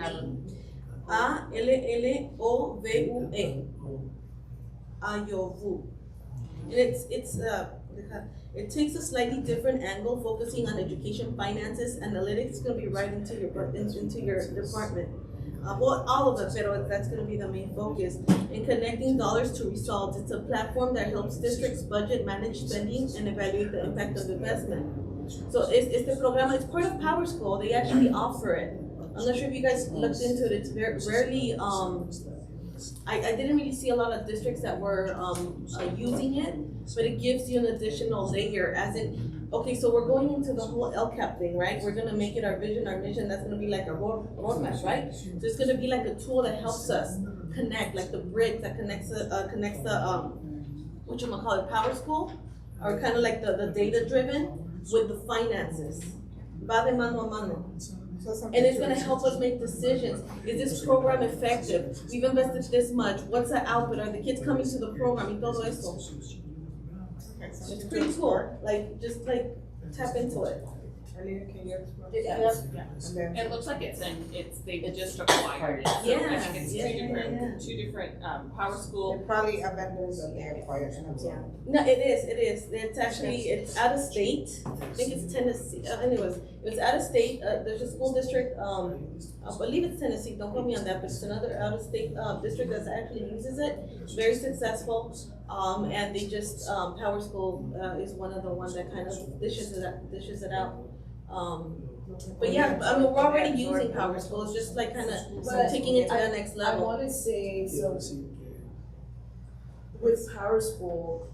ALLOVUE. And it takes a slightly different angle, focusing on education, finances, analytics. It's going to be right into your department. Well, all of it, but that's going to be the main focus. In connecting dollars to results, it's a platform that helps districts budget, manage spending, and evaluate the impact of investment. So it's the program. It's part of Power School. They actually offer it. I'm not sure if you guys looked into it. It's very rarely. I didn't really see a lot of districts that were using it, but it gives you an additional layer, as in, okay, so we're going into the whole LCAP thing, right? We're gonna make it our vision, our mission. That's gonna be like a roadmap, right? So it's gonna be like a tool that helps us connect, like the bridge that connects the whatchamacallit, Power School, or kind of like the data driven with the finances. Va de mano a mano. And it's going to help us make decisions. Is this program effective? We've invested this much. What's the output? Are the kids coming to the program? Y todo eso. It's pretty cool. Just tap into it. Alina, can you explain? It looks like they just acquired it. So I think it's two different Power School. They're probably a vendors that they acquired. No, it is. It's out of state. I think it's Tennessee. Anyways, it's out of state. There's a school district, I believe it's Tennessee, don't quote me on that, but it's another out of state district that actually uses it. Very successful. And they just, Power School is one of the ones that kind of dishes it out. But yeah, I mean, we're already using Power School. It's just like kind of taking it to the next level. I want to say, so with Power School,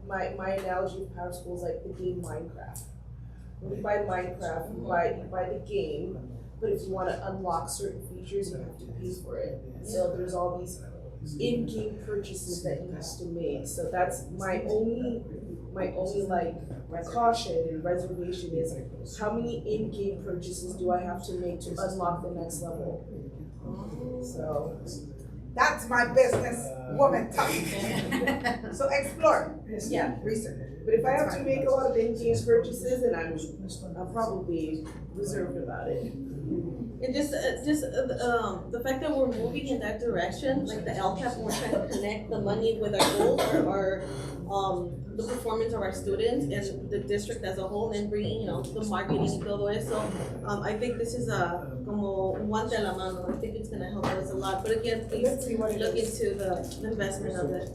my analogy of Power School is like the game Minecraft. When you buy Minecraft, you buy the game, but if you want to unlock certain features, you have to pay for it. So there's all these in-game purchases that you have to make. So that's my only like caution and reservation is how many in-game purchases do I have to make to unlock the next level? So that's my business woman talk. So explore. Yeah, research. But if I have to make a lot of in-game purchases, then I'm probably reserved about it. And just the fact that we're moving in that direction, like the LCAP, we're trying to connect the money with our goals, or the performance of our students and the district as a whole, and bringing, the marketing and todo eso. I think this is como un guante a la mano. I think it's going to help us a lot. But again, please look into the investment of it.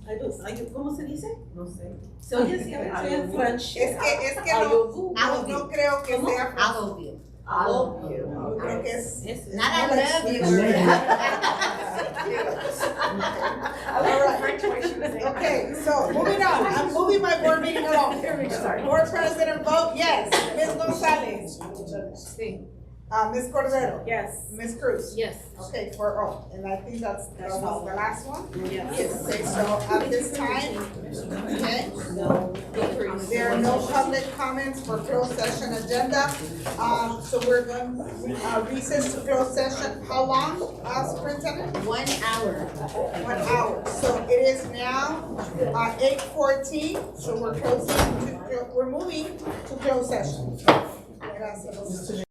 I do. ¿Cómo se dice? No sé. Se oye así, estoy en French. Es que no creo que sea ALLOVUE. ALLOVUE. Yo creo que es Not I love you. All right. Okay, so moving on. I'm moving my board meeting along. Here we go. Board president vote, yes. Ms. Gonzalez. Sí. Ms. Cordero. Yes. Ms. Cruz. Yes. Okay, for all. And I think that was the last one? Yes. Okay, so at this time, okay, there are no public comments for closed session agenda. So we're going to recess to closed session. How long, Superintendent? 1 hour. 1 hour. So it is now 8:14. So we're moving to closed session. Gracias.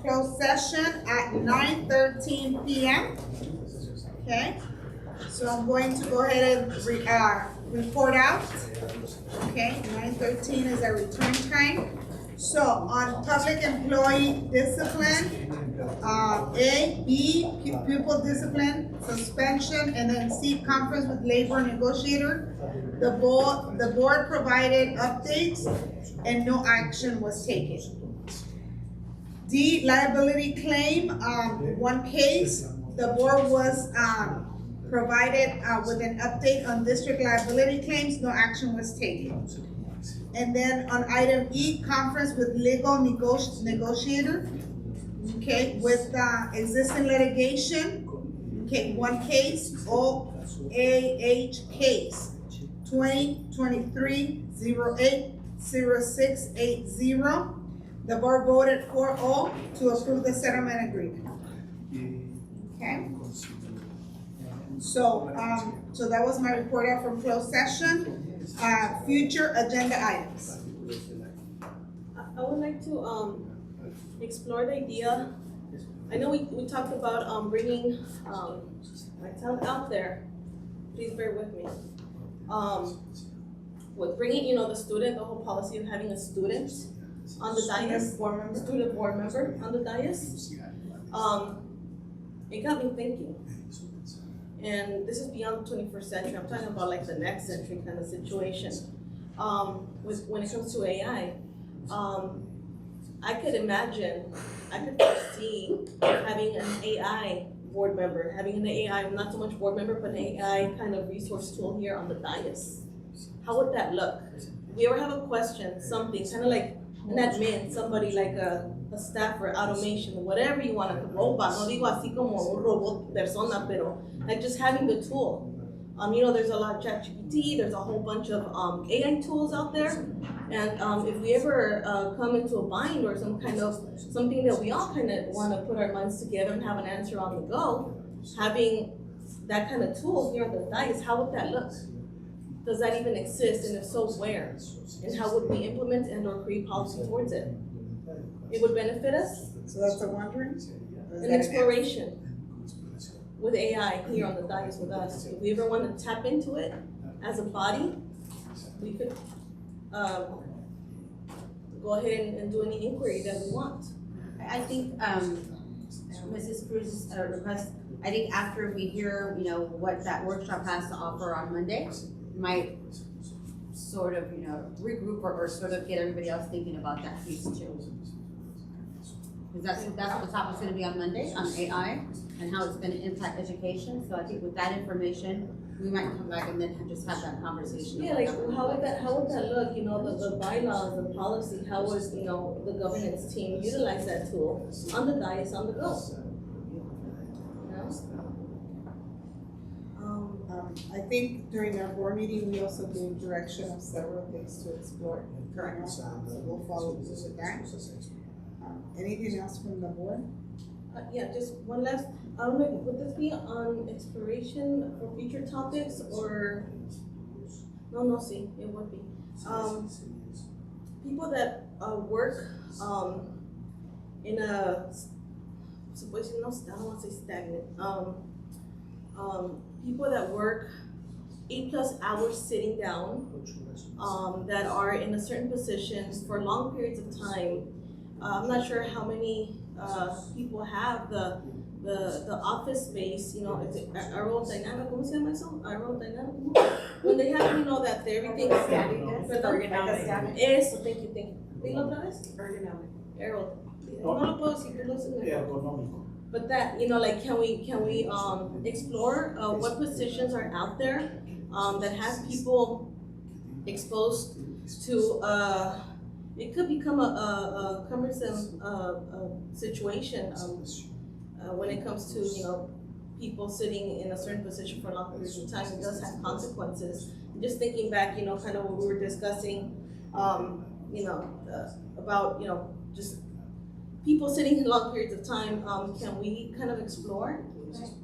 closed session at 9:13 p.m. Okay, so I'm going to go ahead and report out. Okay, 9:13 is our return time. So on public employee discipline, A, B, pupil discipline, suspension, and then C, conference with labor negotiator. The board provided updates and no action was taken. D, liability claim, one case, the board was provided with an update on district liability claims, no action was taken. And then on item E, conference with legal negotiator, okay, with existing litigation, okay, one case, OAH case, 2023-08-0680. The board voted 4-0 to approve the settlement agreement. Okay. So that was my report out from closed session. Future agenda items. I would like to explore the idea. I know we talked about bringing my talent out there. Please bear with me. With bringing the student, the whole policy of having a student on the dais, student board member on the dais. It got me thinking. And this is beyond the 21st century. I'm talking about like the next century kind of situation. When it comes to AI, I could foresee having an AI board member, having an AI, not so much board member, but an AI kind of resource tool here on the dais. How would that look? If we ever have a question, something, kind of like an admin, somebody like a staffer, automation, whatever you want, a robot, no digo así como un robot persona, pero like just having the tool. There's a lot of ChatGPT, there's a whole bunch of AI tools out there. And if we ever come into a bind or something that we all kind of want to put our minds together and have an answer on the go, having that kind of tool here on the dais, how would that look? Does that even exist? And if so, where? And how would we implement and or create policy towards it? It would benefit us. So that's a wondering? An exploration with AI here on the dais with us. If we ever want to tap into it as a body, we could go ahead and do any inquiry that we want. I think Mrs. Cruz's request, I think after we hear, what that workshop has to offer on Monday, might sort of, regroup or sort of get everybody else thinking about that piece too. Because that's what the topic's gonna be on Monday, on AI, and how it's gonna impact education. So I think with that information, we might come back and then just have that conversation. Yeah, like how would that look? The bylaws, the policy, how would the governance team utilize that tool on the dais, on the go? I think during our board meeting, we also gave direction of several things to explore. Correct. So we'll follow through with that. Anything else from the board? Yeah, just one last, I don't know, would this be on exploration for future topics or? No, see, it would be. People that work in a, I don't want to say stagnant, people that work 8+ hours sitting down, that are in a certain position for long periods of time. I'm not sure how many people have the office space, is it aerodynamic, ¿cómo se llama eso? Aerodynamic? When they have, that everything is ergonomic. Eso, thank you. Dilo otra vez? Ergonomic. No lo puedo decir, tú lo dices mejor. But that, can we explore what positions are out there that has people exposed to it could become a cumbersome situation when it comes to people sitting in a certain position for long periods of time. It does have consequences. Just thinking back, kind of what we were discussing, about just people sitting in long periods of time. Can we kind of explore,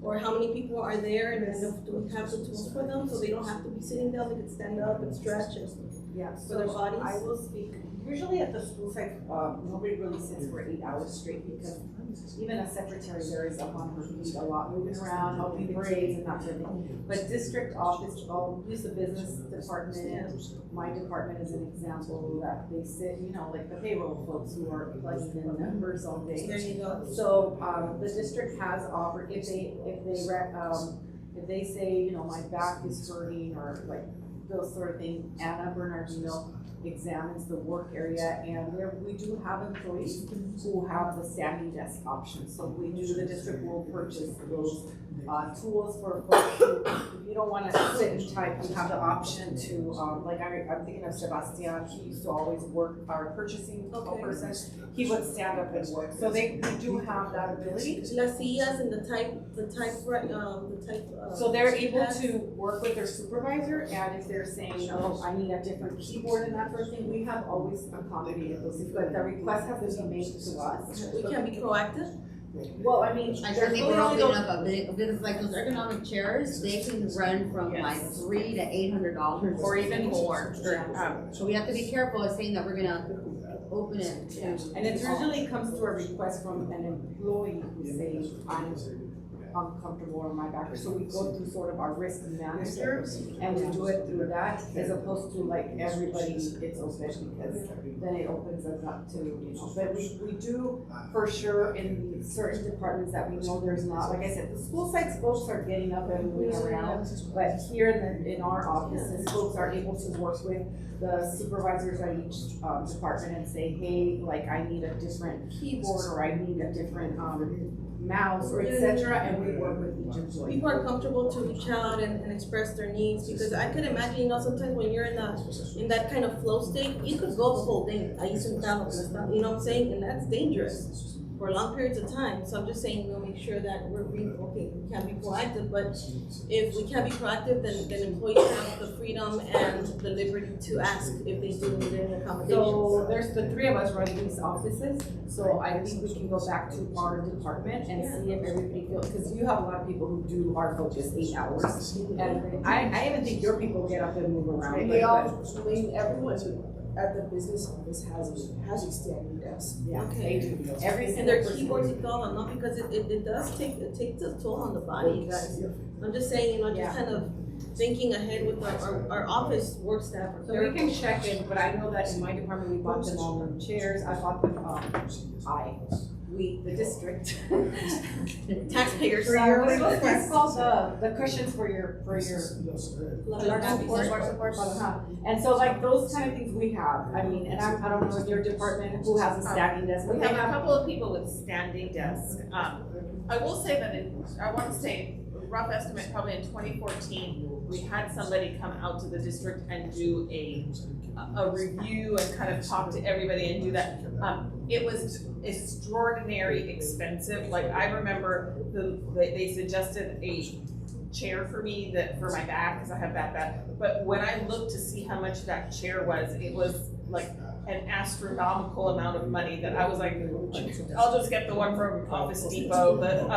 or how many people are there, and do we have the tools for them so they don't have to be sitting down? They can stand up and stretch and for their bodies. I will speak Usually at the school site, nobody really sits for 8 hours straight because even a secretary there is up on her feet a lot, moving around, helping grades and that sort of thing. But district office, I'll use the business department, my department as an example, that they sit, you know, like the payroll folks who are plugging in numbers all day. There you go. So, the district has offered, if they say, you know, my back is hurting or like those sort of things, Anna Bernardino examines the work area, and we do have employees who have the standing desk option. So the district will purchase those tools for folks who, if you don't want to sit and type, you have the option to, like I'm thinking of Sebastian, he used to always work, our purchasing person, he would stand up and work. So they do have that ability. Las sillas and the type. So they're able to work with their supervisor, and if they're saying, oh, I need a different keyboard and that sort of thing, we have always accommodated those. But the request has to be made to us. We can be proactive. Well, I mean, I there's think really we're only opening those- up a big business, like those ergonomic chairs, they can run from like $300 to $800. Or even more. So we have to be careful of saying that we're gonna open it. And it usually comes to a request from an employee who says, I'm uncomfortable on my back. So we go through sort of our risk manager and we do it through that, as opposed to like everybody it's open, because then it opens us up to, you know, but we do for sure in certain departments that we know there's not, like I said, the school sites folks are getting up and moving around, but here in our offices, folks are able to work with the supervisors at each department and say, hey, like I need a different keyboard or I need a different mouse or etc. And we work with each employee. People are comfortable to reach out and express their needs, because I could imagine, you know, sometimes when you're in that kind of flow state, you could go the whole day, ahí sentado, you know what I'm saying, and that's dangerous for long periods of time. So I'm just saying, you know, make sure that we're being, okay, we can't be proactive, but if we can't be proactive, then employees have the freedom and the liberty to ask if they do need any accommodations. So there's the three of us run these offices, so I think we can go back to our department and see if everybody feels, because you have a lot of people who do hard focus 8 hours. And I even think your people get up and move around. And they all, I mean, everyone at the business office has a standing desk. Yeah, Okay. they do. Every And single their person. keyboards and all, not because it does take, it takes a toll on the body, you guys. I'm just saying, you know, just kind of thinking ahead with our office work staff. So we can check it, but I know that in my department, we bought them all new chairs. I bought them, the district. Taxpayers. It's called the cushions for your support. And so like those kind of things we have. I mean, and I don't know if your department, who has a standing desk. We have a couple of people with standing desks. I will say that I want to say, rough estimate, probably in 2014, we had somebody come out to the district and do a review and kind of talk to everybody and do that. It was extraordinary expensive. Like I remember they suggested a chair for me for my back, because I have bad back. But when I looked to see how much that chair was, it was like an astronomical amount of money that I was like, I'll just get the one from Office Depot, but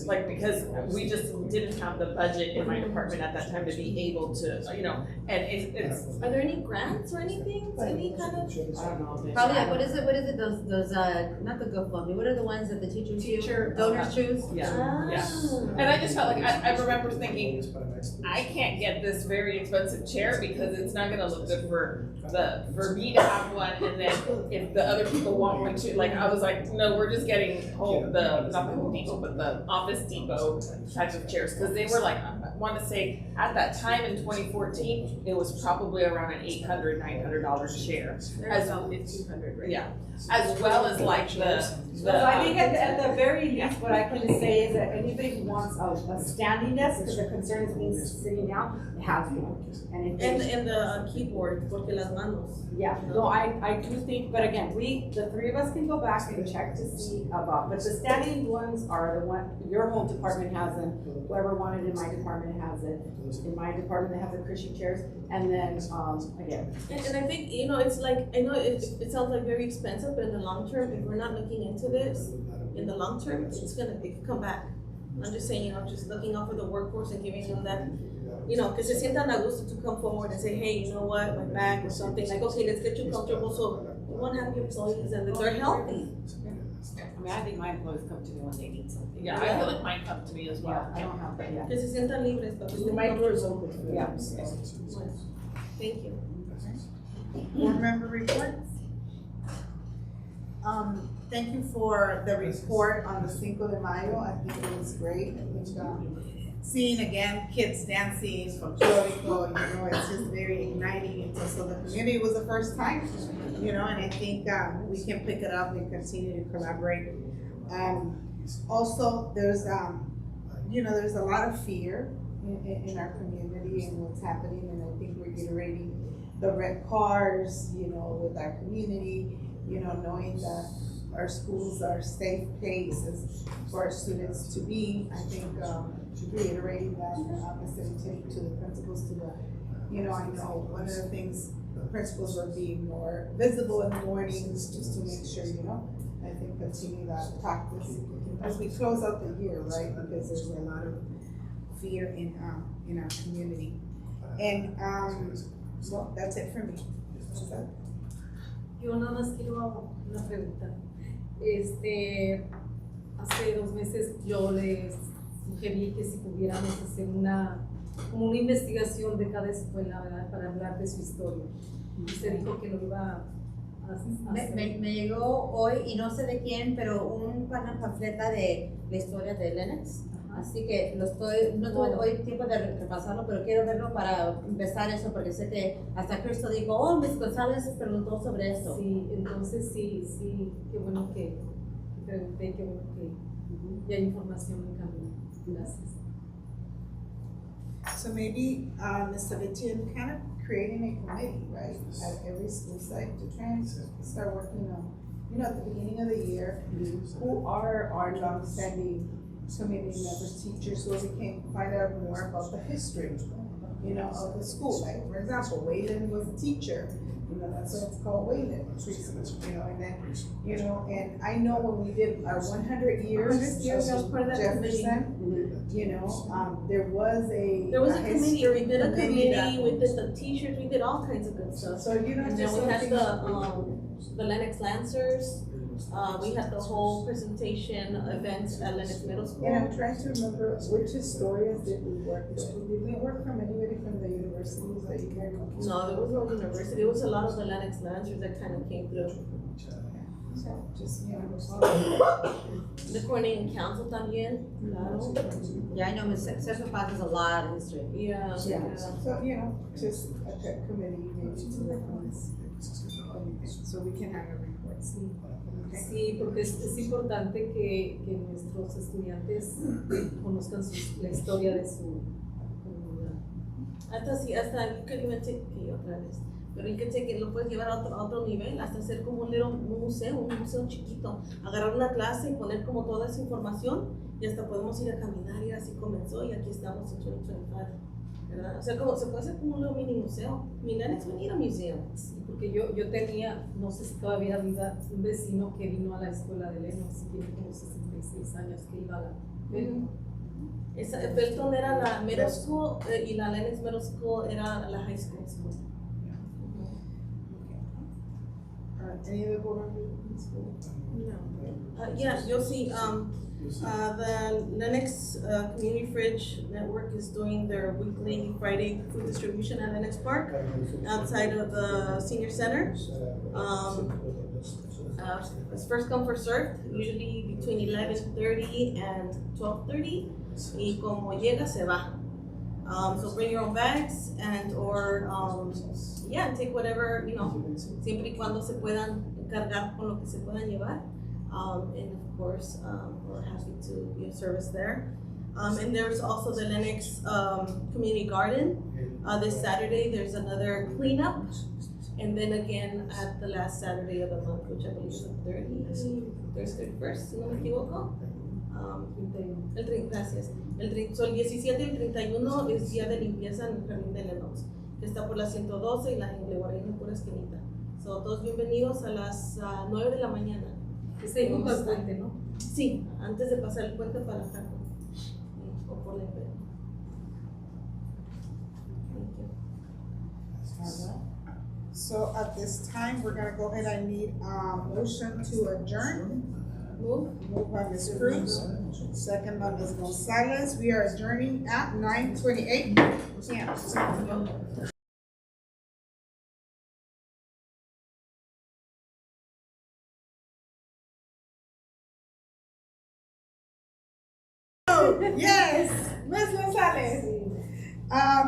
like, because we just didn't have the budget in my department at that time to be able to, you know, and it's. Are there any grants or anything? Any kind of? I don't know. Probably, what is it, those, not the GoFundMe, what are the ones that the teachers use? Donors choose? Yeah, yeah. And I just felt like, I remember thinking, I can't get this very expensive chair because it's not gonna look good for me to have one, and then if the other people want one too, like, I was like, no, we're just getting not the Home Depot, but the Office Depot type of chairs, because they were like, I want to say, at that time in 2014, it was probably around an $800, $900 chair. There's about 1,500, right? Yeah, as well as like So I think at the very least, what I can say is that anybody who wants a standing desk, because the concern is being sitting down, it has one. And the keyboard, porque las manos. Yeah, no, I do think, but again, the three of us can go back and check to see about, but the standing ones are the one, your whole department has them, whoever wanted in my department has it. In my department, they have the cushy chairs, and then, again. And I think, you know, it's like, I know it sounds like very expensive, but in the long term, if we're not looking into this, in the long term, it could come back. I'm just saying, you know, just looking out for the workforce and giving them that, you know, que se sientan a gusto to come forward and say, hey, you know what, my back or something, like, okay, let's get you comfortable, so want happy employees and that they're healthy. I mean, I think my employees come to me when they need something. Yeah, I feel like mine come to me as well. Yeah, I don't have that, yeah. Que se sientan libres, para que My door is open for Yeah. them, so. Thank you. Board member reports? Thank you for the report on the Cinco de Mayo. I think it was great. I think, seeing again kids dancing from Puerto, it's just very igniting. And so the community was the first time, and I think we can pick it up and continue to collaborate. Also, there's there's a lot of fear in our community and what's happening, and I think we're reiterating the red cars, with our community, knowing that our schools are safe places for our students to be. I think reiterating that, facilitating to the principals, I know one of the things, the principals are being more visible in the mornings just to make sure, I think continue that practice as we close out the year, right? Because there's a lot of fear in our community. And well, that's it for me. Yo nada más quiero una pregunta. Hace 2 meses yo les sugerí que si pudiéramos hacer como una investigación de cada escuela, ¿verdad? Para hablar de su historia. Usted dijo que lo iba a hacer. Me llegó hoy, y no sé de quién, pero una panfleta de la historia de Lennox. Así que no tuve hoy tiempo de repasarlo, pero quiero verlo para empezar eso, porque sé que hasta Cristo dijo, Miss González preguntó sobre esto. Sí, entonces sí, qué bueno que pregunté, qué bueno que ya hay información en camino. Gracias. So maybe, Ms. Savitian, kind of creating a committee, right, at every school site to try and start working on, at the beginning of the year, who are our long-standing community members, teachers, so we can find out more about the history, of the school. Like, for example, Wayland was a teacher, that's why it's called Wayland, and then, and I know when we did our 100 years of Jefferson, there was a committee, we did a committee, that- we did the t-shirts, we did all kinds of good stuff. So, And then just we had something- the Lennox Lancers, we had the whole presentation events at Lennox Middle School. And I'm trying to remember which historians did we work with. Did we work from anybody from the universities that you guys? No, there was no university, it was a lot of the Lennox Lancers that kind of came through. So just, The Cornelian Council también, claro. Yeah, I know Ms. Cesar Paz has a lot of history. Yeah. Yeah, so, just a tech committee maybe to work on this. So we can have a report. Sí, porque es importante que nuestros estudiantes conozcan la historia de su comunidad. Hasta you could even take, otra vez, pero you could take it, lo puedes llevar a otro nivel, hasta hacer como un museo chiquito, agarrar una clase y poner como toda esa información y hasta podemos ir a caminar y así comenzó y aquí estamos en 2025, ¿verdad? O sea, se puede hacer como un little mini museo. Lennox, we need a museum. Sí, porque yo tenía, no sé si todavía viva, un vecino que vino a la escuela de Lennox y tiene como 66 años que iba a la Felton era la middle school y la Lennox Middle School era la high school. Any other board members? No. Yeah, you'll see, the Lennox Community Fridge Network is doing their weekly Friday food distribution at Lennox Park outside of the senior center. It's first come, first served, usually between 11:30 and 12:30. Y como llega, se va. So bring your own bags take whatever, siempre y cuando se puedan cargar con lo que se puedan llevar. And of course, we're happy to be of service there. And there's also the Lennox Community Garden. This Saturday, there's another cleanup. And then again, at the last Saturday of the month, which I believe is the 31st, si no me equivoco. Gracias. El 17 y el 31 es día de limpieza en el jardín de Lennox, que está por la 112 y la Guaraína por la esquinita. So, todos bienvenidos a las 9 de la mañana. Está ahí junto al puente, ¿no? Sí, antes de pasar el puente para acá. O por la Imperial. So at this time, we're gonna go ahead, I need a motion to adjourn. Moved by Ms. Cruz, second by Ms. Gonzalez. We are adjourning at 9:28 p.m. Yes, Ms. Gonzalez.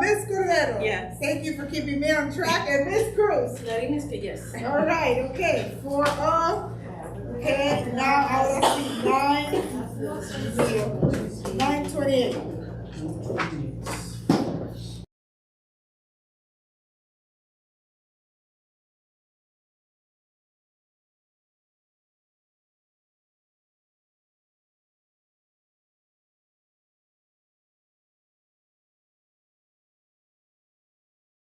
Ms. Cordero. Yes. Thank you for keeping me on track, and Ms. Cruz. Clarín que yes. All right, okay, 4-0. Okay, now ahora sí, 9:28.